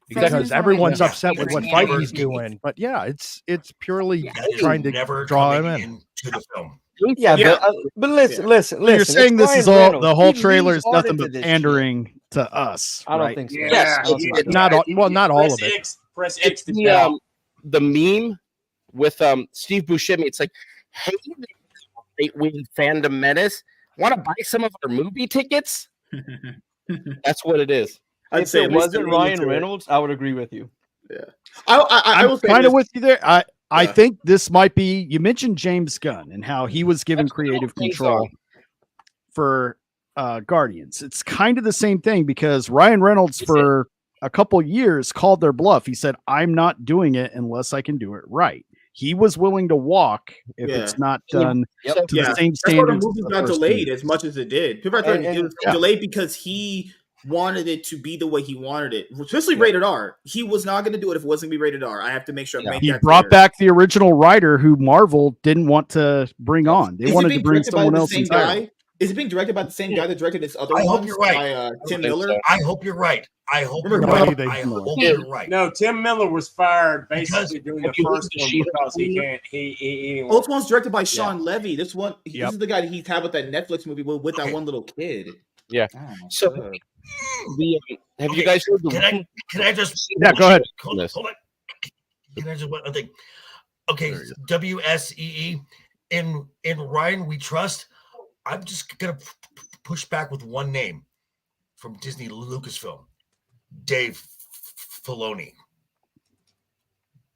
Because everyone's upset with what Feige's doing, but it's purely trying to draw him in to the film. Yeah. But listen. You're saying this is all Reynolds. the whole He trailer leads is nothing but audited this pandering to us. I don't right? think so. Yes, not all of it. Press X to the meme with Steve Buscemi. It's like, hey, right-wing fandom menace, want to buy some of our movie tickets? That's what it is. If it wasn't Ryan Reynolds, I would agree with you. Yeah, I I'm kind of with you there. I think this might be. You mentioned James Gunn and how he was given creative control for Guardians. It's kind of the same thing because Ryan Reynolds for a couple years called their bluff. He said, "I'm not doing it unless I can do it right." He was willing to walk if it's not done to the same standards. That's why the movie got delayed as much as it did. People are saying it was delayed because he wanted it to be the way he wanted it, especially rated R. He was not going to do it if it wasn't going to be rated R. I have to make sure I make He that brought clear. back the original writer who Marvel didn't want to bring on. They wanted to bring someone else entirely. Is it being directed by the same guy that directed this other I one? hope you're right. By Tim Miller. So. I hope you're right. I hope you're Remember, right. I hope you're right. No, Tim Miller was fired basically during the first one because he can't. He Oh, this one's directed by Sean Levy. This one, this is the guy that he's had with that Netflix movie with that one little kid. Yeah. Oh, so, have you guys heard the? Can I just? Yeah, go ahead. Hold on. Can I just one thing? Okay, WSEE in Ryan We Trust. I'm just gonna push back with one name from Disney Lucasfilm, Dave Filoni.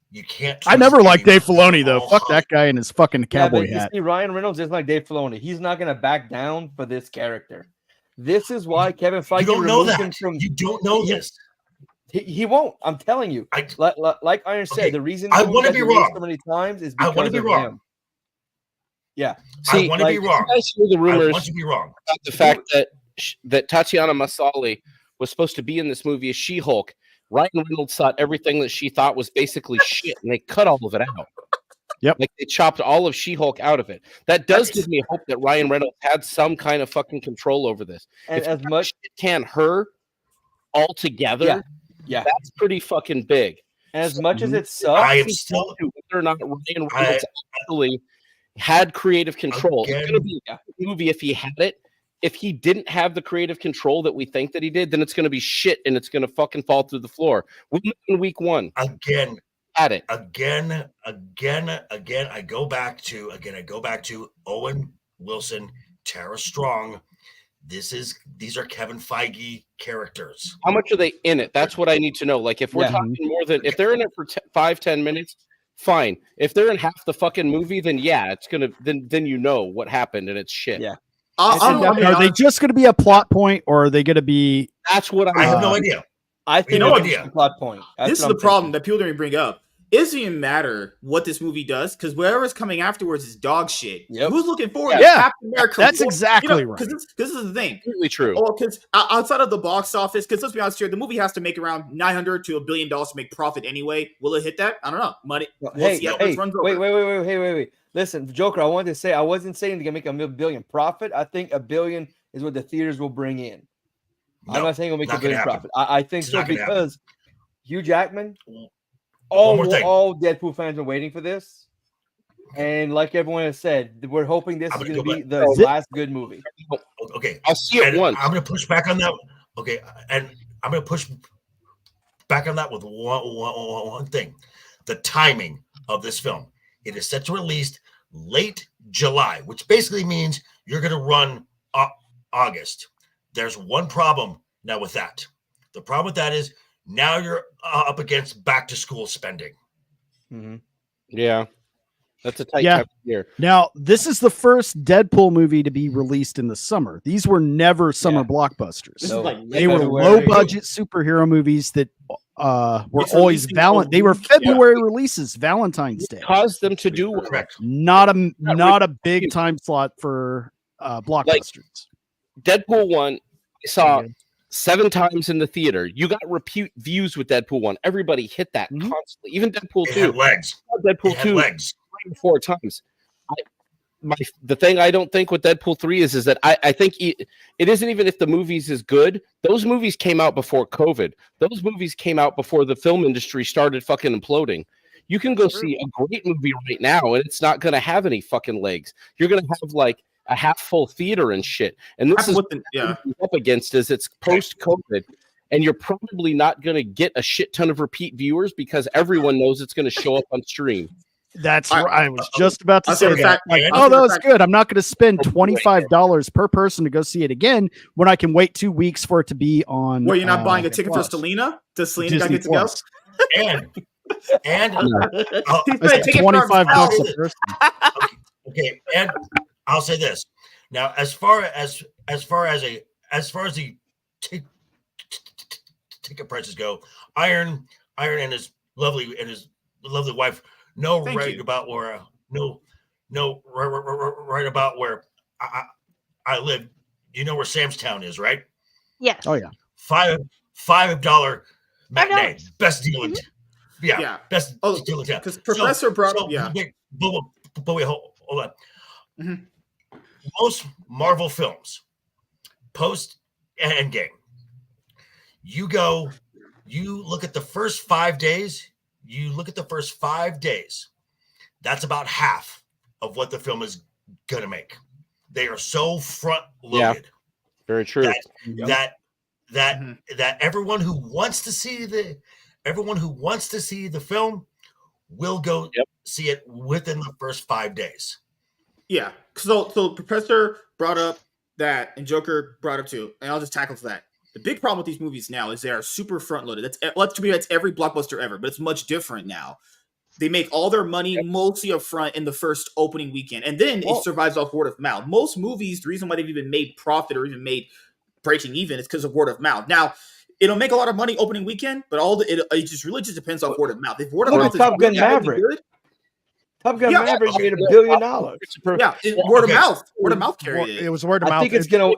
You can't. I never liked Dave Filoni though. Fuck that guy and his fucking cowboy hat. You see, Ryan Reynolds is like Dave Filoni. He's not gonna back down for this character. This is why Kevin Feige removed him from. You don't know this. He won't. I'm telling you. Like Iron said, the reason I want to be wrong so many times is I because want to be of wrong. him. Yeah, See, I want to be wrong. You guys hear the rumors I want to be wrong about the fact that Tatiana Maslany was supposed to be in this movie as She-Hulk. Ryan Reynolds thought everything that she thought was basically shit, and they cut all of it out. Yep. Like they chopped all of She-Hulk out of it. That does give me hope that Ryan Reynolds had some kind of fucking control over this. And if as much shit can her altogether, yeah, that's pretty fucking big. And as much as it sucks, I am still whether or not Ryan Reynolds actually had creative control. It's going to be a movie if he had it. If he didn't have the creative control that we think that he did, then it's going to be shit and it's going to fucking fall through the floor. In week one. Again. At it. Again, I go back to Owen Wilson, Tara Strong. These are Kevin Feige characters. How much are they in it? That's what I need to know. Like if we're talking more than if they're in it for 5-10 minutes, fine. If they're in half the fucking movie, then yeah, it's gonna then you know what happened and it's shit. Yeah. Are they just going to be a plot point, or are they going to be? That's what I have no idea. I think no idea. Plot point. This is the problem that people don't even bring up. It doesn't even matter what this movie does because whatever's coming afterwards is dog shit. Who's looking forward to Captain America? That's exactly right. Because this is the thing. Completely true. Oh, because outside of the box office, because let's be honest here, the movie has to make around $900 to $1 billion to make profit anyway. Will it hit that? I don't know. Money. Wait. Listen, Joker, I wanted to say I wasn't saying to make $1 billion profit. I think $1 billion is what the theaters will bring in. I'm not saying it'll make $1 billion profit. I think so because Hugh Jackman. All Deadpool fans are waiting for this, and like everyone has said, we're hoping this is going to be the last good movie. Okay, I'll see it once. I'm going to push back on that. Okay, and I'm going to push back on that with one thing: the timing of this film. It is set to release late July, which basically means you're going to run August. There's one problem now with that. The problem with that is now you're up against back to school spending. Mm-hmm. Yeah, that's a tight time of year. Now, this is the first Deadpool movie to be released in the summer. These were never summer blockbusters. They were low budget superhero movies that were always They were February releases, Valentine's Day. Caused them to do not a big time slot for blockbusters. Deadpool 1, I saw 7 times in the theater. You got repeat views with Deadpool 1. Everybody hit that constantly. Even Deadpool 2. Had legs. Deadpool 2 legs. 4 times. The thing I don't think with Deadpool 3 is that I think it isn't even if the movies is good. Those movies came out before COVID. Those movies came out before the film industry started fucking imploding. You can go see a great movie right now and it's not going to have any fucking legs. You're going to have like a half full theater and shit. And this is what you're up against is it's post COVID, and you're probably not going to get a shit ton of repeat viewers because everyone knows it's going to show up on stream. That's right. I was just about to say that. Like, that was good. I'm not going to spend $25 per person to go see it again when I can wait 2 weeks for it to be on. Well, you're not buying a ticket for Selena? Does Selena get to go? And $25 a person. Okay, and I'll say this now: as far as the ticket prices go, Iron and his lovely wife know right about where I live. You know where Sam's Town is, right? Yes. Oh yeah. $5 matinee, best deal in best deal in town. Because Professor brought up but wait, hold on. most Marvel films post Endgame, you look at the first 5 days. That's about half of what the film is gonna make. They are so front loaded. Yeah, very true. That everyone who wants to see the film will go see it within the first 5 days. Yeah. So Professor brought up that, and Joker brought up too, and I'll just tackle to that. The big problem with these movies now is they are super front loaded. That's every blockbuster ever, but it's much different now. They make all their money mostly up front in the first opening weekend, and then it survives off word of mouth. Most movies, the reason why they've even made profit or even made breaking even is because of word of mouth. Now, it'll make a lot of money opening weekend, but it just really just depends off word of mouth. If word of mouth is Top Gun Maverick. Top Gun Maverick made $1 billion. Yeah, word of mouth. Word of mouth carried it. It was word of mouth. I think it's gonna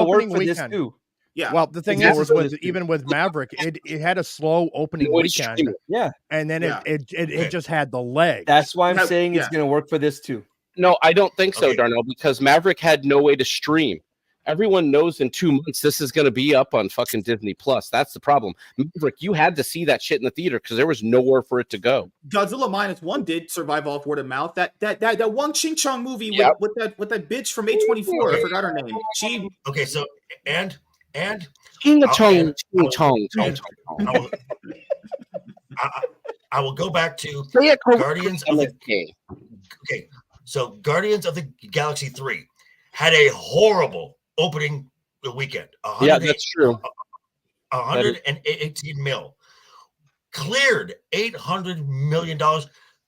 work for this too. Yeah. Well, the thing is even with Maverick, it had a slow opening weekend. Yeah. And then it just had the leg. That's why I'm saying it's going to work for this too. No, I don't think so, Darnell, because Maverick had no way to stream. Everyone knows in 2 months this is going to be up on fucking Disney Plus. That's the problem. Maverick, you had to see that shit in the theater because there was nowhere for it to go. Godzilla -1 did survive off word of mouth. That one Ching Chong movie with that bitch from A24. I forgot her name. I will go back to Guardians of the King. Okay, so Guardians of the Galaxy 3 had a horrible opening weekend. Yeah, that's true. 118 mil. Cleared $800 million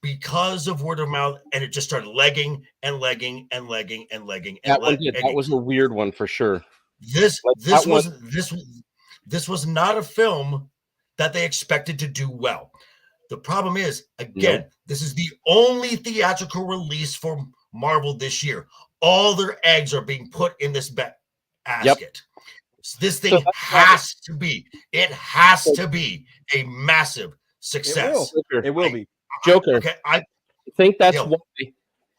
because of word of mouth, and it just started legging and legging and legging and legging. That was a weird one for sure. This was not a film that they expected to do well. The problem is, again, this is the only theatrical release for Marvel this year. All their eggs are being put in this basket. So this thing has to be a massive success. It will be. Joker. Okay, I think that's why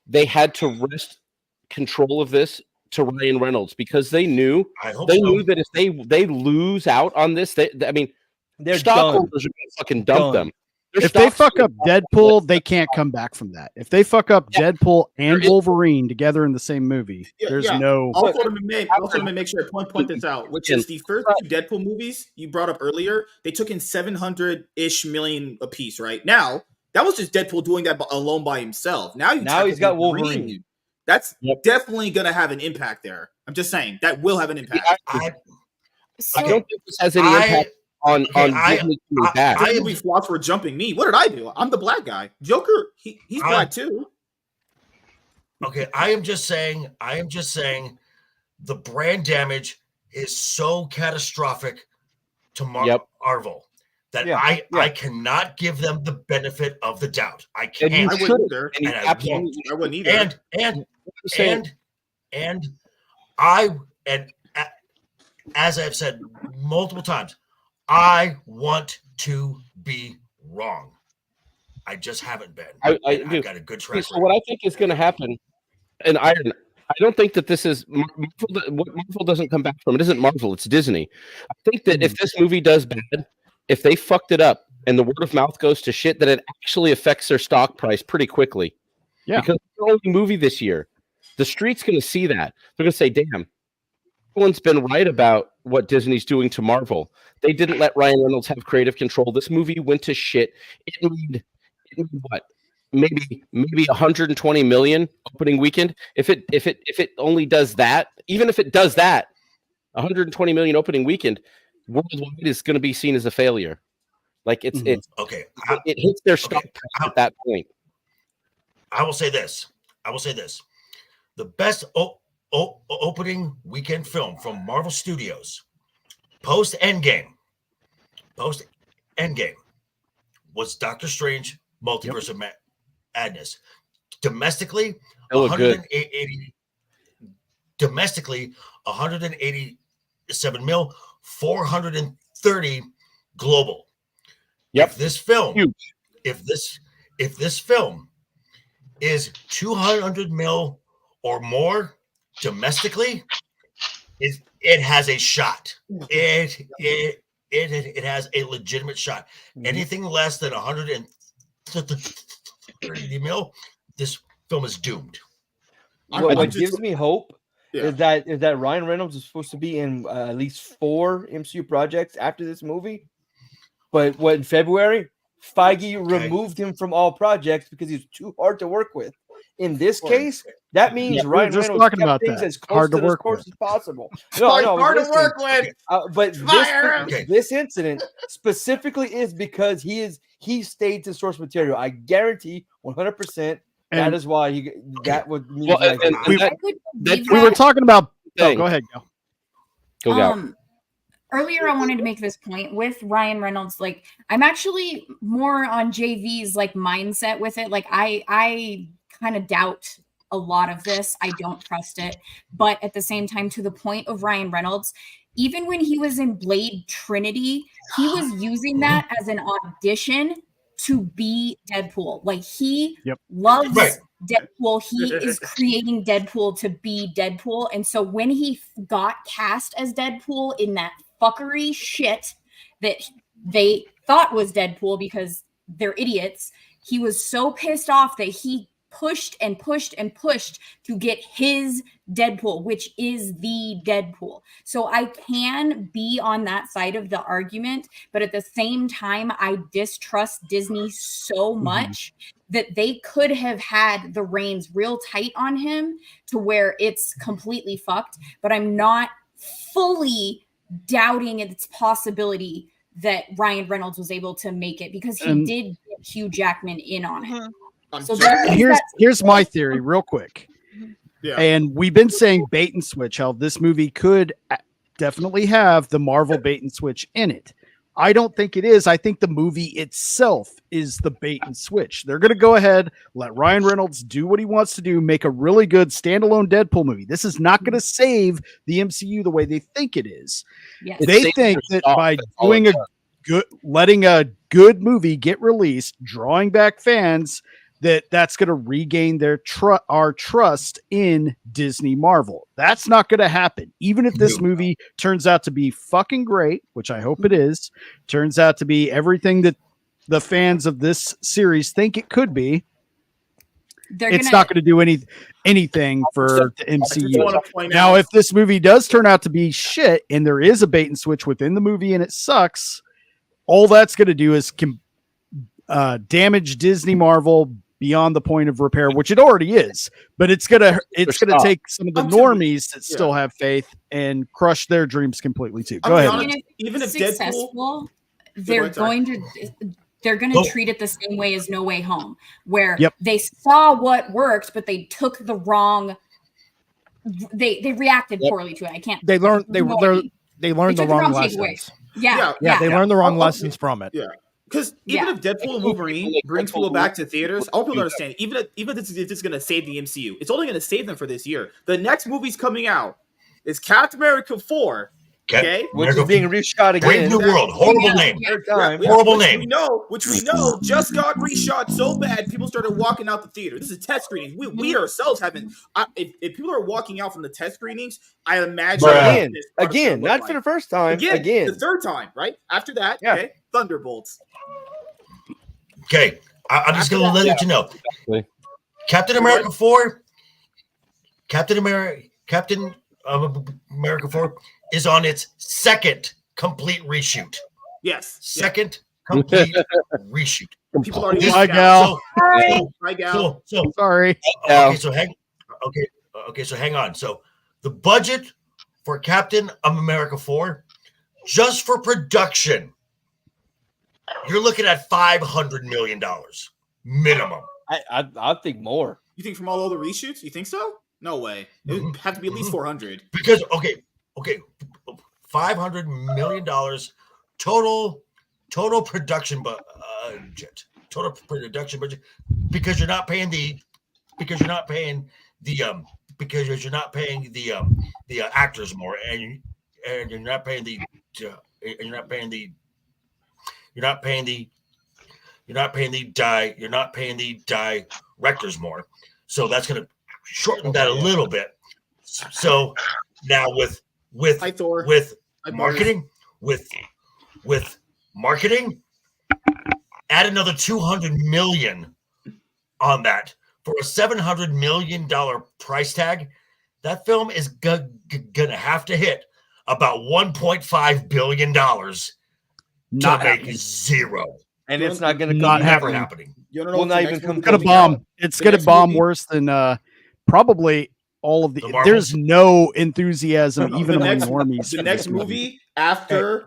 they had to wrest control of this to Ryan Reynolds, because they knew that if they lose out on this, their stockholders are going to fucking dump them. If they fuck up Deadpool, they can't come back from that. If they fuck up Deadpool and Wolverine together in the same movie, there's no. Also, let me make sure I point this out, which is the first two Deadpool movies you brought up earlier. They took in 700-ish million a piece. Right now, that was just Deadpool doing that alone by himself. Now he's got Wolverine. That's definitely going to have an impact there. I'm just saying that will have an impact. I don't think this has any impact on Disney coming back. I am flops for jumping me. What did I do? I'm the black guy. Joker, he's black too. Okay, I am just saying the brand damage is so catastrophic to Marvel that I cannot give them the benefit of the doubt. I can't. I wouldn't either. I wouldn't either. And as I've said multiple times, I want to be wrong. I just haven't been. I've got a good track record. So what I think is going to happen, and I don't think that this is what Marvel doesn't come back from. It isn't Marvel, it's Disney. I think that if this movie does bad, if they fucked it up and the word of mouth goes to shit, that it actually affects their stock price pretty quickly. Yeah. Because it's the only movie this year. The street's going to see that. They're going to say, damn, everyone's been right about what Disney's doing to Marvel. They didn't let Ryan Reynolds have creative control. This movie went to shit. It made what? Maybe 120 million opening weekend. If it only does that, even if it does that, 120 million opening weekend worldwide is going to be seen as a failure. Like it's okay. It hits their stock price at that point. I will say this. The best opening weekend film from Marvel Studios post Endgame was Doctor Strange Multiverse of Madness. Domestically, 187 mil, 430 global. If this film is 200 mil or more, domestically, it has a shot. It has a legitimate shot. Anything less than 130 mil, this film is doomed. What gives me hope is that Ryan Reynolds is supposed to be in at least 4 MCU projects after this movie. But in February, Feige removed him from all projects because he's too hard to work with. In this case, that means Ryan Reynolds kept things as close to the source as possible. Hard to work with. But this incident specifically is because he stayed to source material. I guarantee 100%. That is why that would mean we were talking about. Oh, go ahead, go. Earlier, I wanted to make this point with Ryan Reynolds. Like, I'm actually more on JV's like mindset with it. Like, I kind of doubt a lot of this. I don't trust it. But at the same time, to the point of Ryan Reynolds, even when he was in Blade Trinity, he was using that as an audition to be Deadpool. Like, he loves Deadpool. He is creating Deadpool to be Deadpool. And so when he got cast as Deadpool in that fuckery shit that they thought was Deadpool because they're idiots, he was so pissed off that he pushed and pushed and pushed to get his Deadpool, which is the Deadpool. So I can be on that side of the argument, but at the same time, I distrust Disney so much that they could have had the reins real tight on him to where it's completely fucked. But I'm not fully doubting its possibility that Ryan Reynolds was able to make it because he did get Hugh Jackman in on it. So here's my theory real quick. And we've been saying bait and switch, how this movie could definitely have the Marvel bait and switch in it. I don't think it is. I think the movie itself is the bait and switch. They're going to go ahead, let Ryan Reynolds do what he wants to do, make a really good standalone Deadpool movie. This is not going to save the MCU the way they think it is. Yes. They think that by doing letting a good movie get released, drawing back fans, that's going to regain our trust in Disney Marvel. That's not going to happen. Even if this movie turns out to be fucking great, which I hope it is, turns out to be everything that the fans of this series think it could be, it's not going to do anything for the MCU. Now, if this movie does turn out to be shit and there is a bait and switch within the movie and it sucks, all that's going to do is damage Disney Marvel beyond the point of repair, which it already is, but it's gonna take some of the normies that still have faith and crush their dreams completely too. Go ahead. Even if successful, they're going to treat it the same way as No Way Home, where they saw what worked, but they took the wrong. They reacted poorly to it. I can't. They learned the wrong lessons. They learned the wrong lessons from it. Yeah. Because even if Deadpool and Wolverine brings people back to theaters, I want people to understand, even if this is going to save the MCU, it's only going to save them for this year. The next movie's coming out is Captain America 4. Okay? Which is being reshot again. Brave New World. Horrible name. Horrible name. Which we know just got reshot so bad, people started walking out the theater. This is test screenings. We ourselves haven't. If people are walking out from the test screenings, I imagine again, not for the first time. Again, the third time, right? After that, okay, Thunderbolts. Okay, I'm just going to let you know. Captain America 4 is on its second complete reshoot. Yes. Second complete reshoot. People are Hi, Gal. Hi, Gal. So sorry. Okay, so hang on. So the budget for Captain America 4, just for production, you're looking at $500 million minimum. I think more. You think from all the reshoots? You think so? No way. It would have to be at least 400. Because $500 million total production budget. Total production budget, because you're not paying the actors more, and you're not paying the directors more. So that's going to shorten that a little bit. So now with Hi, Thor. with Hi, Buzz. marketing, with marketing, add another 200 million on that for a $700 million price tag. That film is gonna have to hit about $1.5 billion to Not make happening. zero. And it's not going to Not come happening. happening. You don't know Will if not the even next come movie It's gonna comes out. bomb. It's The gonna next bomb movie- worse than probably all of the. The Marvels? There's no enthusiasm The even among next- normies. The for next this movie. movie after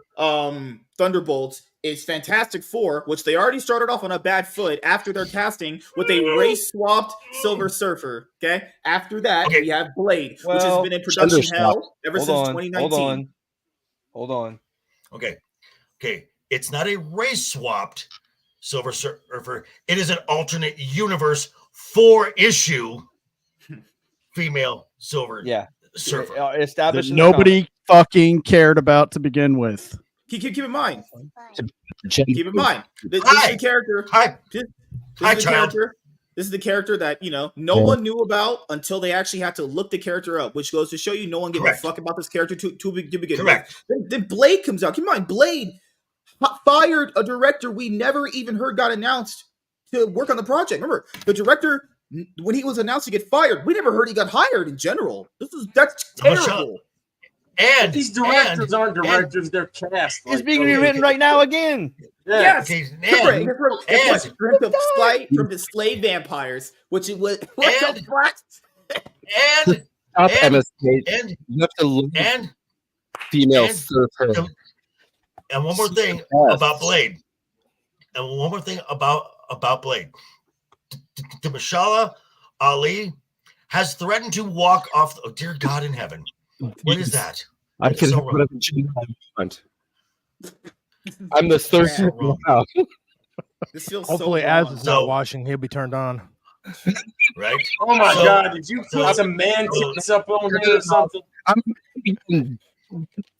Thunderbolts is Fantastic Four, which they already started off on a bad foot after their casting with a race swapped Silver Surfer. Okay, after that we have Blade, which has Well, been in production hell ever hold since on, 2019. Hold on. Okay. It's not a race swapped Silver Surfer. It is an alternate universe 4-issue female Silver Surfer. Established That in the nobody fucking cared about to begin with. Keep in mind. Keep in mind. This is the character. This is the character that no one knew about until they actually had to look the character up, which goes to show you no one gave a fuck about this character to begin with. Then Blade comes out. Keep in mind, Blade fired a director we never even heard got announced to work on the project. Remember, the director, when he was announced to get fired, we never heard he got hired in general. That's terrible. And these directors aren't directors; they're cast. It's being rewritten right now again. Yes, Okay, from the slave vampires, which it was. And you have to look at female surfer. And one more thing about Blade. And one more thing about Blade. Mashallah Ali has threatened to walk off. Oh, dear God in heaven. What is that? I can have whatever gender I want. I'm the third. Wow. This feels Hopefully, so Az wrong. is not watching. He'll be turned on. Right? Oh my God! Did you put some man tits up on here or something?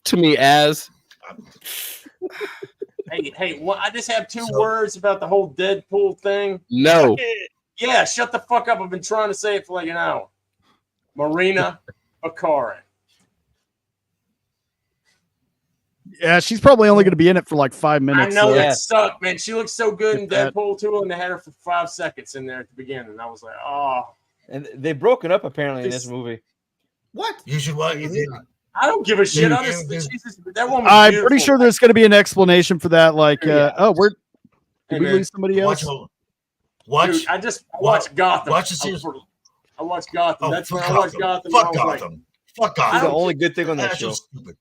To me, as Hey! Well, I just have two words about the whole Deadpool thing. No. Yeah, shut the fuck up! I've been trying to say it for like an hour. Marina Bakari. Yeah, she's probably only going to be in it for like 5 minutes. I know so- it sucked, man. She looked so good in That- Deadpool 2, and they had her for 5 seconds in there at the beginning. And I was like, oh. And they've broken up apparently in this movie. What? You should watch. I don't give a shit. Honestly, Jesus, that woman was I'm beautiful. pretty sure there's going to be an explanation for that. Like, did Hey, we man. lose somebody else? Dude, I watched Gotham. Watch the series. I watched Gotham. Oh, That's fuck when I watched Gotham. Gotham. Fuck I was like, Gotham. Fuck That's Gotham. the only good thing on that That show. was stupid.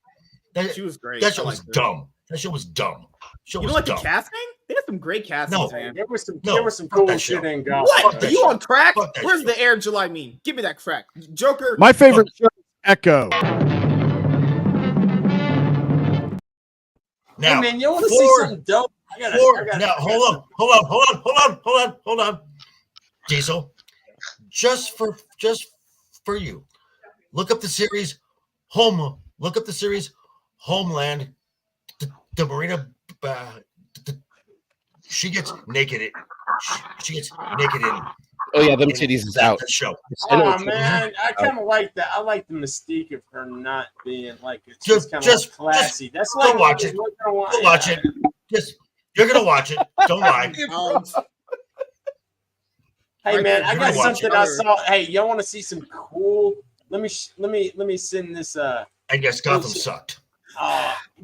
That, She was great. that show I was liked her. dumb. That show was dumb. Show You was don't like dumb. the casting? They had some great castings, man. there was some fuck cool that shit show. in Gotham. What? Fuck that You show. on crack? Fuck that Where's show. the air July mean? Give me that crack. Joker. My favorite show is Echo. Now, Hey, man, you want to see something dope? Now, hold on. Diesel, just for you, look up the series Homeland. The Marina, she gets naked. She gets naked in. Oh yeah, them titties is out. That show. Oh man, I kind of like that. I like the mystique of her not being like it's just kind of classy. That's go like watch it. Go watch it. You're gonna watch it. Don't lie. Hey man, I got You're gonna watch something it. I saw. Hey, y'all want to see some cool? Let me send this. I guess Gotham sucked.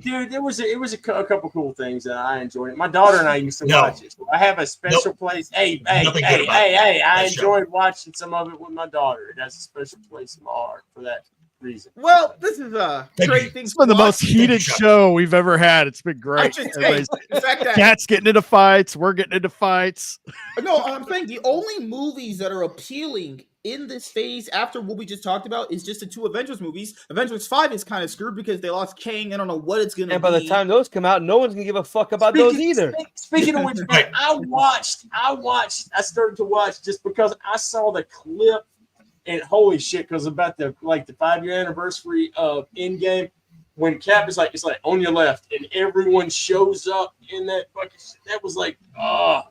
Dude, it was a couple cool things that I enjoyed. My daughter and I used to watch it. So I have a special place. Hey! Nothing good about it. I That show. enjoyed watching some of it with my daughter. It has a special place in my heart for that reason. Well, this is a great thing. It's been the most heated show we've ever had. It's been great. Everybody's- The fact that Cat's getting into fights. We're getting into fights. No, I'm saying the only movies that are appealing in this phase after what we just talked about is just the 2 Avengers movies. Avengers 5 is kind of screwed because they lost Kang. I don't know what it's gonna And be. by the time those come out, no one's gonna give a fuck about those either. Speaking of which, man, I started to watch just because I saw the clip and holy shit, because about the 5-year anniversary of Endgame, when Cap is like, it's like on your left, and everyone shows up in that fucking. That was like, So I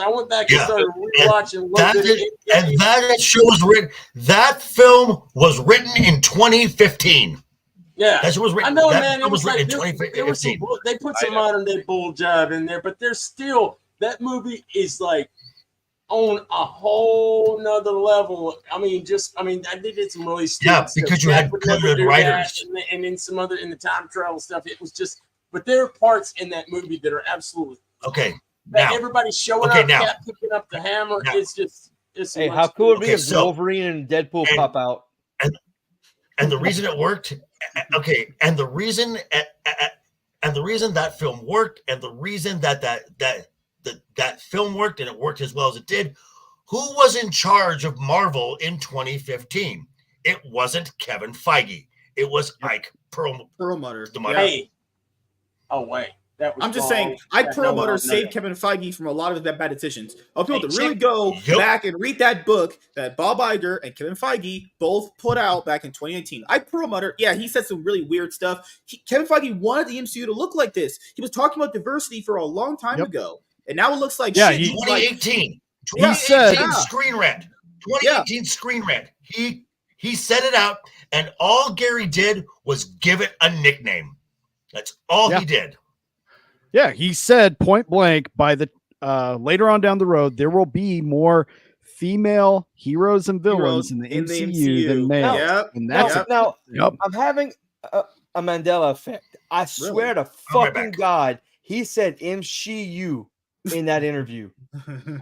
went back and started rewatching. That show was written. That film was written in 2015. Yeah, that was written. I know, that man. It was written like in 2015. they put some modern day bull jive in there, but there's still that movie is like on a whole nother level. I mean, they did some really stupid stuff. Because you had good writers, and then some other in the time travel stuff. It was just, but there are parts in that movie that are absolutely okay. Now, everybody's showing up, Cap picking up the hammer. It's just, hey, how cool would it be if Wolverine and Deadpool pop out? And the reason it worked, and the reason that film worked, and the reason that film worked and it worked as well as it did, who was in charge of Marvel in 2015? It wasn't Kevin Feige. It was Ike Perlmutter. Hey, oh wait. I'm just saying, Ike Perlmutter saved Kevin Feige from a lot of bad decisions. I'll be able to really go back and read that book that Bob Iger and Kevin Feige both put out back in 2018. Ike Perlmutter, he said some really weird stuff. Kevin Feige wanted the MCU to look like this. He was talking about diversity for a long time ago, and now it looks like shit. 2018. He said Screen Rant. 2018 Screen Rant. He set it out, and all Gary did was give it a nickname. That's all he did. Yeah, he said point blank by the later on down the road, there will be more female heroes and villains in the MCU than male. And that's I'm having a Mandela effect. I swear to fucking God, he said MCU in that interview.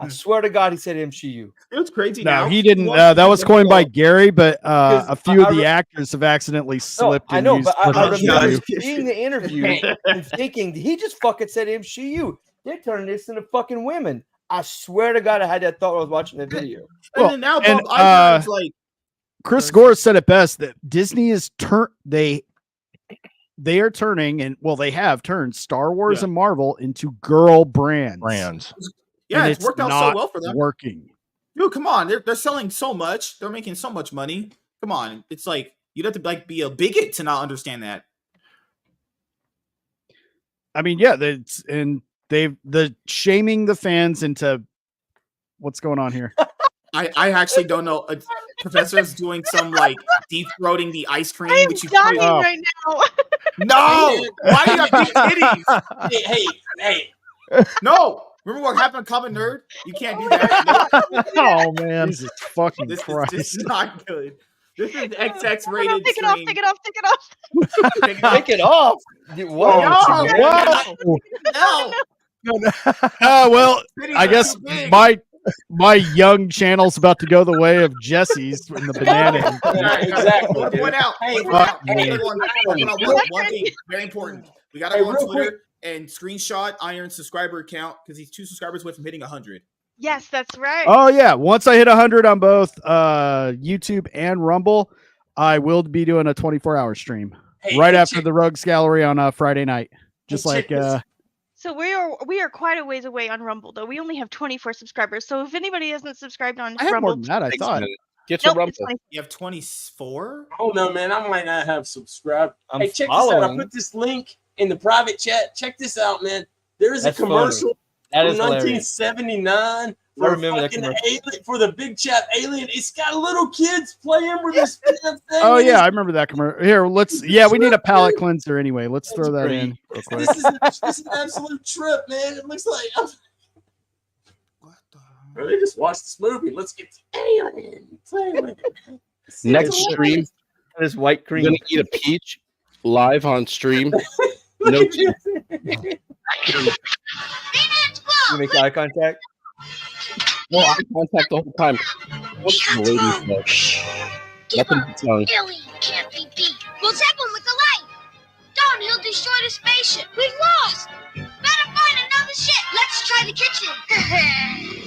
I swear to God, he said MCU. It was crazy. No, he didn't. That was coined by Gary, but a few of the actors have accidentally slipped. I know, but I remember seeing the interview and thinking he just fucking said MCU. They're turning this into fucking women. I swear to God, I had that thought while I was watching the video. And then now Bob Iger is like, Chris Gore said it best that Disney is they are turning, and they have turned Star Wars and Marvel into girl brands. Yeah, it's worked out so well for them. Working. Dude, come on. They're selling so much. They're making so much money. Come on. It's like you'd have to be a bigot to not understand that. I mean, they've shaming the fans into what's going on here. I actually don't know. Professor's doing some like deep throating the ice cream, I'm which you dying right now. No, why do you have big titties? Hey. No. Remember what happened to Common Nerd? You can't do that. Oh man, Jesus fucking this Christ! This is not good. This is XX rated. Take it off. Take it off. Take it off. Take it off. No. Well, I guess my young channel's about to go the way of Jesse's in the banana. Exactly. Point out. One thing very important. We gotta go on Twitter and screenshot Iron's subscriber account because he's 2 subscribers away from hitting 100. Yes, that's right. Oh yeah, once I hit 100 on both YouTube and Rumble, I will be doing a 24-hour stream after the Rogues Gallery on Friday night. Just like So we are quite a ways away on Rumble though. We only have 24 subscribers. So if anybody hasn't subscribed on I have Rumble, more than that. I thought. Get to Rumble. You have 24? Oh no, man! I might not have subscribed. Hey, check this out. I put this link in the private chat. Check this out, man. There is a commercial from 1979 for, for the Big Chat Alien. It's got little kids playing with this thing. Oh yeah, I remember that commercial. Here, we need a palate cleanser anyway. Let's throw that in. This is an absolute trip, man. It looks like they just watched this movie. Let's get to Alien. Next stream, this white cream. You're gonna eat a peach live on stream. No. You make eye contact. No eye contact the whole time. What's the ladies Nothing but tongue. Alien can't be beat. We'll zap him with the light. Don, he'll destroy the spaceship. We've lost. Better find another ship. Let's try the kitchen.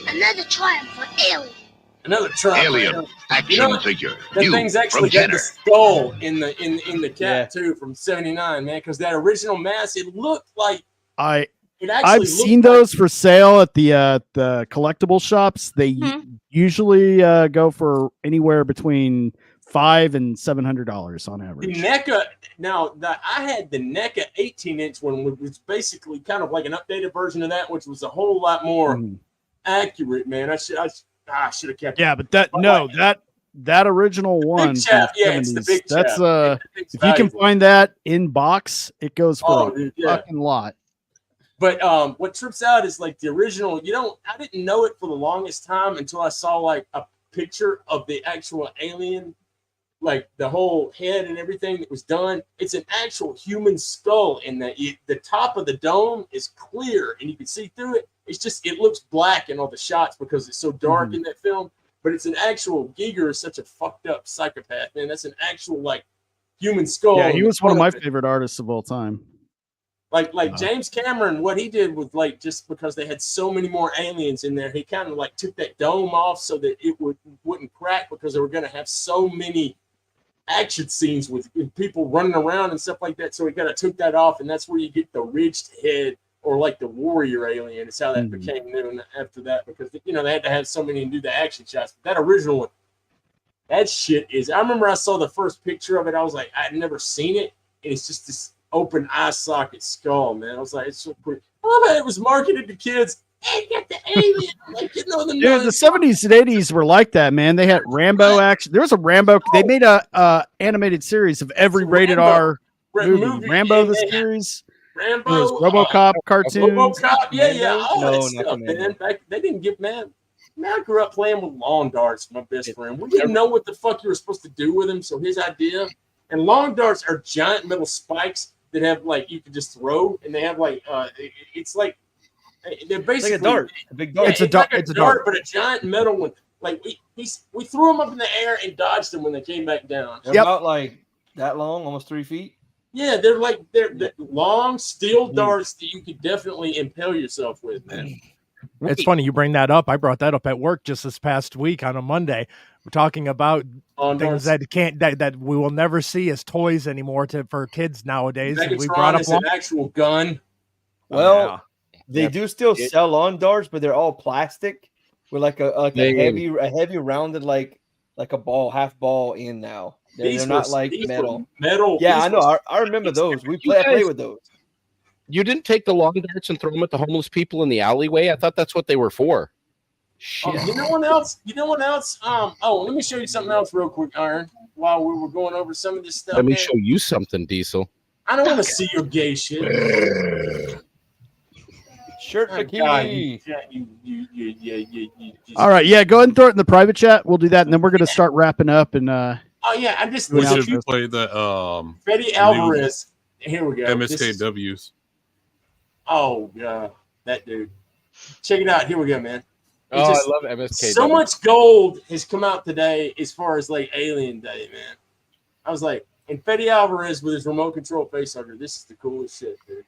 Another triumph for Alien. Another triumph. Alien action figure. That thing's actually got the skull in the cat too from '79, man. Because that original mask, it looked like I've seen those for sale at the collectible shops. They usually go for anywhere between $500 and $700 on The average. NECA, I had the NECA 18-inch one, which was basically kind of like an updated version of that, which was a whole lot more accurate, man. I should have kept it. Yeah, but that original one, Big chap, from the it's the 70s, big that's chap. It's if you can valuable. find that in box, it goes for dude, a fucking lot. But what trips out is like the original. I didn't know it for the longest time until I saw like a picture of the actual alien, like the whole head and everything that was done. It's an actual human skull, and the top of the dome is clear and you can see through it. It's just, it looks black in all the shots because it's so dark in that film. But it's an actual, Giger is such a fucked up psychopath, man. That's an actual like human skull. Yeah, he was one of my favorite artists of all time. Like James Cameron, what he did was like, just because they had so many more aliens in there, he kind of like took that dome off so that it wouldn't crack, because they were going to have so many action scenes with people running around and stuff like that. So he kind of took that off, and that's where you get the ridged head, or like the warrior alien. It's how that became known after that, because they had to have so many and do the action shots. But that original one, that shit is. I remember I saw the first picture of it. I was like, I'd never seen it, and it's just this open eye socket skull, man. I was like, it's so pretty. I love how it was marketed to kids. Hey, get the alien! Like, the Dude, the 70s and 80s were like that, man. They had Rambo action. There was a Rambo. They made a animated series of every rated R movie. Rambo the series. Rambo, there was RoboCop cartoons. RoboCop, all No, that not stuff, Rambo. man. They didn't give man. I grew up playing with lawn darts. My best friend. We didn't know what the fuck you were supposed to do with them. So his idea, and lawn darts are giant metal spikes that have like you could just throw, and they have like it's like they're basically like a dart, a big dart. Yeah, It's a dart. like It's a dart, but a giant metal one. Like we threw them up in the air and dodged them when they came back down. They're about like that long, almost 3 feet. Yeah, they're long steel darts that you could definitely impale yourself with, man. It's funny you bring that up. I brought that up at work just this past week on a Monday. We're talking about things that we will never see as toys anymore for kids nowadays. And we brought up an actual gun. Well, they do still sell lawn darts, but they're all plastic with like a heavy rounded like a ball, half ball in now. They're not like metal. Yeah, I know. I remember those. I play with those. You didn't take the long darts and throw them at the homeless people in the alleyway? I thought that's what they were for. Shit. You know what else? Let me show you something else real quick, Iron, while we were going over some of this stuff. Let me show you something, Diesel. I don't want to see your gay shit. Shirt bikini. All right, yeah, go ahead and throw it in the private chat. We'll do that, and then we're going to start wrapping up. And oh yeah, I just we should play the Fetty Alvarez. Here we go. MSKWs. Oh yeah, that dude. Check it out. Here we go, man. I love MSK. So much gold has come out today as far as like Alien Day, man. I was like, and Fetty Alvarez with his remote control facehugger. This is the coolest shit, dude.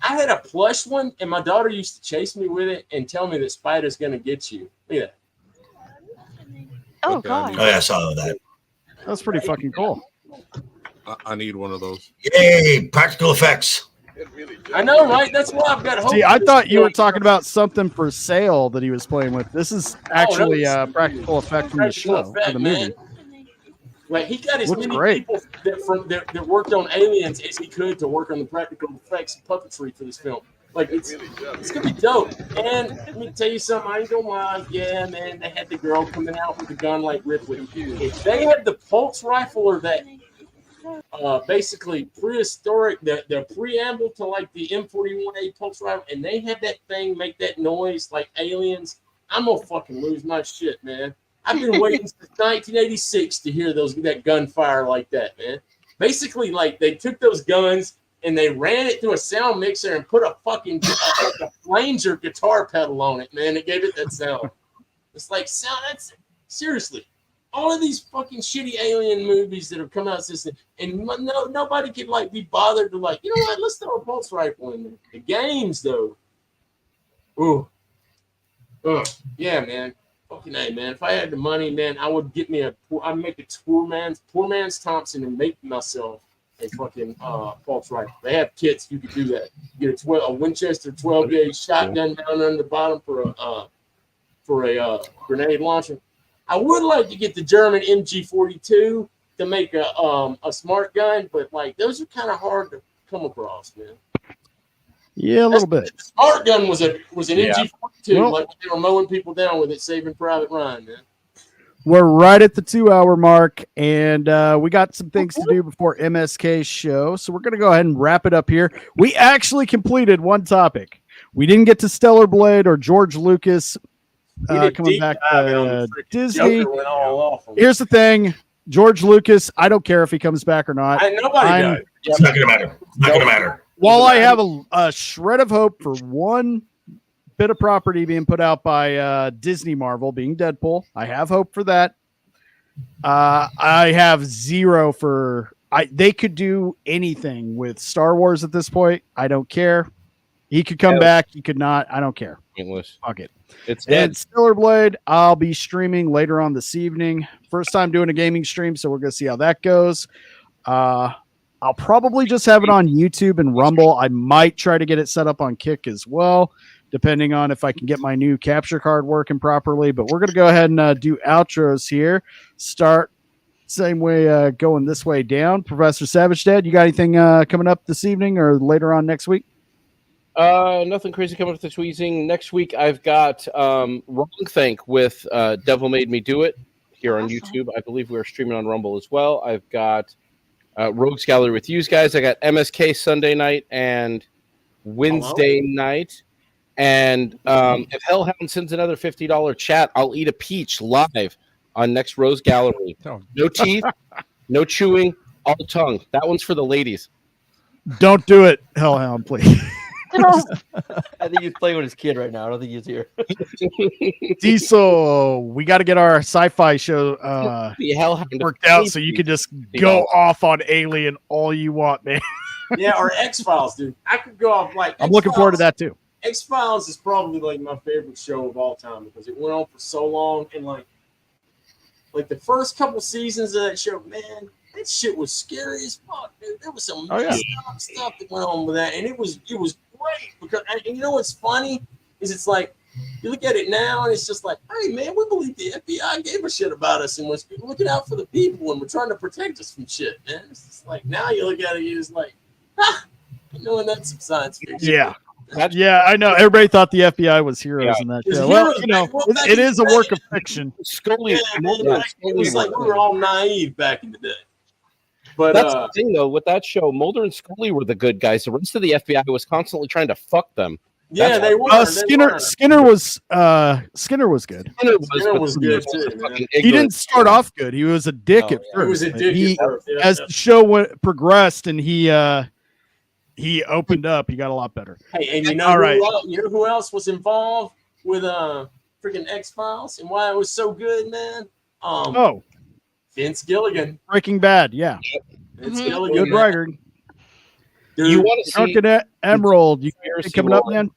I had a plush one, and my daughter used to chase me with it and tell me that Spider's gonna get you. Look at that. Oh god. Oh yeah, I saw that. That's pretty fucking cool. I need one of those. Yay! Practical effects. I know, right? That's why I've got hope. See, I thought you were talking about something for sale that he was playing with. This is actually a practical effect from the show, or the movie. Like he got as Looks many great. people that worked on Aliens as he could to work on the practical effects and puppetry for this film. Like it's gonna be dope. And let me tell you something, I ain't gonna lie. Yeah, man, they had the girl coming out with a gun like Ripley. If they had the pulse rifle or that basically prehistoric, the preamble to like the M41A pulse rifle, and they had that thing make that noise like Aliens, I'm gonna fucking lose my shit, man. I've been waiting since 1986 to hear that gunfire like that, man. Basically, like they took those guns and they ran it through a sound mixer and put a fucking like a flanger guitar pedal on it, man. It gave it that sound. It's like sound. That's seriously. All of these fucking shitty alien movies that have come out since then, and nobody could like be bothered to like, you know what? Let's throw a pulse rifle in there. The games though, yeah, man. Fucking A, man. If I had the money, man, I would get me I'd make a poor man's Thompson and make myself a fucking pulse rifle. They have kits you could do that. You get a Winchester 12 gauge shotgun down on the bottom for a grenade launcher. I would like to get the German MG42 to make a smart gun, but like those are kind of hard to come across, man. Yeah, a little bit. The smart gun was an MG42, Well, like they were mowing people down with it, Saving Private Ryan, man. We're right at the 2-hour mark, and we got some things to do before MSK's show, so we're going to go ahead and wrap it up here. We actually completed one topic. We didn't get to Stellar Blade or George Lucas coming back to Disney. Here's the thing. George Lucas, I don't care if he comes back or not. Nobody does. It's not going to matter. Not going to matter. While I have a shred of hope for one bit of property being put out by Disney Marvel, being Deadpool, I have hope for that. I have zero for they could do anything with Star Wars at this point. I don't care. He could come back. He could not. I don't care. Fuck it. It's dead. And Stellar Blade, I'll be streaming later on this evening. First time doing a gaming stream, so we're going to see how that goes. I'll probably just have it on YouTube and Rumble. I might try to get it set up on Kick as well, depending on if I can get my new capture card working properly. But we're going to go ahead and do outros here. Start same way, going this way down. Professor Savage Dad, you got anything coming up this evening or later on next week? Nothing crazy coming up this week. Next week, I've got Wrong Think with Devil Made Me Do It here on YouTube. I believe we're streaming on Rumble as well. I've got Rogues Gallery with you guys. I got MSK Sunday night and Wednesday night. And if Helhound sends another $50 chat, I'll eat a peach live on next Rose Gallery. No teeth, no chewing, all tongue. That one's for the ladies. Don't do it, Hellhound, please. I think he's playing with his kid right now. I don't think he's here. Diesel, we got to get our sci-fi show worked out so you can just go off on Alien all you want, man. Yeah, or X-Files, dude. I could go off like I'm looking forward to that too. X-Files is probably like my favorite show of all time because it went on for so long, and like the first couple seasons of that show, man, that shit was scary as fuck, dude. There was some messed up stuff that went on with that, and it was great because, and you know what's funny is it's like you look at it now and it's just like, hey man, we believe the FBI gave a shit about us and was looking out for the people and we're trying to protect us from shit, man. It's just like now you look at it, you're just like, you know, and that's some science fiction. Yeah. Yeah, I know. Everybody thought the FBI was heroes in that show. Well, you know, it is a work of fiction. Scully, it was like we were all naive back in the day. But that's the thing, though, with that show, Mulder and Scully were the good guys. The rest of the FBI was constantly trying to fuck them. Yeah, they were. Skinner was good. Skinner was good too. He didn't start off good. He was a dick at first. He was a dick at first. As the show progressed and he opened up, he got a lot better. Hey, and you know who else was involved with freaking X-Files and why it was so good, man? Vince Gilligan. Breaking Bad, yeah. Vince Gilligan. Good writer. You want to see Drunken Emerald? You coming up, man?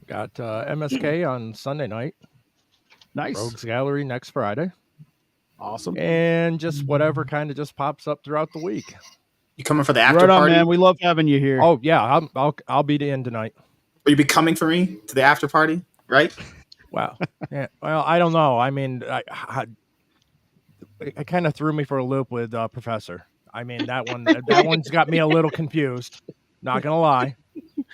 Got MSK on Sunday night. Nice. Rogues Gallery next Friday. Awesome. And just whatever kind of just pops up throughout the week. You coming for the after right on, party? Man. We love having you here. Oh yeah, I'll be in tonight. Will you be coming for me to the after party? Right? Wow. Yeah. Well, I don't know. I mean, it kind of threw me for a loop with Professor. I mean, that one's got me a little confused. Not gonna lie.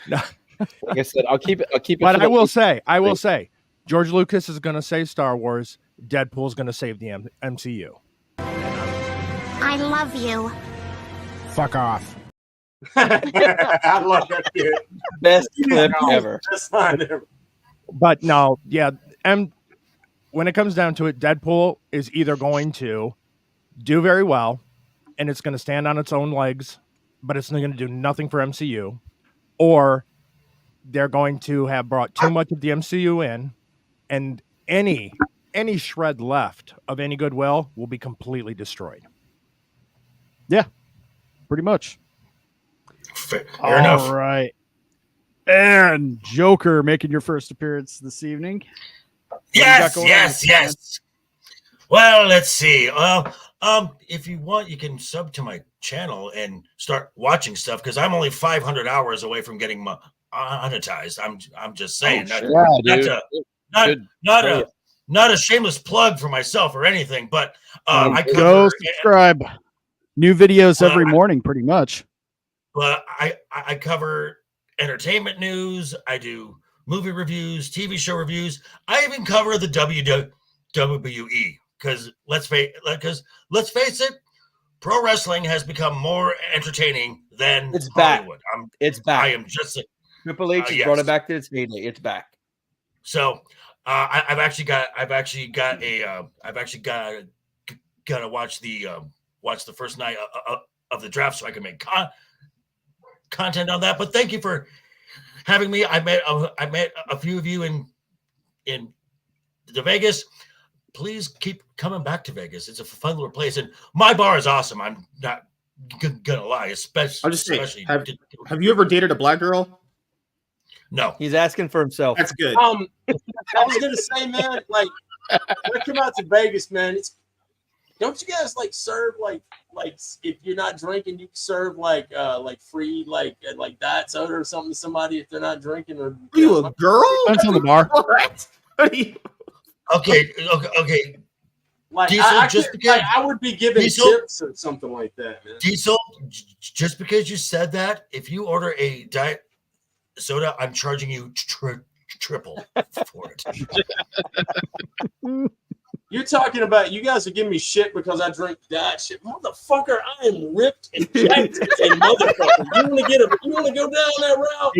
Like I said, I'll keep it. But I will say, George Lucas is gonna save Star Wars. Deadpool's gonna save the MCU. I love you. Fuck off. I love that kid. Best clip ever. Best line ever. But no, yeah, when it comes down to it, Deadpool is either going to do very well, and it's going to stand on its own legs, but it's not going to do nothing for MCU, or they're going to have brought too much of the MCU in, and any shred left of any goodwill will be completely destroyed. Yeah, pretty much. Fair enough. All right. And Joker making your first appearance this evening. Yes. Well, let's see. If you want, you can sub to my channel and start watching stuff because I'm only 500 hours away from getting monetized. I'm just saying. Not not a shameless plug for myself or anything, but I go cover subscribe. New videos every morning, pretty much. But I cover entertainment news. I do movie reviews, TV show reviews. I even cover the WWE because let's face it, pro wrestling has become more entertaining than It's back. Hollywood. It's back. I am just a, Triple H has brought it back to its heyday. It's back. So I've actually got to watch the first night of the draft so I can make content on that. But thank you for having me. I met a few of you in the Vegas. Please keep coming back to Vegas. It's a fun little place, and my bar is awesome. I'm not gonna lie, especially. I'll just say, have you ever dated a black girl? No. He's asking for himself. That's good. I was gonna say, man, like when I come out to Vegas, man, don't you guys like serve like if you're not drinking, you serve like free like diet soda or something to somebody if they're not drinking? Or are you a girl? Depends on the bar. What? Okay. Like Diesel, I would be giving tips or something like that, man. Diesel, just because you said that, if you order a diet soda, I'm charging you triple for it. You're talking about you guys are giving me shit because I drink diet shit. Motherfucker, I am ripped and jacked as a motherfucker. You want to go down that route?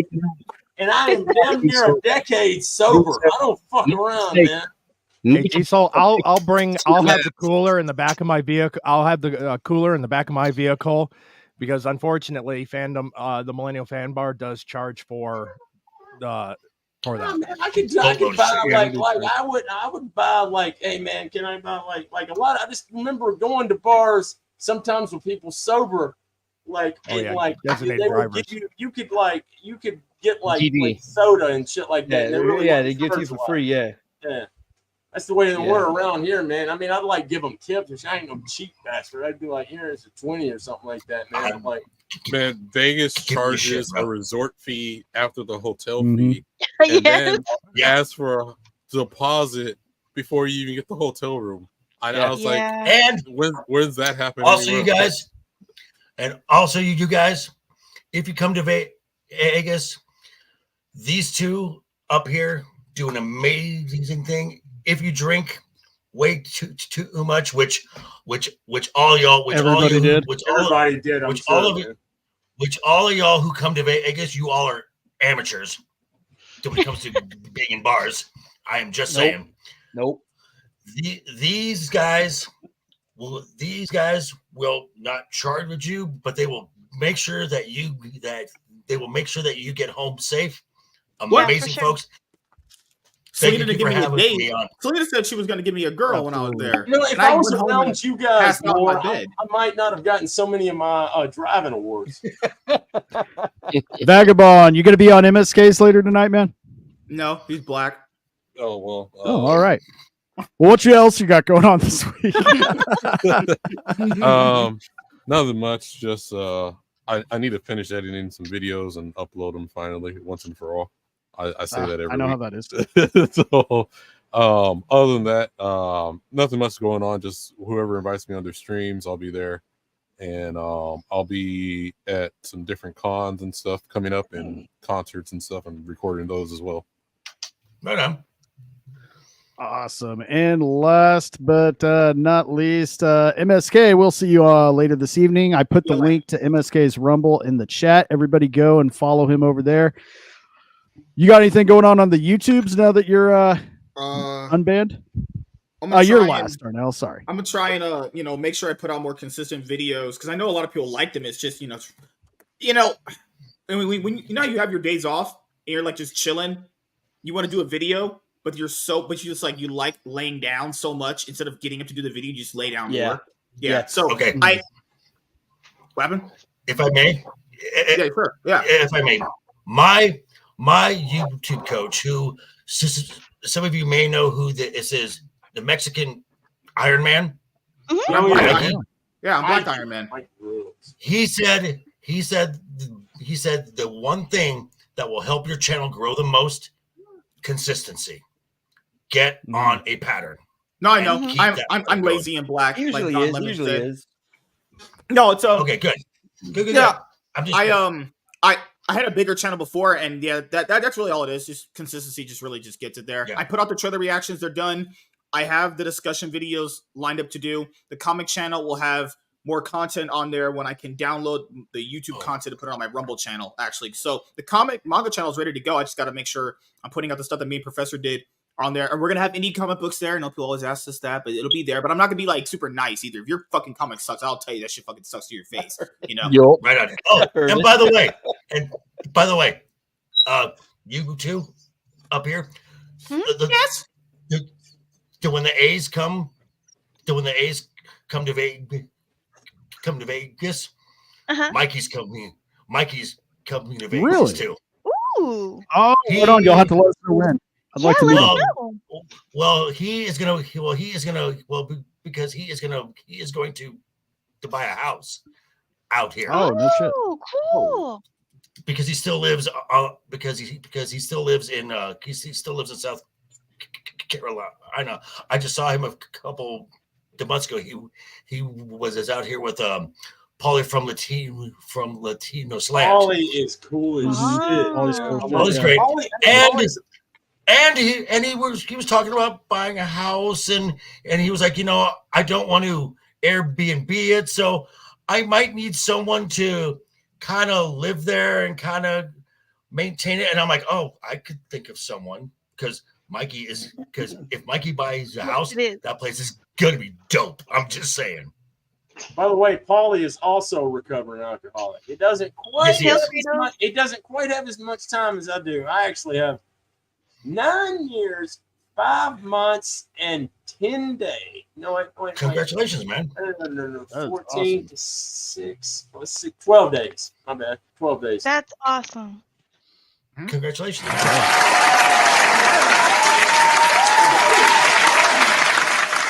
And I am damn near a decade sober. I don't fuck around, man. Hey, Diesel, I'll have the cooler in the back of my vehicle. I'll have the cooler in the back of my vehicle because unfortunately, the Millennial Fan Bar does charge for that. Oh, man, I could buy I would buy like, hey man, can I buy like a lot? I just remember going to bars sometimes with people sober, like they would give you could get like soda and shit like that. They give you for free. Yeah. That's the way they were around here, man. I mean, I'd like give them tips, which I ain't no cheap bastard. I'd be like, here is a 20 or something like that, man. I'm like, man, Vegas charges a resort fee after the hotel fee, and then ask for a deposit before you even get the hotel room. I was like, and when's that happen? Also, you guys, if you come to Vegas, these two up here do an amazing thing. If you drink way too much, which all y'all, all of y'all who come to Vegas, you all are amateurs when it comes to being in bars. I am just saying. Nope. These guys will not charge with you, but they will make sure that you get home safe. Amazing folks. Selena give me a date. Selena said she was going to give me a girl when I was there. You know, if I was around you guys more, I might not have gotten so many of my driving awards. Vagabond, you going to be on MSKs later tonight, man? No, he's black. Oh, well. All right. Well, what else you got going on this week? Nothing much. Just I need to finish editing some videos and upload them finally once and for all. I say that every week. I know how that is. So, other than that, nothing much going on. Just whoever invites me on their streams, I'll be there, and I'll be at some different cons and stuff coming up, and concerts and stuff, and recording those as well. Right on. Awesome. And last but not least, MSK. We'll see you later this evening. I put the link to MSK's Rumble in the chat. Everybody go and follow him over there. You got anything going on the YouTubes now that you're unbanned? You're last, Darnell. Sorry. I'm gonna try and make sure I put out more consistent videos because I know a lot of people like them. It's just when you have your days off and you're like just chilling, you want to do a video, but you like laying down so much instead of getting up to do the video, you just lay down more. Yeah. So okay. What happened? If I may, sure. Yeah. If I may, my YouTube coach, who some of you may know who this is, the Mexican Iron Man. Mm-hmm. I'm Black Iron Man. He said the one thing that will help your channel grow the most: consistency. get on a pattern. No, I know. Keep that I'm going. lazy and black. Usually like is. Don Usually said. is. No, it's okay. Good. Good. Yeah, I'm just. I had a bigger channel before, and yeah, that's really all it is. Just consistency, just really just gets it there. Yeah. I put out the trailer reactions; they're done. I have the discussion videos lined up to do. The comic channel will have more content on there when I can download the YouTube content to put it on my Rumble channel. Actually, so the comic manga channel is ready to go. I just got to make sure I'm putting out the stuff that me and Professor did on there, and we're gonna have indie comic books there. I know people always ask us that, but it'll be there. But I'm not gonna be like super nice either. If your fucking comic sucks, I'll tell you that shit fucking sucks to your face. You know, Right on. Oh, and by the way, you two up here. Yes. When the A's come to Vegas, Mikey's coming to Vegas Really? too. Ooh. Oh, hold on. You'll have to let us know when. I'd like to meet him. Well, he is going to buy a house out here. Oh, no shit. Oh, cool. Because he still lives because he still lives in South Carolina. I just saw him a couple of months ago. He was out here with Paulie from Latino Slam. Paulie is cool as shit. Paulie's great. And he was talking about buying a house, and he was like, I don't want to Airbnb it, so I might need someone to kind of live there and kind of maintain it. And I'm like, oh, I could think of someone because if Mikey buys a house, that place is gonna be dope. I'm just saying. By the way, Paulie is also a recovering alcoholic. It doesn't quite have as much time as I do. I actually have 9 years, 5 months, and 10 days. No, wait. Congratulations, man. No. 14 to 6. 12 days. My bad. 12 days. That's awesome. Congratulations.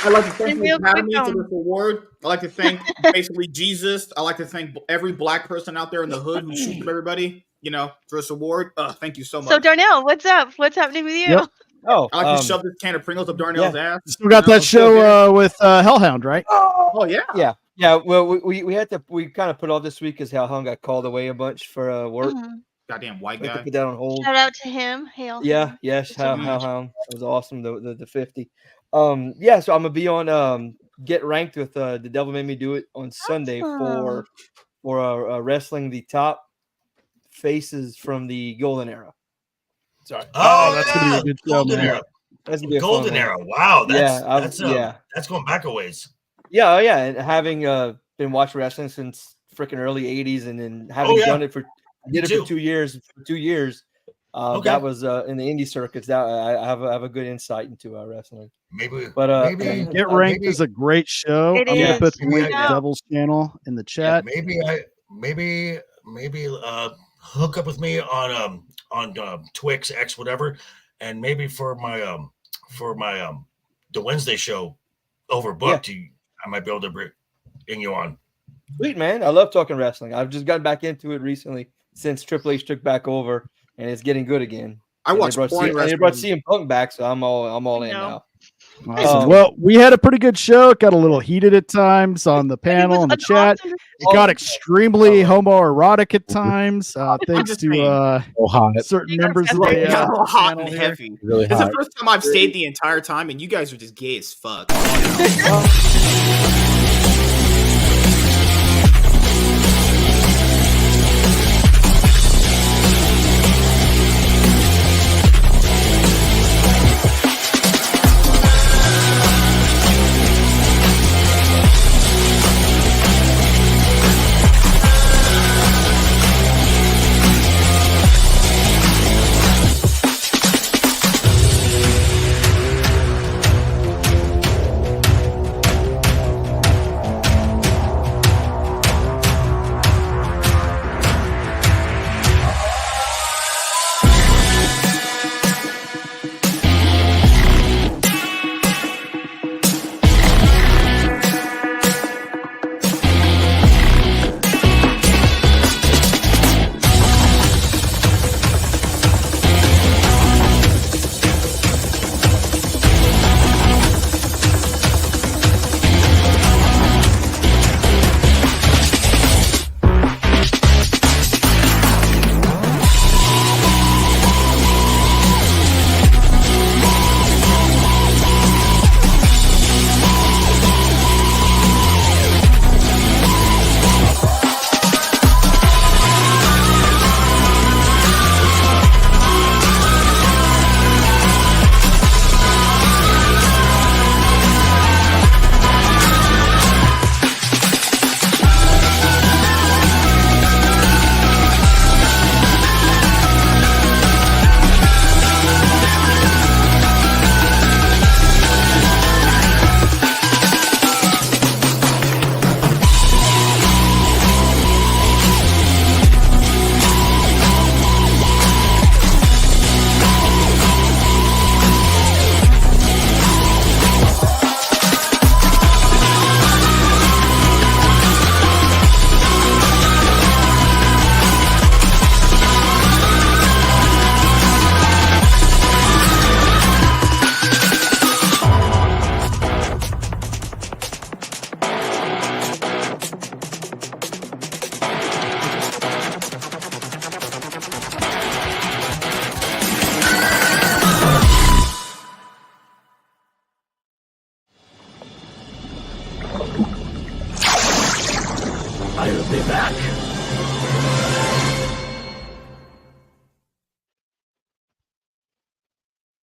I'd like to thank the Academy for this award. I'd like to thank basically Jesus. I'd like to thank every black person out there in the hood who shoots everybody, for this award. Thank you so much. So Darnell, what's up? What's happening with you? Yep. Oh, I like to shove this can of Pringles up Darnell's ass. Still got that show with Helhound, right? Oh yeah. Yeah. Well, we had to. We kind of put all this week because Helhound got called away a bunch for work. Goddamn white We had guy. to put that on hold. Shout out to him. Hail. Yeah. Yes. Helhound. It was awesome. The 50. Yeah. So I'm gonna be on Get Ranked with The Devil Made Me Do It on Sunday for wrestling the top faces from the Golden Era. Sorry. Oh, that's gonna be a good show, Golden man. Era. That's gonna be a Golden fun one. Era. Wow. That's yeah. That's going back a ways. Yeah, and having been watching wrestling since freaking early '80s, and then having done it for 2 years. That was in the indie circuits. That I have a good insight into wrestling. Maybe, Get Ranked is a great show. I'm gonna put the link to Devil's channel in the chat. Maybe hook up with me on Twix X whatever, and maybe for my the Wednesday show overbooked. I might be able to bring you on. Sweet, man. I love talking wrestling. I've just gotten back into it recently since Triple H took back over, and it's getting good again. I watched They brought CM Punk back, so I'm all in now. Awesome. Well, we had a pretty good show. It got a little heated at times on the panel and the chat. It got extremely homoerotic at times, thanks to certain members of the hot panel and here. heavy. Really It's hot. the first time I've stayed the entire time, and you guys are just gay as fuck. I'll be back.